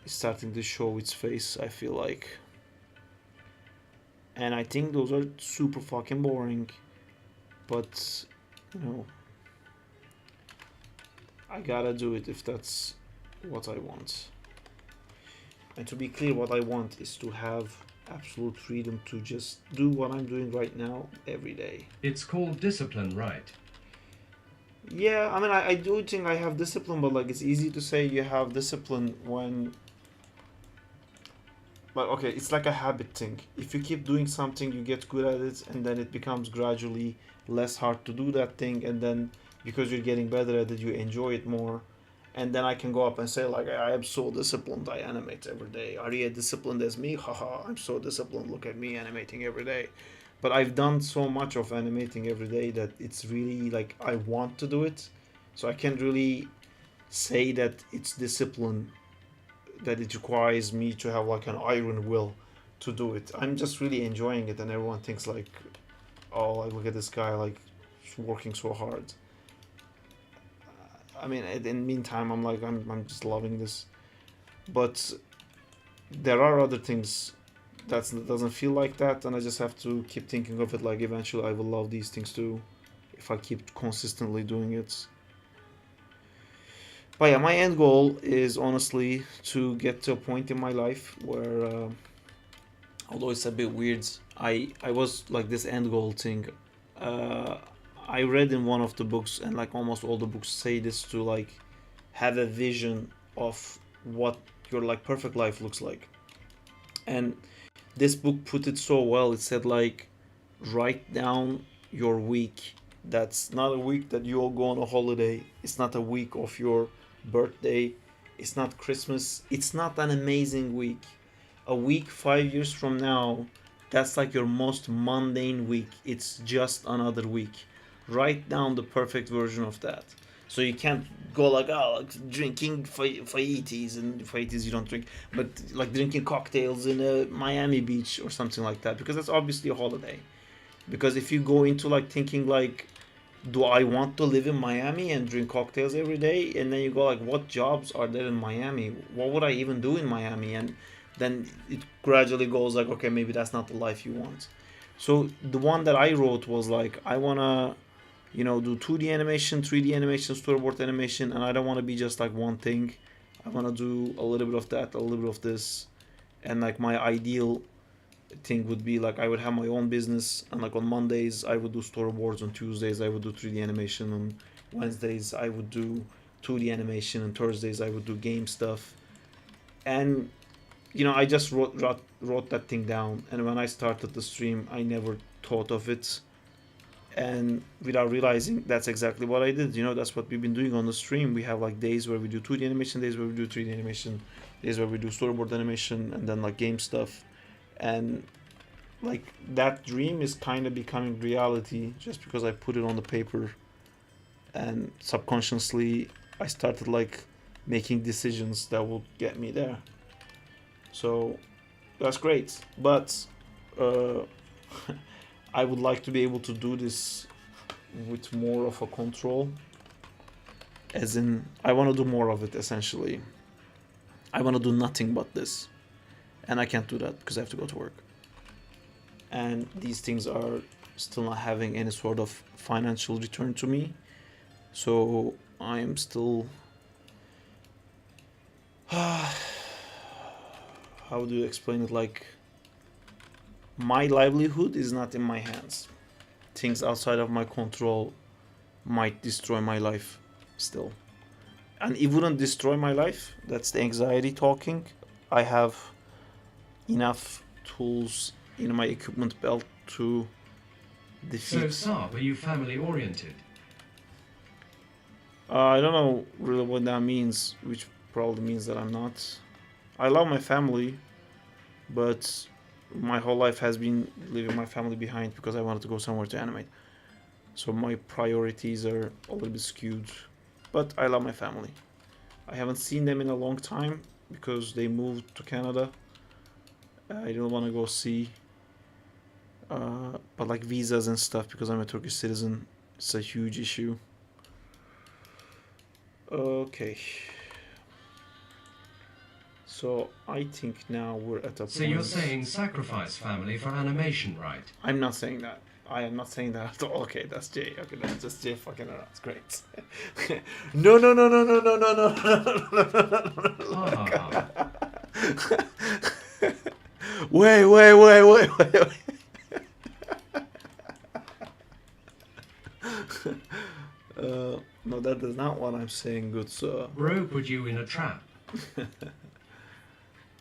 is starting to show its face, I feel like. And I think those are super fucking boring, but you know, I gotta do it if that's what I want. And to be clear, what I want is to have absolute freedom to just do what I'm doing right now every day. It's called discipline, right? Yeah, I mean, I do think I have discipline, but like it's easy to say you have discipline when, like, okay, it's like a habit thing. If you keep doing something, you get good at it, and then it becomes gradually less hard to do that thing, and then because you're getting better at it, you enjoy it more. And then I can go up and say, like, I am so disciplined, I animate every day. Are you as disciplined as me? Haha, I'm so disciplined, look at me animating every day. But I've done so much of animating every day that it's really like I want to do it. So I can't really say that it's discipline, that it requires me to have like an iron will to do it. I'm just really enjoying it, and everyone thinks like, oh, like look at this guy, like working so hard. I mean, in the meantime, I'm like, I'm just loving this. But there are other things that doesn't feel like that, and I just have to keep thinking of it. Like eventually, I will love these things too, if I keep consistently doing it. But yeah, my end goal is honestly to get to a point in my life where, although it's a bit weird, I was like this end goal thing. Uh, I read in one of the books, and like almost all the books say this, to like have a vision of what your like perfect life looks like. And this book put it so well. It said like, write down your week. That's not a week that you all go on a holiday. It's not a week of your birthday. It's not Christmas. It's not an amazing week. A week 5 years from now, that's like your most mundane week. It's just another week. Write down the perfect version of that. So you can't go like, oh, like drinking fajitas, and fajitas you don't drink, but like drinking cocktails in a Miami Beach or something like that, because that's obviously a holiday. Because if you go into like thinking like, do I want to live in Miami and drink cocktails every day? And then you go like, what jobs are there in Miami? What would I even do in Miami? And then it gradually goes like, okay, maybe that's not the life you want. So the one that I wrote was like, I wanna, you know, do 2D animation, 3D animation, storyboard animation, and I don't want to be just like one thing. I want to do a little bit of that, a little bit of this, and like my ideal thing would be like I would have my own business, and like on Mondays I would do storyboards, on Tuesdays I would do 3D animation, on Wednesdays I would do 2D animation, and Thursdays I would do game stuff. And you know, I just wrote that thing down, and when I started the stream I never thought of it, and without realizing that's exactly what I did. You know, that's what we've been doing on the stream. We have like days where we do 2D animation, days where we do 3D animation, days where we do storyboard animation, and then like game stuff. And like that dream is kind of becoming reality just because I put it on the paper, and subconsciously I started like making decisions that will get me there. So that's great, but uh, I would like to be able to do this with more of a control. As in, I want to do more of it essentially. I want to do nothing but this. And I can't do that because I have to go to work. And these things are still not having any sort of financial return to me. So I am still. How do you explain it? Like, my livelihood is not in my hands. Things outside of my control might destroy my life still. And it wouldn't destroy my life. That's the anxiety talking. I have enough tools in my equipment belt to defeat. So, Saab, are you family oriented? I don't know really what that means, which probably means that I'm not. I love my family, but my whole life has been leaving my family behind because I wanted to go somewhere to animate. So my priorities are a little bit skewed, but I love my family. I haven't seen them in a long time because they moved to Canada, I don't want to go see. But like visas and stuff, because I'm a Turkish citizen, it's a huge issue. Okay. So I think now we're at a point. So you're saying sacrifice family for animation, right? I'm not saying that. I am not saying that at all. Okay, that's Jay. Okay, that's just Jay fucking around. It's great. No, no, no, no, no, no, no, no, no. Wait. No, that is not what I'm saying, good sir. Bro put you in a trap.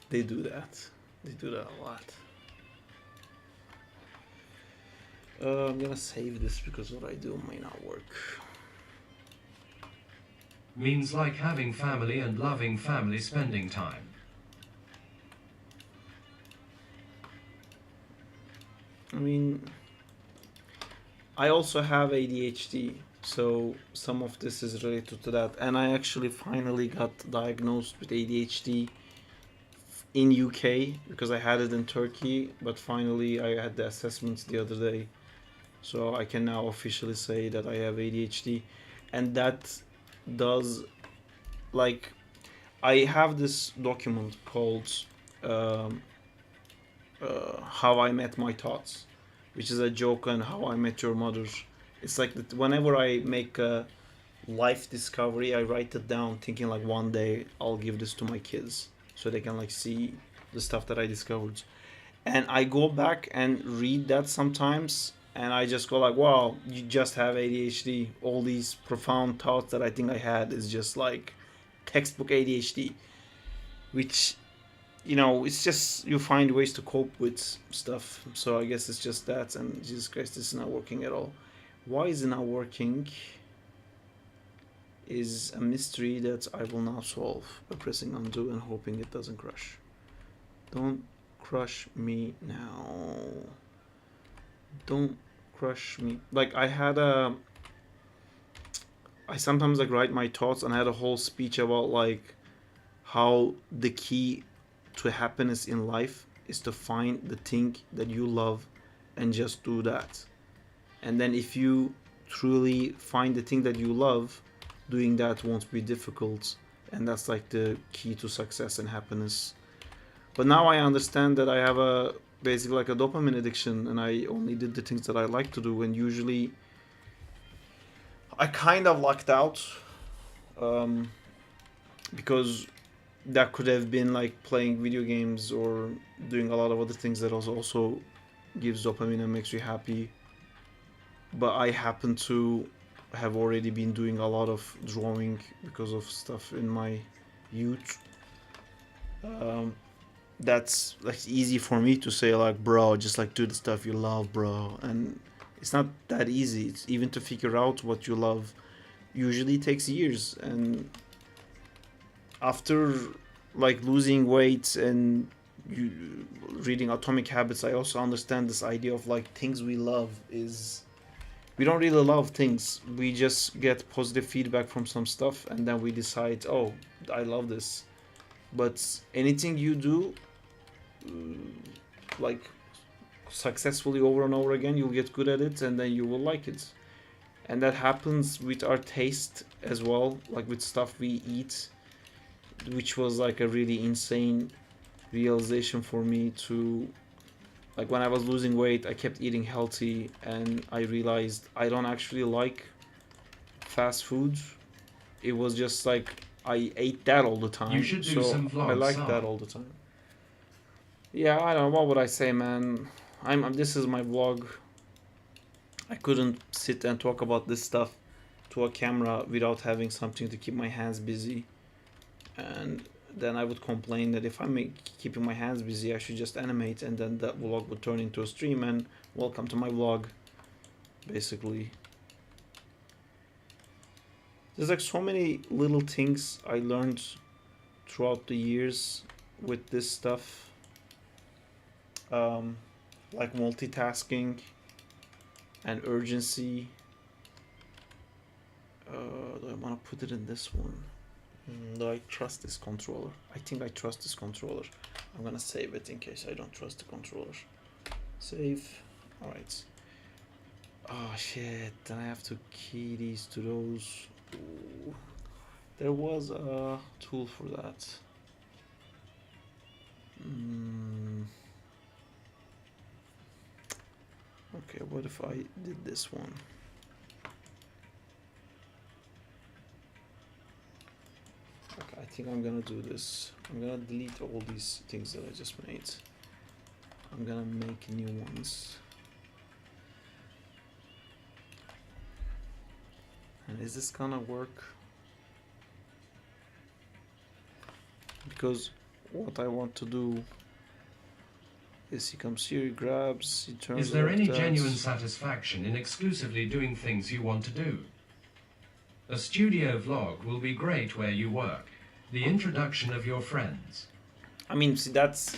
They do that. They do that a lot. I'm gonna save this because what I do may not work. Means like having family and loving family spending time. I mean, I also have ADHD, so some of this is related to that. And I actually finally got diagnosed with ADHD in UK because I had it in Turkey, but finally I had the assessments the other day. So I can now officially say that I have ADHD, and that does, like, I have this document called How I Met My Thoughts, which is a joke on How I Met Your Mother. It's like that whenever I make a life discovery, I write it down, thinking like one day I'll give this to my kids so they can like see the stuff that I discovered. And I go back and read that sometimes, and I just go like, wow, you just have ADHD. All these profound thoughts that I think I had is just like textbook ADHD, which, you know, it's just you find ways to cope with stuff. So I guess it's just that. And Jesus Christ, this is not working at all. Why is it not working is a mystery that I will now solve by pressing undo and hoping it doesn't crash. Don't crush me now. Don't crush me. Like I sometimes like write my thoughts, and I had a whole speech about like how the key to happiness in life is to find the thing that you love and just do that. And then if you truly find the thing that you love, doing that won't be difficult, and that's like the key to success and happiness. But now I understand that I have a basically like a dopamine addiction, and I only did the things that I like to do, and usually I kind of lucked out, because that could have been like playing video games or doing a lot of other things that also gives dopamine and makes you happy. But I happen to have already been doing a lot of drawing because of stuff in my youth. That's like easy for me to say like, bro, just like do the stuff you love, bro. And it's not that easy. It's even to figure out what you love usually takes years. And after like losing weight and reading Atomic Habits, I also understand this idea of like things we love is we don't really love things. We just get positive feedback from some stuff, and then we decide, oh, I love this. But anything you do like successfully over and over again, you'll get good at it, and then you will like it. And that happens with our taste as well, like with stuff we eat, which was like a really insane realization for me to, like, when I was losing weight, I kept eating healthy, and I realized I don't actually like fast food. It was just like I ate that all the time. You should do some vlogs. I like that all the time. Yeah, I don't know. What would I say, man? This is my vlog. I couldn't sit and talk about this stuff to a camera without having something to keep my hands busy. And then I would complain that if I'm keeping my hands busy, I should just animate, and then that vlog would turn into a stream, and welcome to my vlog, basically. There's like so many little things I learned throughout the years with this stuff. Like multitasking and urgency. Do I want to put it in this one? Do I trust this controller? I think I trust this controller. I'm gonna save it in case I don't trust the controller. Save. Alright. Oh shit, then I have to key these to those. Ooh. There was a tool for that. Okay, what if I did this one? Okay, I think I'm gonna do this. I'm gonna delete all these things that I just made. I'm gonna make new ones. And is this gonna work? Because what I want to do is he comes here, he grabs, he turns. Is there any that. genuine satisfaction in exclusively doing things you want to do? A studio vlog will be great where you work. The introduction of your friends. I mean, see, that's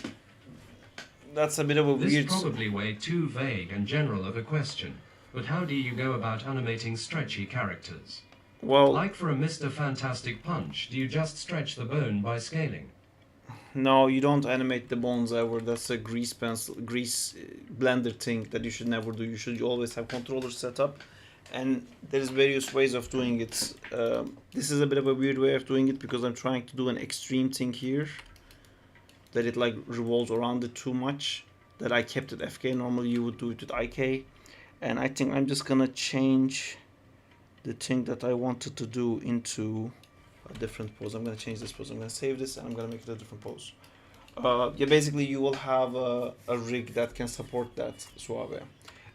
a bit of a This weird. probably way too vague and general of a question. But how do you go about animating stretchy characters? Well, Like for a Mr. Fantastic Punch, do you just stretch the bone by scaling? no, you don't animate the bones ever. That's a grease blender thing that you should never do. You should always have controllers set up, and there's various ways of doing it. This is a bit of a weird way of doing it because I'm trying to do an extreme thing here, that it like revolves around it too much. That I kept at FK. Normally you would do it with IK, and I think I'm just gonna change the thing that I wanted to do into a different pose. I'm gonna change this pose. I'm gonna save this and I'm gonna make it a different pose. Yeah, basically you will have a rig that can support that Suave.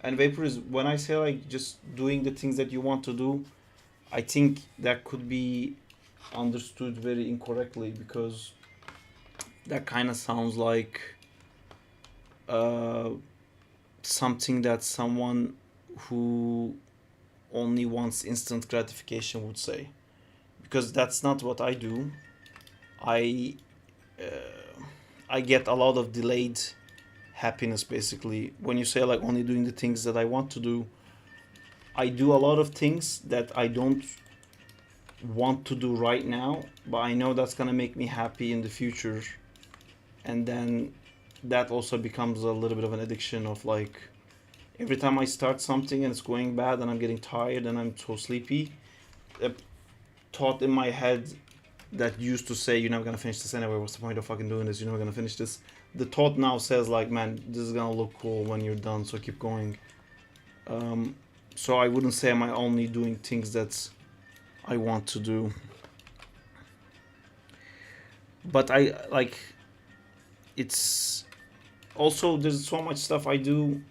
And Vapor is, when I say like just doing the things that you want to do, I think that could be understood very incorrectly, because that kind of sounds like something that someone who only wants instant gratification would say, because that's not what I do. I get a lot of delayed happiness, basically. When you say like only doing the things that I want to do, I do a lot of things that I don't want to do right now, but I know that's gonna make me happy in the future, and then that also becomes a little bit of an addiction of like, every time I start something and it's going bad and I'm getting tired and I'm so sleepy, a thought in my head that used to say, you're never gonna finish this anyway, what's the point of fucking doing this, you're never gonna finish this, the thought now says like, man, this is gonna look cool when you're done, so keep going. So I wouldn't say am I only doing things that I want to do, but I like, it's also, there's so much stuff I do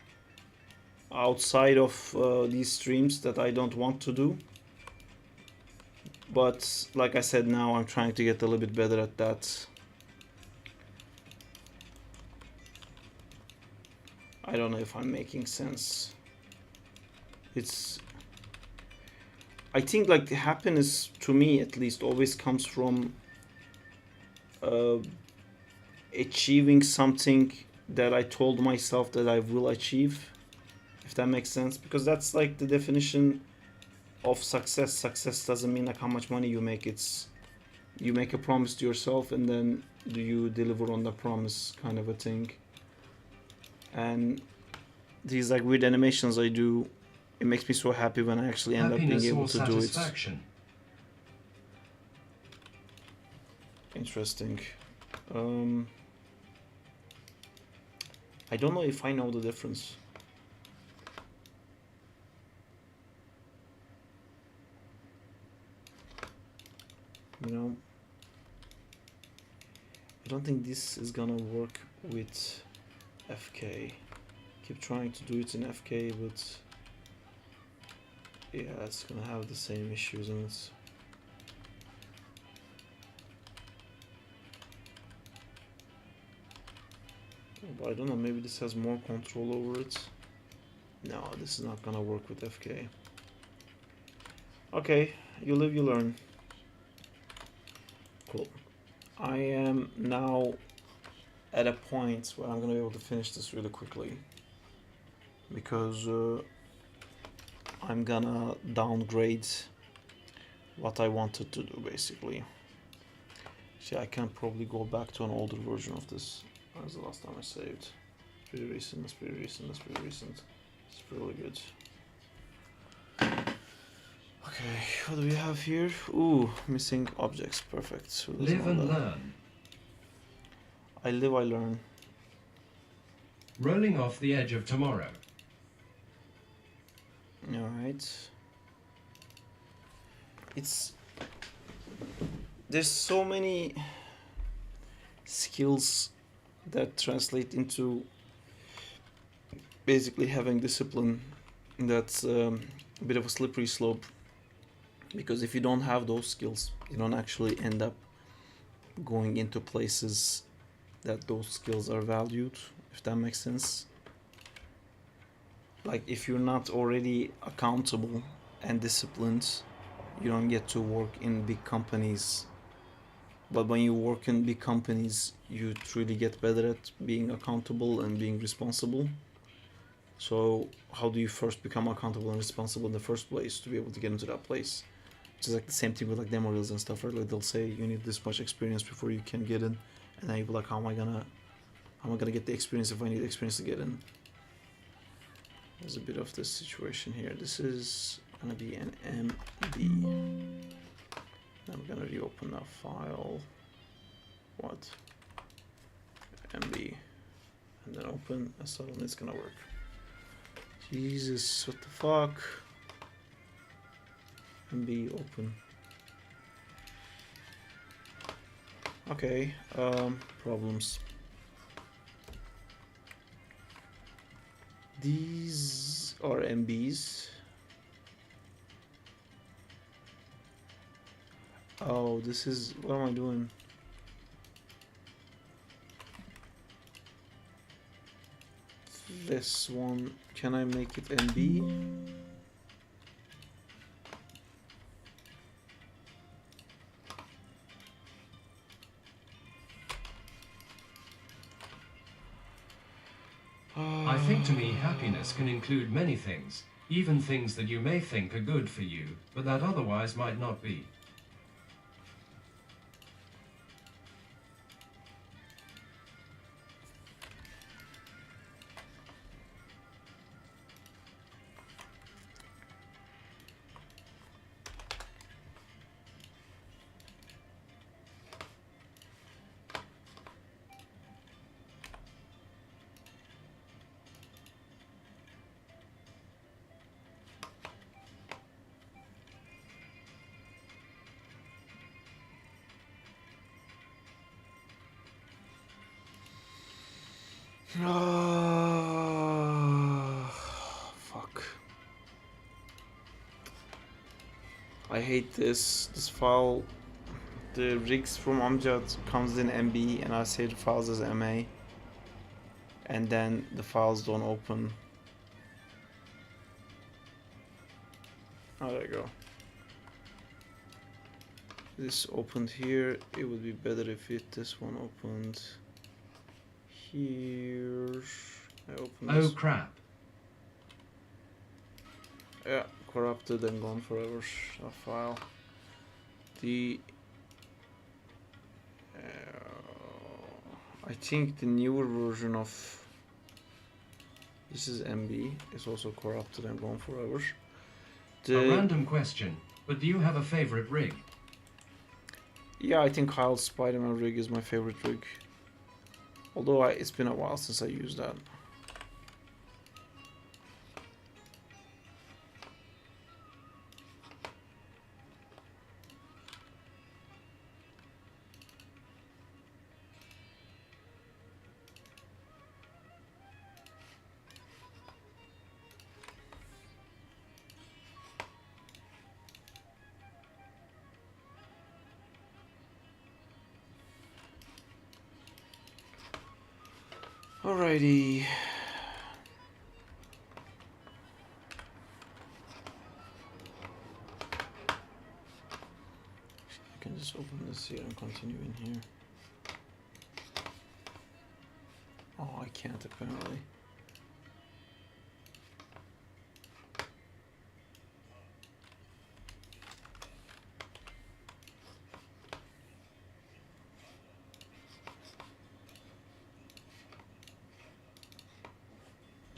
outside of these streams that I don't want to do, but like I said, now I'm trying to get a little bit better at that. I don't know if I'm making sense. I think like happiness, to me at least, always comes from achieving something that I told myself that I will achieve, if that makes sense, because that's like the definition of success. Success doesn't mean like how much money you make, it's you make a promise to yourself and then do you deliver on the promise, kind of a thing. And these like weird animations I do, it makes me so happy when I actually end up being able to do it. Interesting. I don't know if I know the difference. You know, I don't think this is gonna work with FK. Keep trying to do it in FK, but yeah, it's gonna have the same issues, and it's but I don't know, maybe this has more control over it. No, this is not gonna work with FK. Okay, you live, you learn. Cool. I am now at a point where I'm gonna be able to finish this really quickly, because I'm gonna downgrade what I wanted to do, basically. See, I can probably go back to an older version of this. When was the last time I saved? It's pretty recent, that's pretty recent, that's pretty recent. It's really good. Okay, what do we have here? Ooh, missing objects, perfect. Who doesn't Live want and that? learn. I live, I learn. Rolling off the edge of tomorrow. Alright. There's so many skills that translate into basically having discipline. That's a bit of a slippery slope, because if you don't have those skills, you don't actually end up going into places that those skills are valued, if that makes sense. Like, if you're not already accountable and disciplined, you don't get to work in big companies. But when you work in big companies, you truly get better at being accountable and being responsible. So how do you first become accountable and responsible in the first place to be able to get into that place? It's like the same thing with like demo reels and stuff, right? Like they'll say you need this much experience before you can get in, and then you'll be like, how am I gonna get the experience if I need experience to get in? There's a bit of this situation here. This is gonna be an MB. I'm gonna reopen that file. What? MB. And then open, and suddenly it's gonna work. Jesus, what the fuck? MB open. Okay, problems. These are MBs. Oh, this is, what am I doing? This one, can I make it MB? I think to me happiness can include many things, even things that you may think are good for you, but that otherwise might not be. Fuck. I hate this file. The rigs from Amjad comes in MB and I save the files as MA. And then the files don't open. Oh, there you go. This opened here. It would be better if this one opened here. I open this. Oh crap. Yeah, corrupted and gone forever. A file. The I think the newer version of this is MB is also corrupted and gone forever. A random question, but do you have a favorite rig? Yeah, I think Kyle's Spider-Man rig is my favorite rig. Although it's been a while since I used that. Alrighty. I can just open this here and continue in here. Oh, I can't apparently.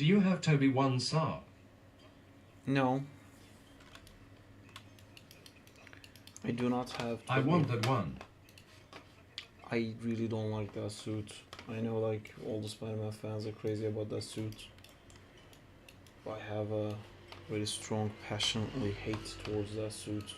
Do you have Toby 1 Saab? No. I do not have. I want that one. I really don't like that suit. I know like all the Spider-Man fans are crazy about that suit. But I have a very strong passionately hate towards that suit.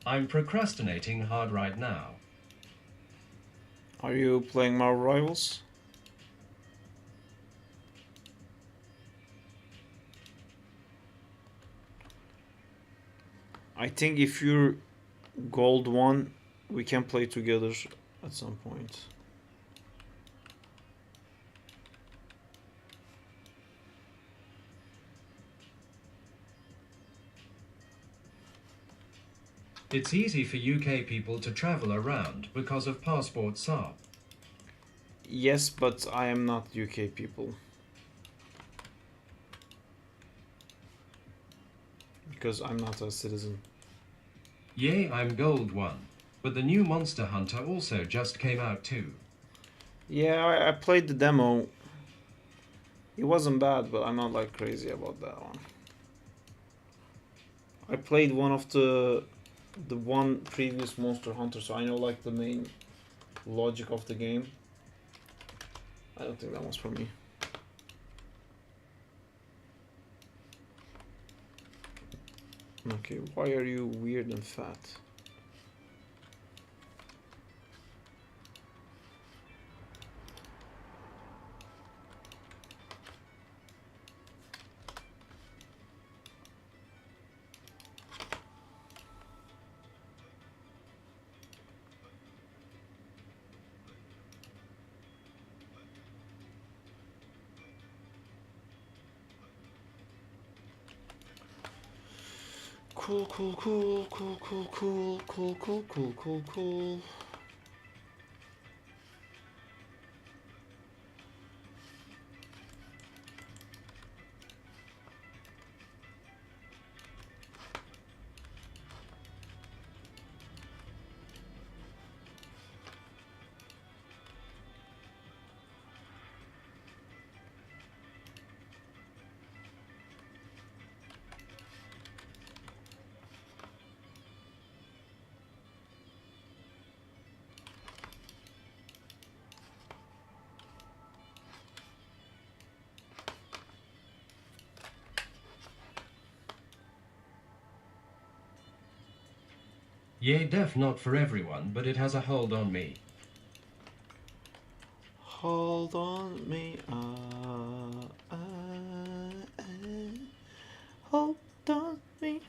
I'm procrastinating hard right now. Are you playing Marvel Rivals? I think if you're gold 1, we can play together at some point. It's easy for UK people to travel around because of Passport Saab. Yes, but I am not UK people. Because I'm not a citizen. Yay, I'm gold 1. But the new Monster Hunter also just came out too. Yeah, I played the demo. It wasn't bad, but I'm not like crazy about that one. I played one of the one previous Monster Hunter, so I know like the main logic of the game. I don't think that one's for me. Okay, why are you weird and fat? Cool, cool, cool, cool, cool, cool, cool, cool, cool, cool, cool. Yea, deaf not for everyone, but it has a hold on me. Hold on me, hold on me.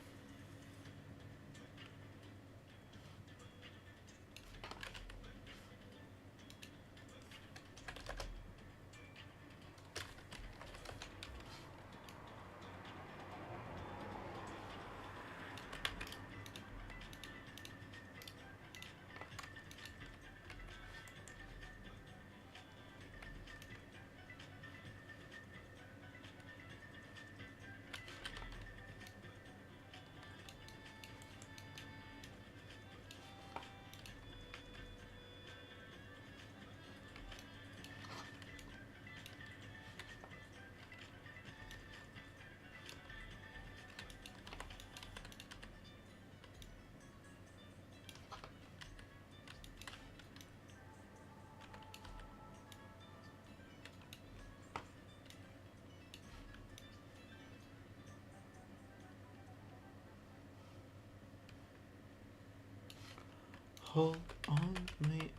Hold on me,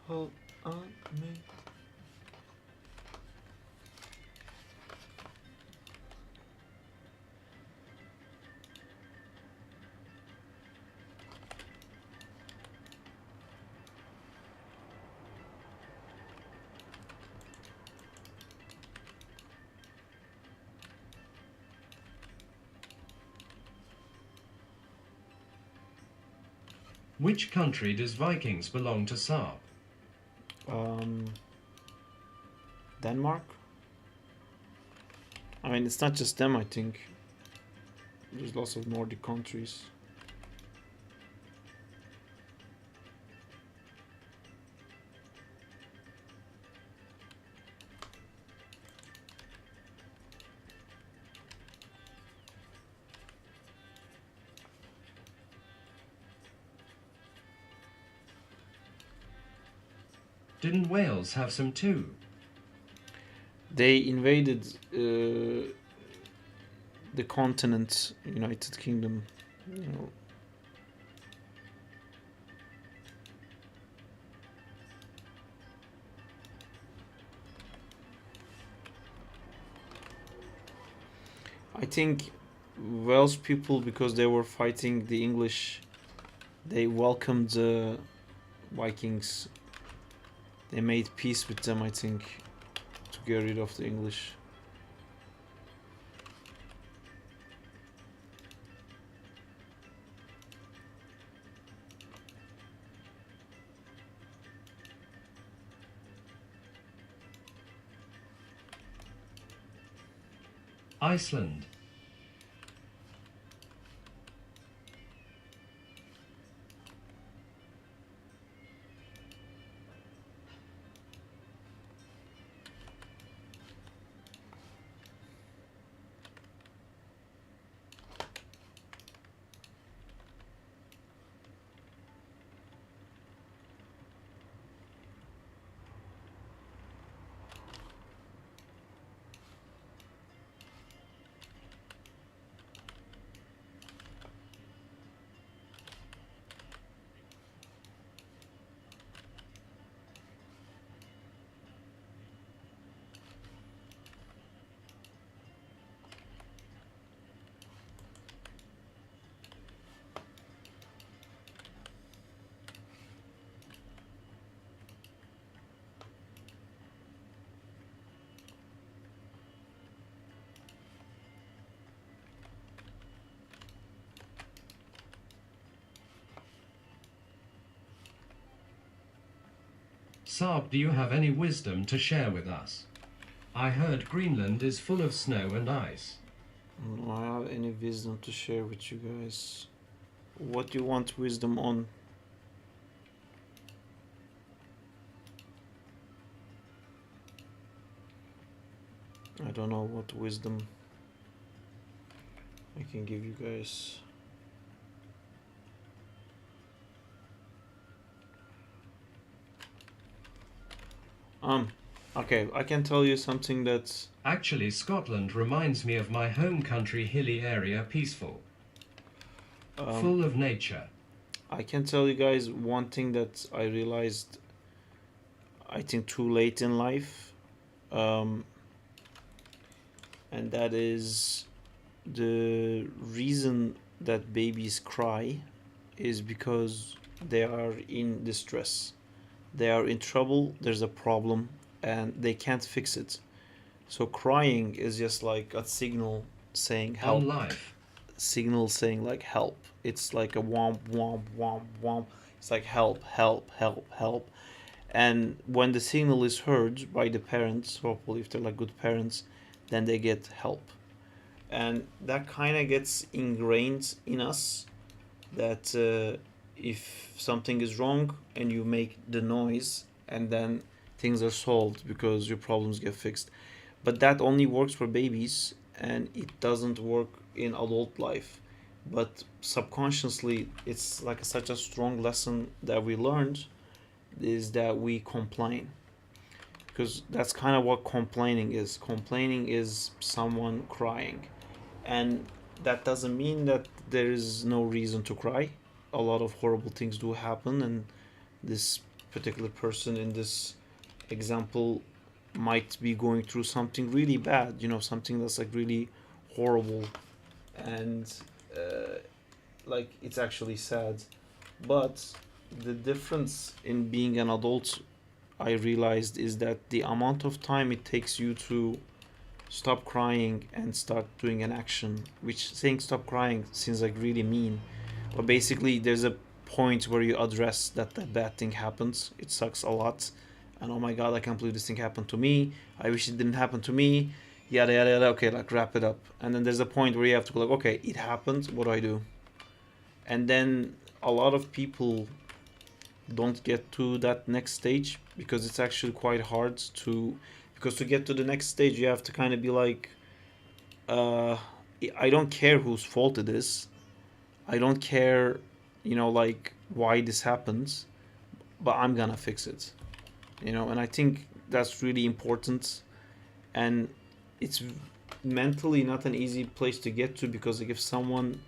hold on me. Which country does Vikings belong to Saab? Denmark? I mean, it's not just them, I think. There's lots of Nordic countries. Didn't Wales have some too? They invaded the continent, United Kingdom. I think Welsh people, because they were fighting the English, they welcomed the Vikings. They made peace with them, I think, to get rid of the English. Iceland. Saab, do you have any wisdom to share with us? I heard Greenland is full of snow and ice. Do I have any wisdom to share with you guys? What do you want wisdom on? I don't know what wisdom I can give you guys. Okay, I can tell you something that's Actually, Scotland reminds me of my home country, hilly area, peaceful, full of nature. I can tell you guys one thing that I realized, I think, too late in life, um, and that is the reason that babies cry is because they are in distress. They are in trouble, there's a problem, and they can't fix it. So crying is just like a signal saying On help. life. Signal saying like help. It's like a womp womp womp womp. It's like help, help, help, help. And when the signal is heard by the parents, hopefully if they're like good parents, then they get help. And that kind of gets ingrained in us that if something is wrong and you make the noise and then things are solved because your problems get fixed. But that only works for babies and it doesn't work in adult life. But subconsciously, it's like such a strong lesson that we learned is that we complain. Because that's kind of what complaining is. Complaining is someone crying. And that doesn't mean that there is no reason to cry. A lot of horrible things do happen, and this particular person in this example might be going through something really bad, something that's like really horrible, and uh, like it's actually sad. But the difference in being an adult, I realized, is that the amount of time it takes you to stop crying and start doing an action, which saying stop crying seems like really mean, but basically there's a point where you address that that bad thing happens, it sucks a lot, and oh my god, I can't believe this thing happened to me, I wish it didn't happen to me, yada yada yada, okay, like wrap it up. And then there's a point where you have to go like, okay, it happened, what do I do? And then a lot of people don't get to that next stage because it's actually quite hard to, because to get to the next stage you have to kind of be like, uh I don't care whose fault it is, I don't care, like why this happens, but I'm gonna fix it, and I think that's really important. And it's mentally not an easy place to get to, because like if someone,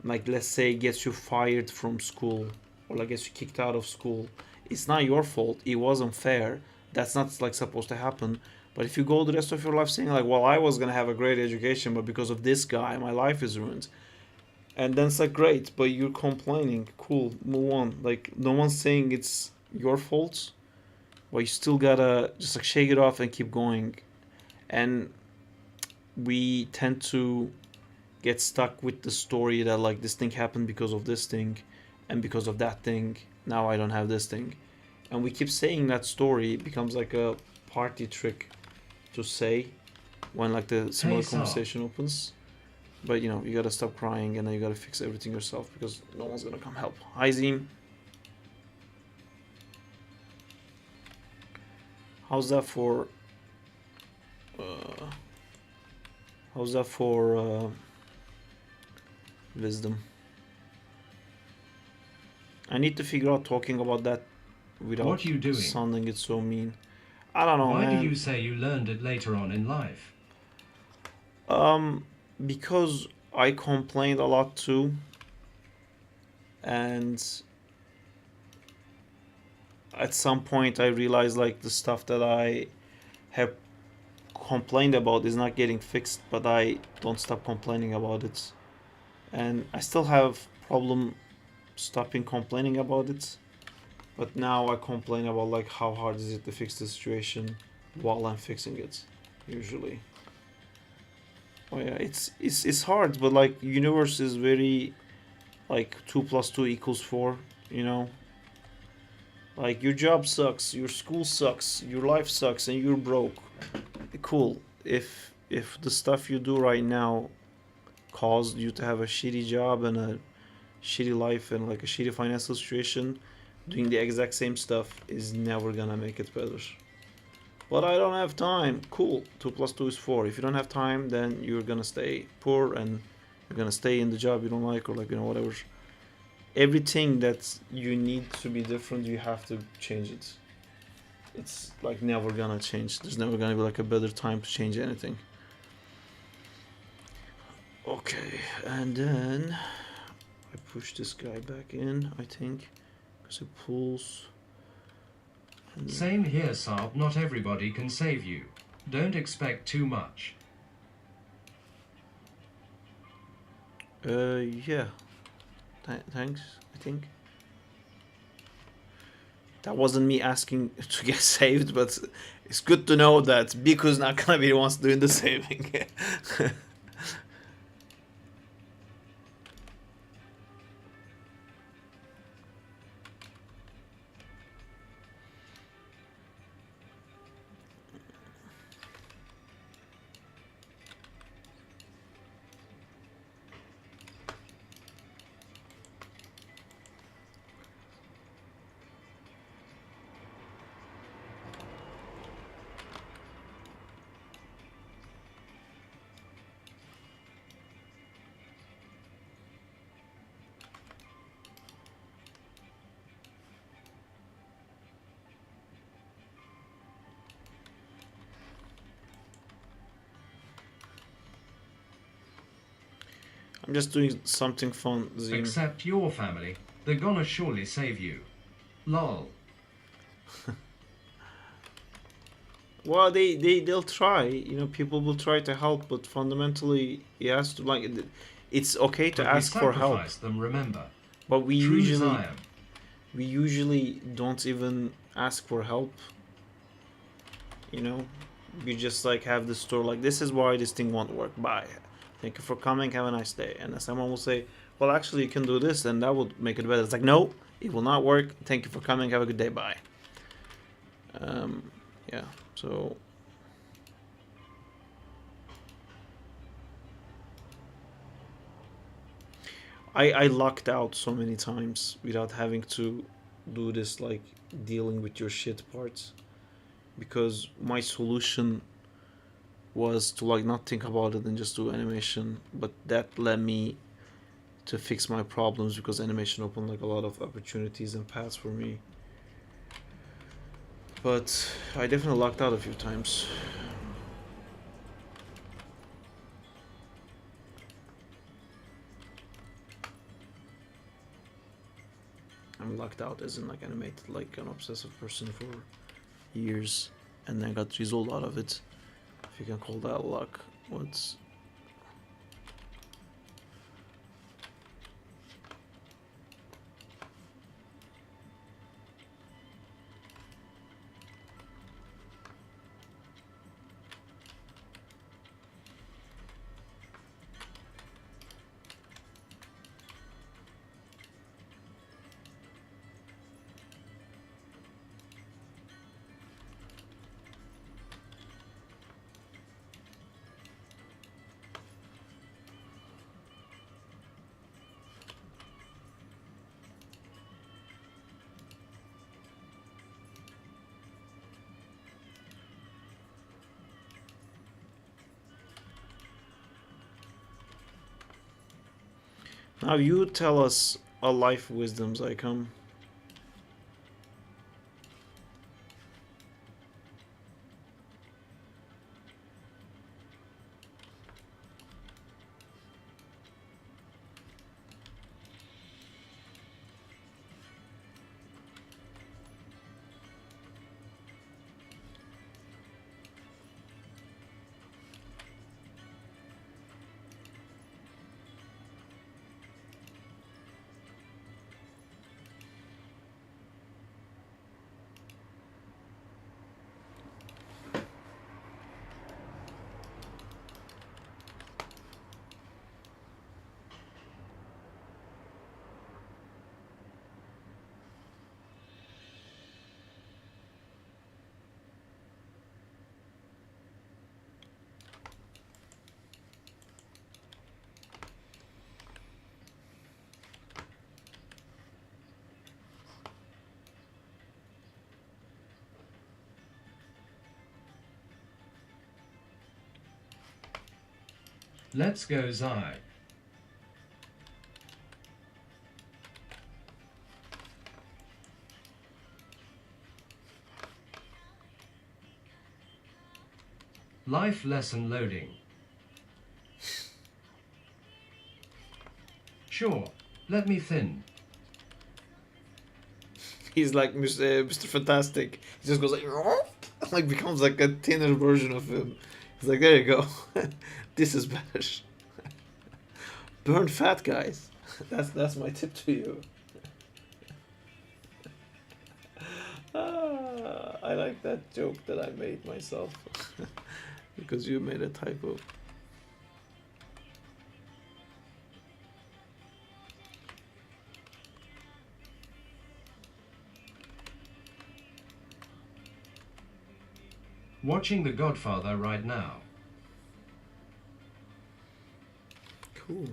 like let's say, gets you fired from school or like gets you kicked out of school, it's not your fault, it wasn't fair, that's not like supposed to happen. But if you go the rest of your life saying like, well, I was gonna have a great education, but because of this guy my life is ruined, and then it's like, great, but you're complaining, cool, move on, like no one's saying it's your fault, but you still gotta just like shake it off and keep going. And we tend to get stuck with the story that like this thing happened because of this thing, and because of that thing now I don't have this thing, and we keep saying that story. It becomes like a party trick to say when like the similar Hey, Saab. conversation opens. But you gotta stop crying and then you gotta fix everything yourself because no one's gonna come help. Hi Zim. How's that for uh how's that for wisdom? I need to figure out talking about that without What you doing? sounding it so mean. I don't know, Why man. do you say you learned it later on in life? Because I complained a lot too, and at some point I realized like the stuff that I have complained about is not getting fixed, but I don't stop complaining about it, and I still have problem stopping complaining about it. But now I complain about like how hard is it to fix the situation while I'm fixing it, usually. Oh yeah, it's hard, but like universe is very like 2 + 2 = 4. You know, like your job sucks, your school sucks, your life sucks, and you're broke. Cool. If the stuff you do right now caused you to have a shitty job and a shitty life and like a shitty financial situation, doing the exact same stuff is never gonna make it better. But I don't have time. Cool. 2 + 2 = 4. If you don't have time, then you're gonna stay poor and you're gonna stay in the job you don't like, or like whatever. Everything that you need to be different, you have to change it. it's like never gonna change. There's never gonna be like a better time to change anything. Okay, and then I push this guy back in, I think, because it pulls. Same here, Saab. Not everybody can save you. Don't expect too much. Yeah. Thanks, I think. That wasn't me asking to get saved, but it's good to know that Biku's not gonna be the ones doing the saving. I'm just doing something fun, Zim. Except your family. They're gonna surely save you. Lol. Well, they'll try. You know, people will try to help, but fundamentally, it has to like. It's okay to But we ask for help, sacrifice them, remember. but True Zion. we usually don't even ask for help. You know, we just like have the store like, this is why this thing won't work. Bye. Thank you for coming. Have a nice day. And then someone will say, well, actually, you can do this, and that would make it better. It's like, no, it will not work. Thank you for coming. Have a good day. Bye. Yeah. So. I lucked out so many times without having to do this, like dealing with your shit parts, because my solution was to like not think about it and just do animation, but that led me to fix my problems because animation opened like a lot of opportunities and paths for me. But I definitely lucked out a few times. I'm lucked out as in like animated like an obsessive person for years and then got result out of it. If you can call that luck. What's now you tell us a life wisdoms I come. Let's go, Zai. Life lesson loading. Sure, let me thin. He's like Mr. Fantastic. He just goes like becomes like a thinner version of him. He's like, there you go. This is better. Burn fat, guys. That's my tip to you. I like that joke that I made myself because you made a typo. Watching The Godfather right now. Cool.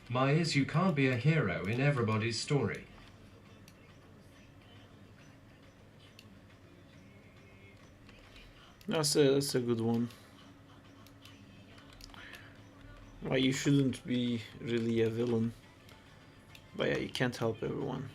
My is you can't be a hero in everybody's story. That's a good one. Why you shouldn't be really a villain. But yeah, you can't help everyone.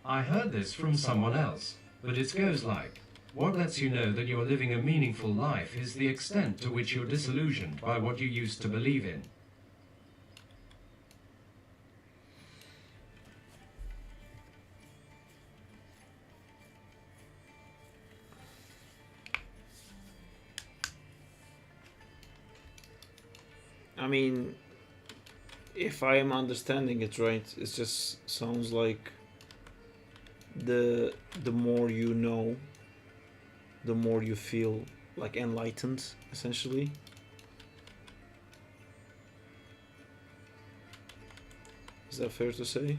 I heard this from someone else, but it goes like, what lets you know that you're living a meaningful life is the extent to which you're disillusioned by what you used to believe in. I mean, if I am understanding it right, it just sounds like the more you know, the more you feel like enlightened, essentially. Is that fair to say?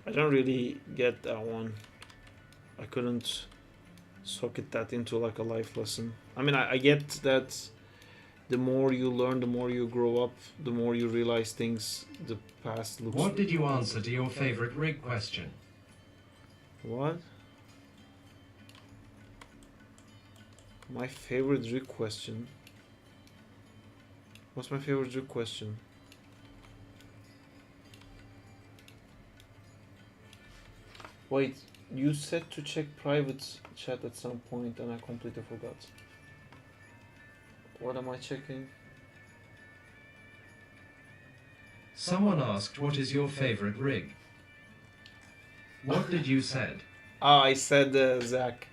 I don't really get that one. I couldn't socket that into like a life lesson. I mean, I get that the more you learn, the more you grow up, the more you realize things, the past looks... What did you answer to your favorite rig question? What? My favorite rig question? What's my favorite rig question? Wait, you said to check private chat at some point and I completely forgot. What am I checking? Someone asked, what is your favorite rig? What did you said? Ah, I said Zach.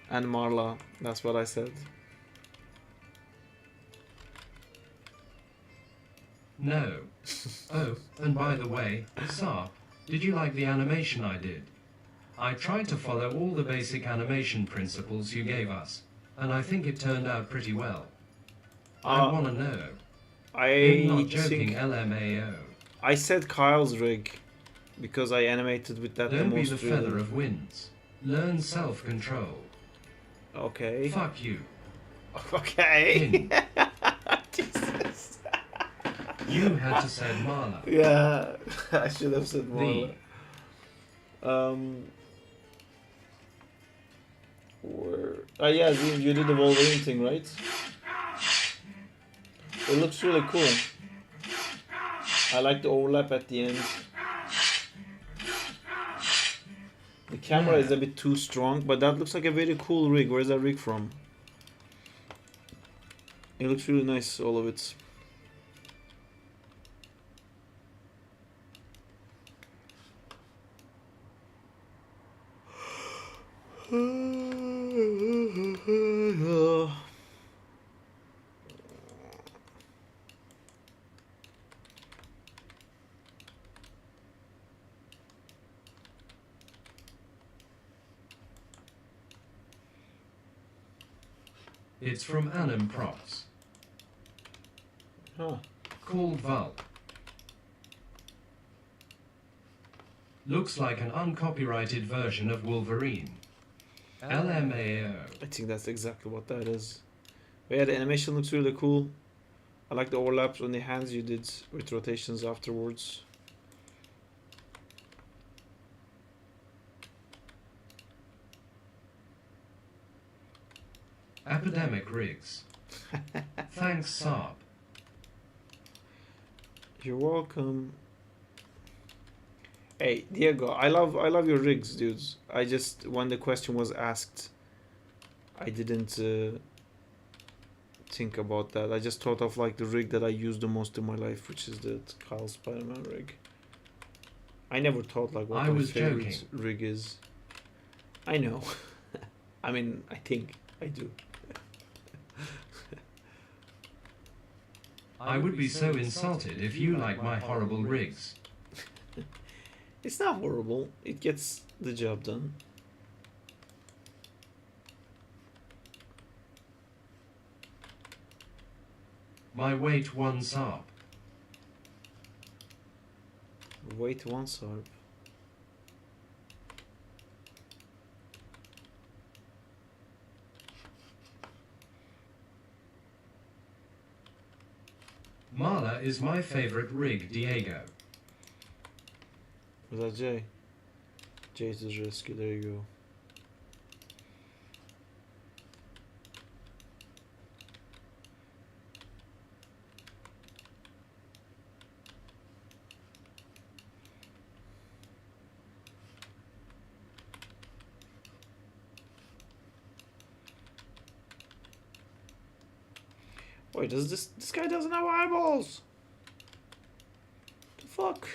And Marla, that's what I said. No. Oh, and by the way, Saar, did you like the animation I did? I tried to follow all the basic animation principles you gave us, and I think it turned out pretty well. I want to know. I'm not joking, think LMAO. I said Kyle's rig because I animated with that Don't the be most the feather of winds. Learn self-control. Okay. Fuck you. Okay. Pin. Jesus. You had to say Marla. Yeah, I should have said Marla. Where? Oh yeah, you did the Wolverine thing, right? It looks really cool. I like the overlap at the end. The camera is Yeah. a bit too strong, but that looks like a very cool rig. Where's that rig from? It looks really nice, all of it. It's from Anim Props. Huh. Called Vulp. Looks like an uncopyrighted version of Wolverine. LMAO. I think that's exactly what that is. But yeah, the animation looks really cool. I like the overlaps on the hands you did with rotations afterwards. Epidemic Rigs. Thanks, Saab. You're welcome. Hey, Diego, I love your rigs, dudes. I just, when the question was asked, I didn't think about that. I just thought of like the rig that I use the most in my life, which is the Kyle Spider-Man rig. I never thought like what I my was favorite joking. rig is. I know. I mean, I think I do. I would be so insulted if you like my horrible rigs. It's not horrible. It gets the job done. My weight 1 Saab. Wait one Sarp. Marla is my favorite rig, Diego. Was that Jay? Jay to the rescue. There you go. Wait, does this guy doesn't have eyeballs? The fuck?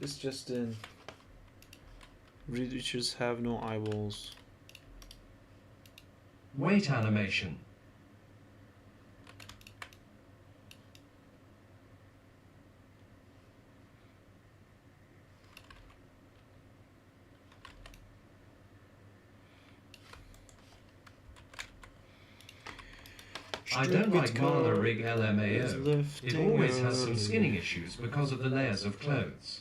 This just in. Reed Richards have no eyeballs. Weight animation. I don't like Marla rig LMAO. It always has some skinning issues because of the layers of clothes.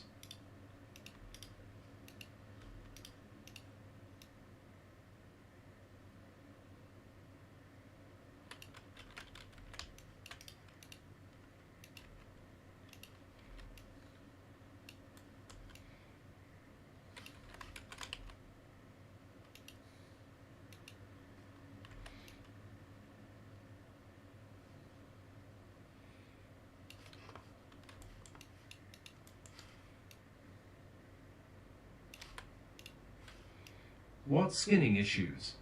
What skinning issues?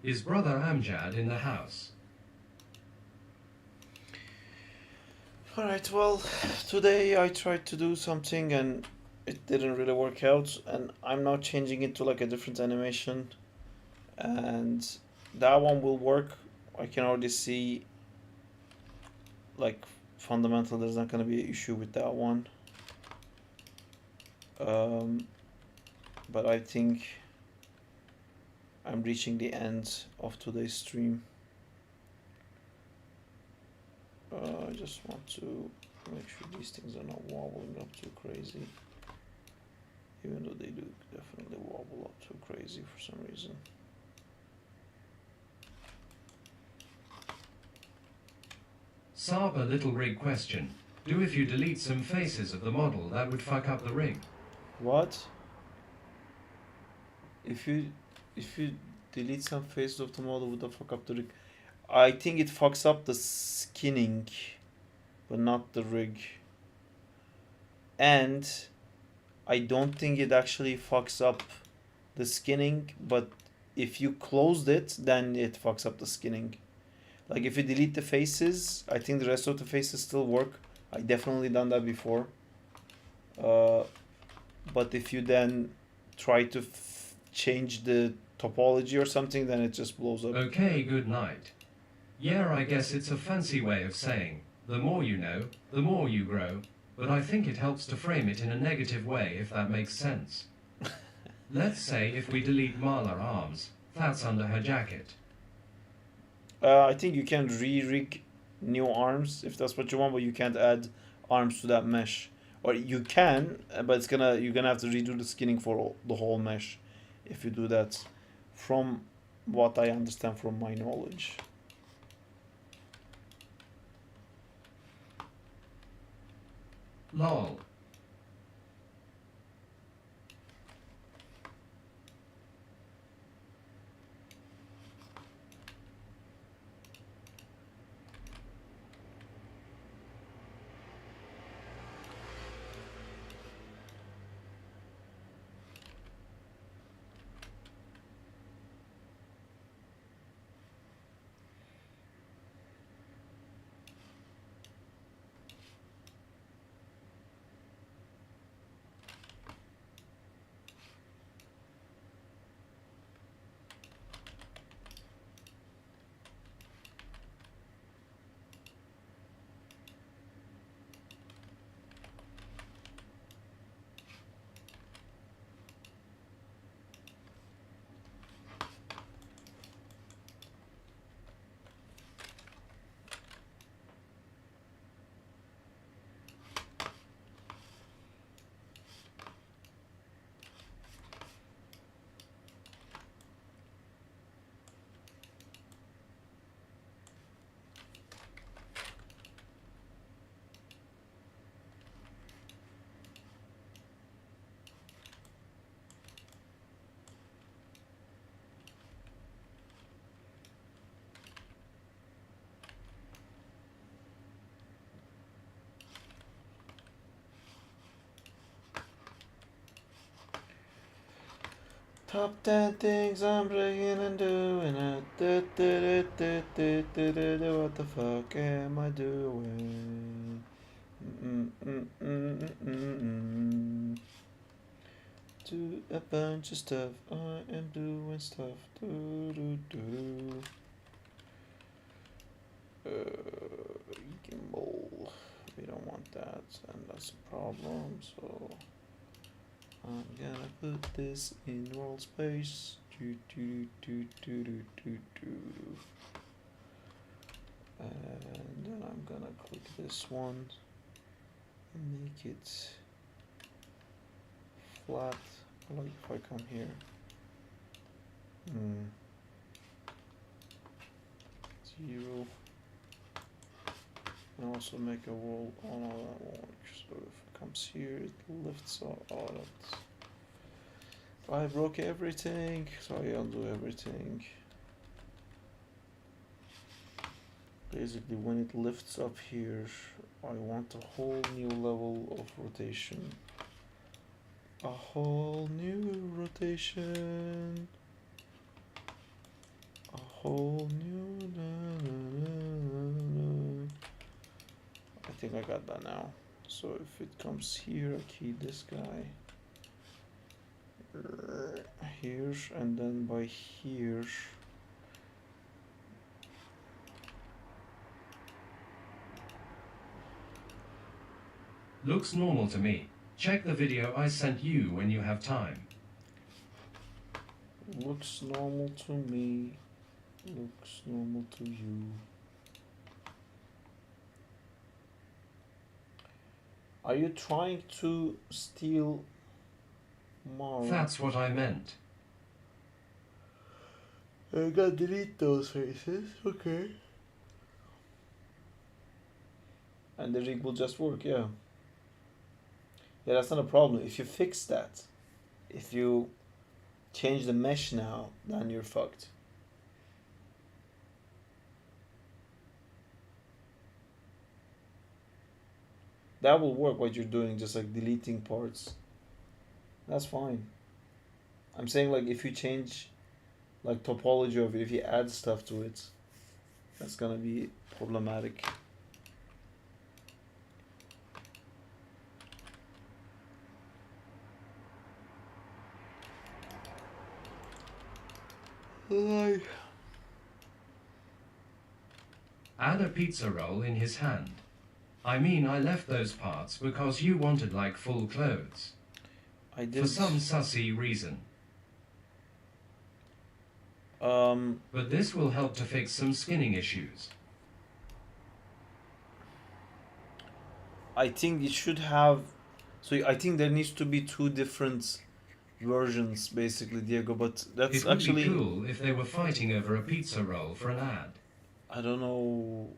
Is Brother Amjad in the house? Alright, well, today I tried to do something and it didn't really work out, and I'm now changing it to like a different animation, and that one will work. I can already see like fundamental there's not going to be an issue with that one, but I think I'm reaching the end of today's stream. I just want to make sure these things are not wobbling up too crazy. Even though they do definitely wobble up too crazy for some reason. Saab, a little rig question. Do if you delete some faces of the model, that would fuck up the rig. What? If you delete some faces of the model, would that fuck up the rig? I think it fucks up the skinning, but not the rig. And I don't think it actually fucks up the skinning, but if you closed it, then it fucks up the skinning. Like if you delete the faces, I think the rest of the faces still work. I definitely done that before. But if you then try to change the topology or something, then it just blows up. Okay, good night. Yeah, I guess it's a fancy way of saying, the more you know, the more you grow, but I think it helps to frame it in a negative way if that makes sense. Let's say if we delete Marla arms, that's under her jacket. I think you can re-rig new arms if that's what you want, but you can't add arms to that mesh. Or you can, but you're gonna have to redo the skinning for the whole mesh if you do that. From what I understand from my knowledge. Lol. Top 10 things I'm breaking and doing it. What the fuck am I doing? Do a bunch of stuff. I am doing stuff. Gimbal. We don't want that, and that's a problem. So I'm gonna put this in world space. And then I'm gonna click this one and make it flat. Like if I come here. Zero. And also make a wall on all that wall. So if it comes here, it lifts all that. I broke everything, so I undo everything. Basically, when it lifts up here, I want a whole new level of rotation. A whole new rotation. A whole new. I think I got that now. So if it comes here, I key this guy here, and then by here. Looks normal to me. Check the video I sent you when you have time. Looks normal to me. Looks normal to you. Are you trying to steal more? That's what I meant. I gotta delete those faces, okay. And the rig will just work, yeah. Yeah, that's not a problem. If you fix that, if you change the mesh now, then you're fucked. That will work what you're doing, just like deleting parts. That's fine. I'm saying like if you change like topology of it, if you add stuff to it, that's gonna be problematic. Add a pizza roll in his hand. I mean, I left those parts because you wanted like full clothes. I did. For some sussy reason. But this will help to fix some skinning issues. I think it should have. So I think there needs to be two different versions, basically, Diego. But that's It would actually. be cool if they were fighting over a pizza roll for an ad. I don't know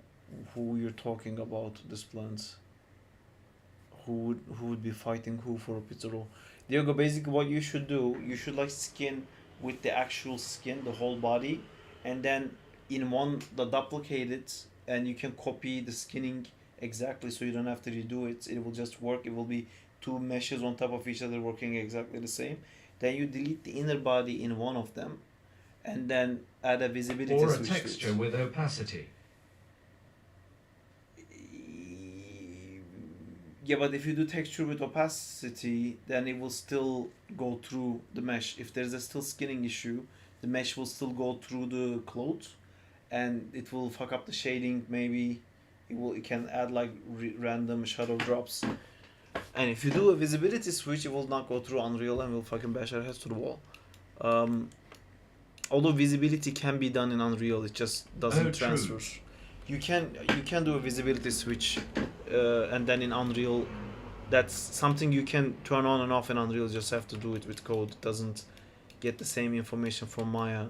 who you're talking about. This plant. Who would be fighting who for a pizza roll? Diego, basically, what you should do, you should like skin with the actual skin, the whole body, and then in one duplicate it, and you can copy the skinning exactly, so you don't have to redo it. It will just work. It will be two meshes on top of each other working exactly the same. Then you delete the inner body in one of them, and then add a visibility Or a switch texture to it. with opacity. Yeah, but if you do texture with opacity, then it will still go through the mesh. If there's a still skinning issue, the mesh will still go through the cloth, and it will fuck up the shading. Maybe it can add like random shadow drops. And if you do a visibility switch, it will not go through Unreal and will fucking bash our heads to the wall. Although visibility can be done in Unreal, it just doesn't transfer. True. You can do a visibility switch, and then in Unreal, that's something you can turn on and off in Unreal. You just have to do it with code. It doesn't get the same information from Maya.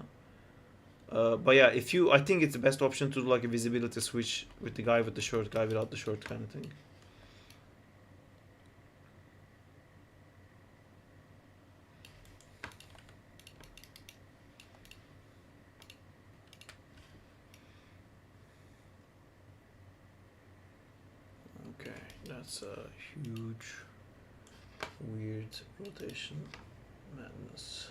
But yeah, I think it's the best option to do like a visibility switch with the guy with the shirt, guy without the shirt kind of thing. Okay, that's a huge, weird rotation madness.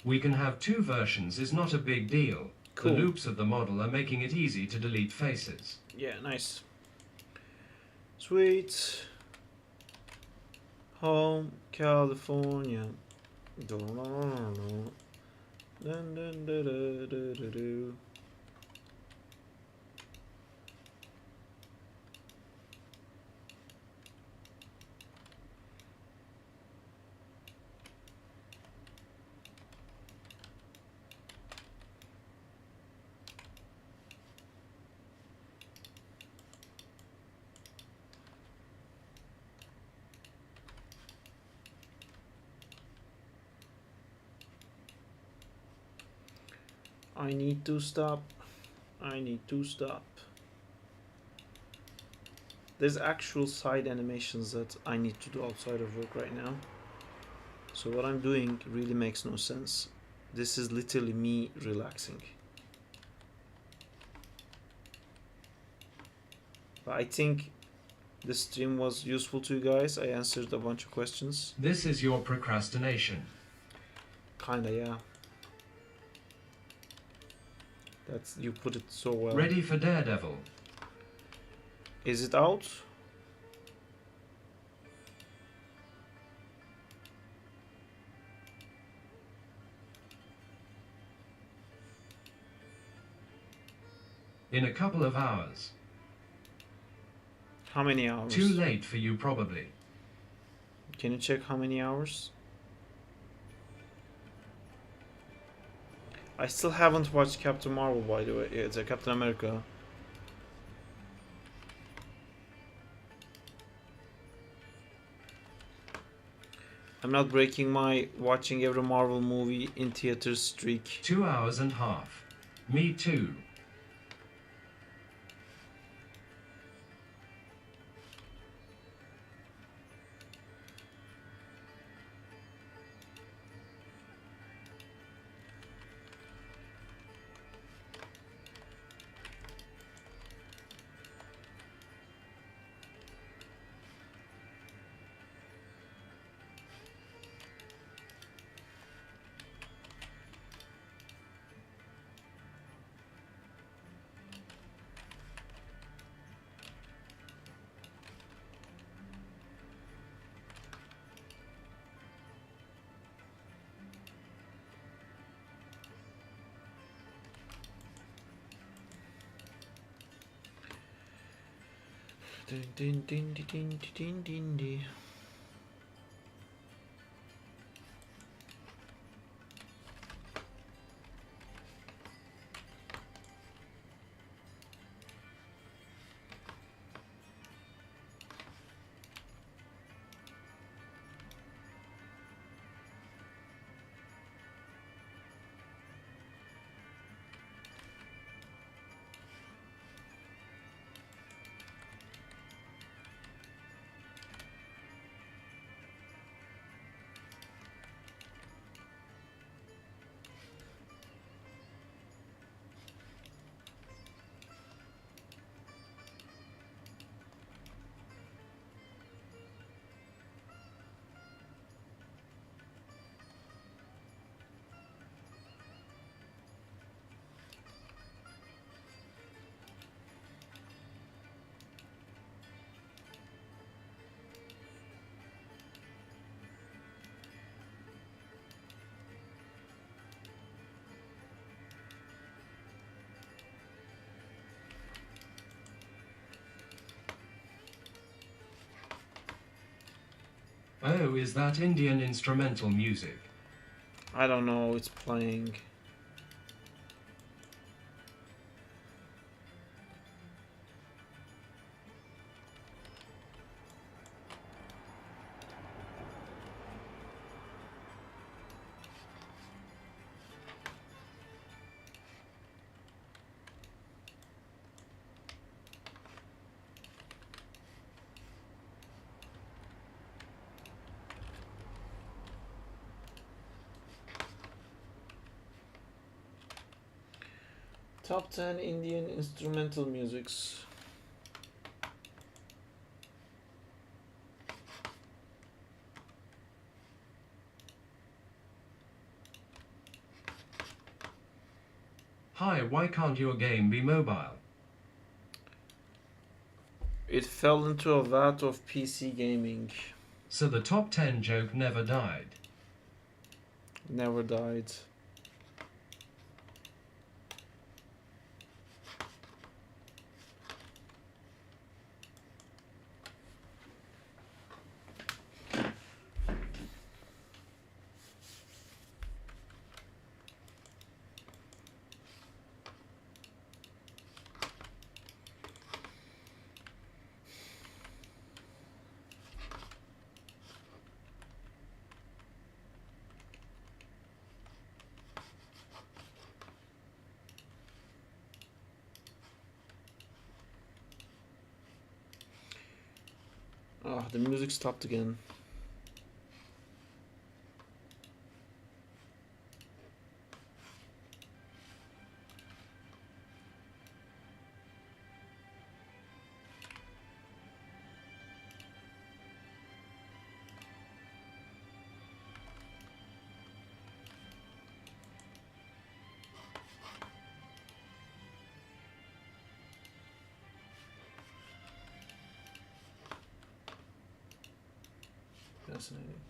We can have two versions is not a big deal. Cool. The loops of the model are making it easy to delete faces. Yeah, nice. Sweet home California. Dun, dun, dun, dun, dun, dun, dun, dun. I need to stop. I need to stop. There's actual side animations that I need to do outside of work right now. So what I'm doing really makes no sense. This is literally me relaxing. But I think this stream was useful to you guys. I answered a bunch of questions. This is your procrastination. Kinda, yeah. That's, you put it so well. Ready for Daredevil. Is it out? In a couple of hours. How many hours? Too late for you probably. Can you check how many hours? I still haven't watched Captain Marvel, by the way. It's a Captain America. I'm not breaking my watching every Marvel movie in theaters streak. 2 hours and a half. Me too. Din, din, din, din, din, din, din, din. Oh, is that Indian instrumental music? I don't know, it's playing. Top 10 Indian instrumental musics. Hi, why can't your game be mobile? It fell into a vat of PC gaming. So the top 10 joke never died. Never died. Ah, the music stopped again. fascinating.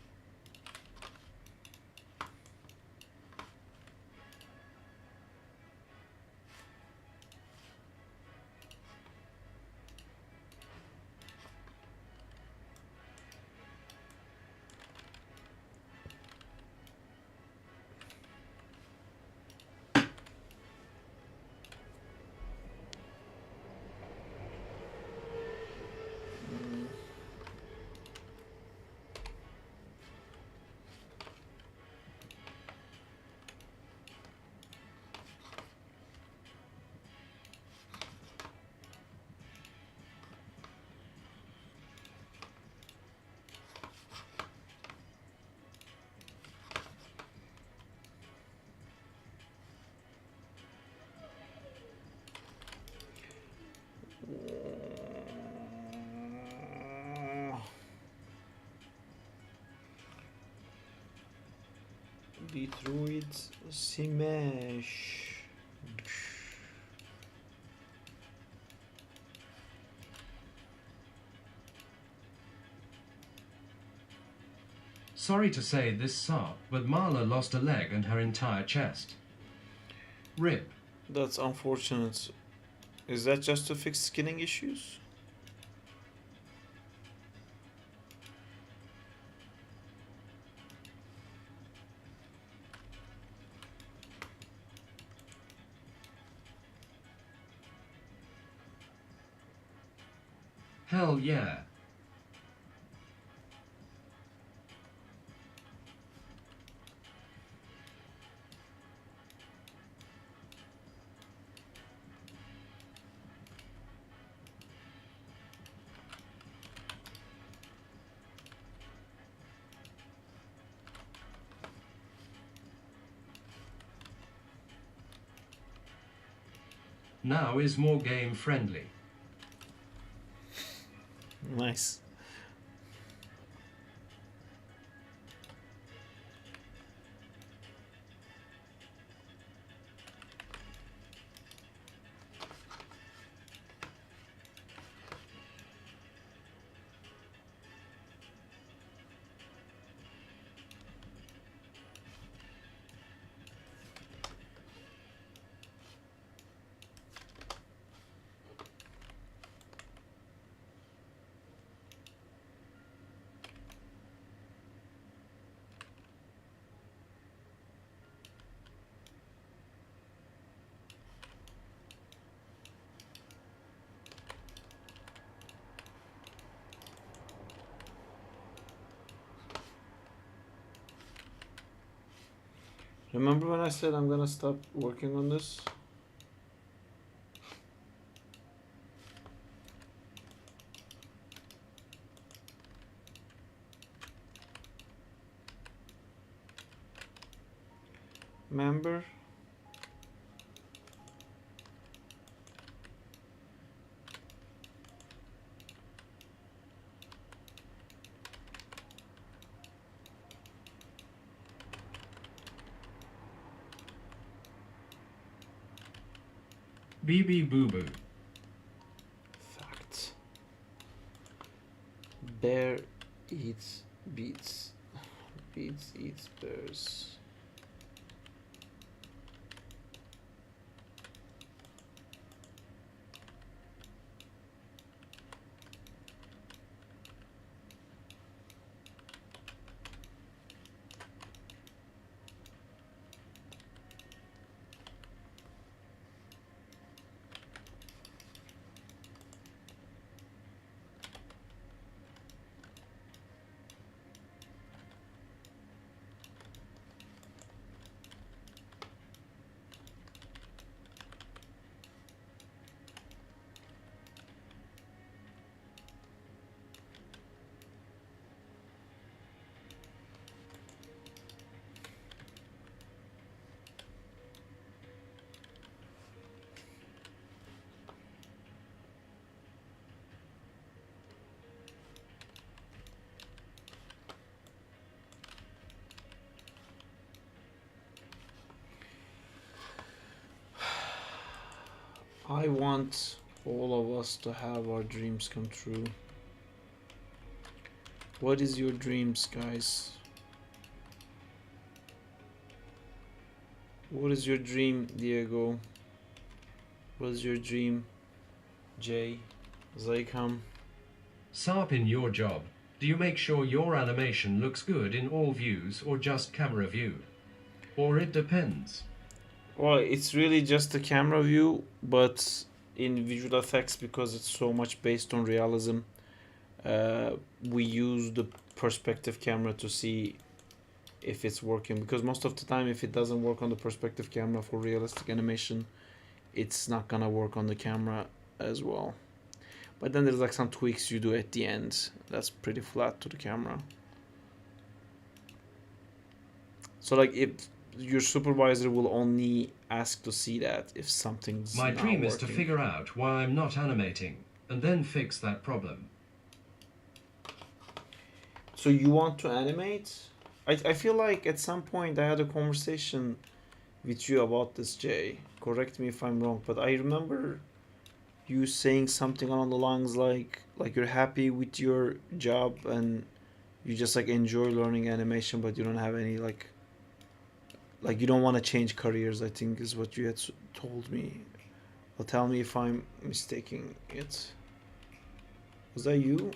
Detroit Smash. Sorry to say this, Saab, but Marla lost a leg and her entire chest. RIP. That's unfortunate. Is that just to fix skinning issues? Hell yeah. Now is more game friendly. Nice. Remember when I said I'm gonna stop working on this? Remember? BB Boo Boo. Fact. Bear eats beets. Beets eats bears. I want all of us to have our dreams come true. What is your dreams, guys? What is your dream, Diego? What is your dream, Jay? Zycam? Sarp, in your job, do you make sure your animation looks good in all views or just camera view? Or it depends? Well, it's really just the camera view, but in visual effects, because it's so much based on realism, we use the perspective camera to see if it's working, because most of the time if it doesn't work on the perspective camera for realistic animation, it's not gonna work on the camera as well. But then there's like some tweaks you do at the end that's pretty flat to the camera. So like if your supervisor will only ask to see that if something's My not dream is working. to figure out why I'm not animating and then fix that problem. So you want to animate? I feel like at some point I had a conversation with you about this, Jay. Correct me if I'm wrong, but I remember you saying something along the lines like you're happy with your job and you just like enjoy learning animation, but you don't have any like you don't want to change careers. I think is what you had told me. Well, tell me if I'm mistaking it. Was that you?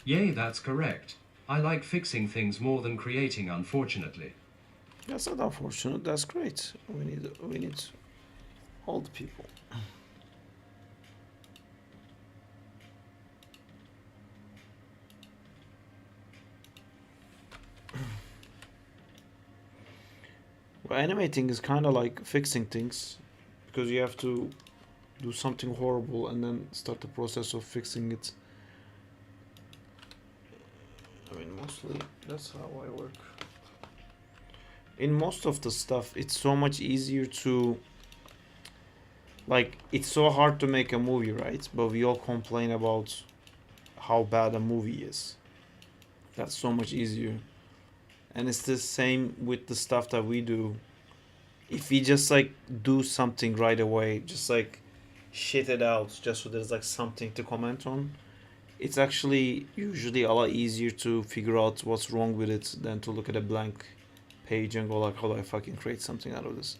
Yay, that's correct. I like fixing things more than creating, unfortunately. That's not unfortunate. That's great. We need all the people. Well, animating is kind of like fixing things, because you have to do something horrible and then start the process of fixing it. I mean, mostly that's how I work. In most of the stuff, it's so much easier to like. It's so hard to make a movie, right? But we all complain about how bad a movie is. That's so much easier. And it's the same with the stuff that we do. If we just like do something right away, just like shit it out, just so there's like something to comment on, it's actually usually a lot easier to figure out what's wrong with it than to look at a blank page and go like, how do I fucking create something out of this?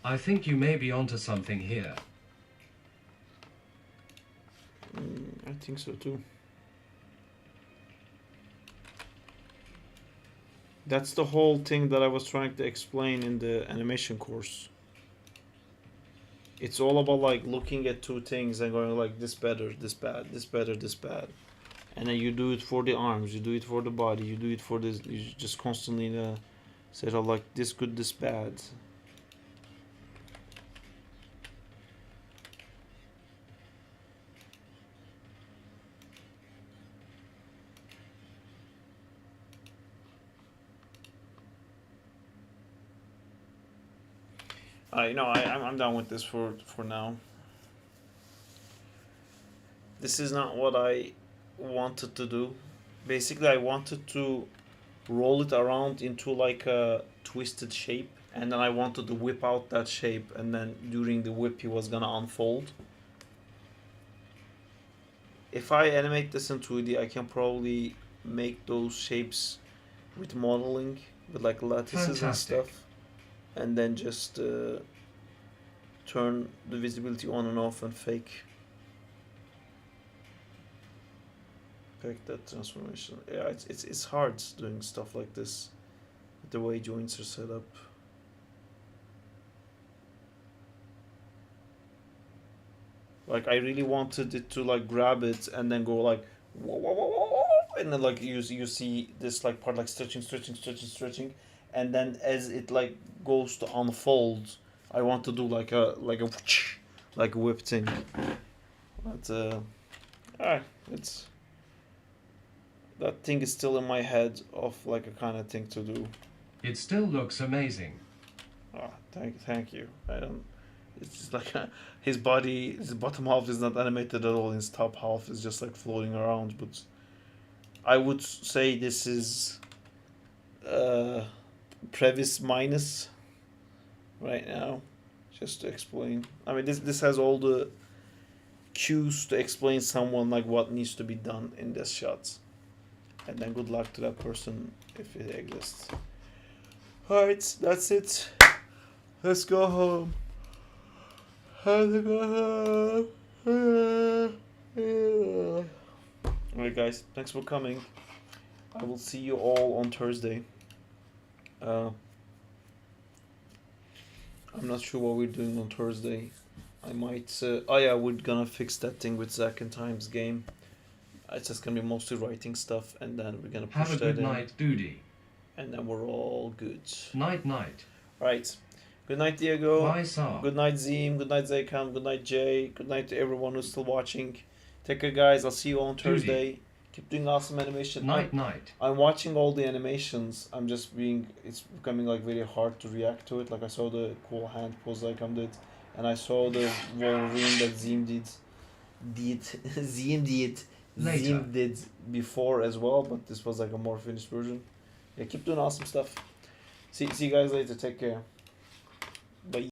I think you may be onto something here. I think so too. That's the whole thing that I was trying to explain in the animation course. It's all about like looking at two things and going like this better, this bad, this better, this bad. And then you do it for the arms, you do it for the body, you do it for this, you just constantly in a set of like this good, this bad. I'm done with this for now. This is not what I wanted to do. Basically, I wanted to roll it around into like a twisted shape, and then I wanted to whip out that shape, and then during the whip, he was gonna unfold. If I animate this in 2D, I can probably make those shapes with modeling, with like lattices and stuff, and then just turn the visibility on and off and fake that transformation. Yeah, it's hard doing stuff like this with the way joints are set up. Like I really wanted it to like grab it and then go like whoa, whoa, whoa, whoa, and then like you see this like part like stretching, and then as it like goes to unfold, I want to do like a whip thing. But it's that thing is still in my head of like a kind of thing to do. It still looks amazing. Thank you. I don't. It's just like his body, his bottom half is not animated at all. His top half is just like floating around. But I would say this is Previs minus right now, just to explain. I mean, this has all the cues to explain someone like what needs to be done in this shot, and then good luck to that person if it exists. All right, that's it. Let's go home. Let's go home. Alright, guys, thanks for coming. I will see you all on Thursday. I'm not sure what we're doing on Thursday. I might. We're gonna fix that thing with Zach and Times game. It's just gonna be mostly writing stuff, and then we're gonna push Have a that good in, night, Doody. and then we're all good. Night night. Right. Good night, Diego. Bye, Saab. Good night, Zim. Good night, Zaykam. Good night, Jay. Good night to everyone who's still watching. Take care, guys. I'll see you on Thursday. Keep doing awesome animation. Night night. I'm watching all the animations. It's becoming like very hard to react to it. Like I saw the cool hand pose Zaykam did, and I saw the Wolverine that Zim did. Later. Zim did before as well, but this was like a more finished version. Yeah, keep doing awesome stuff. See you guys later. Take care. Bye.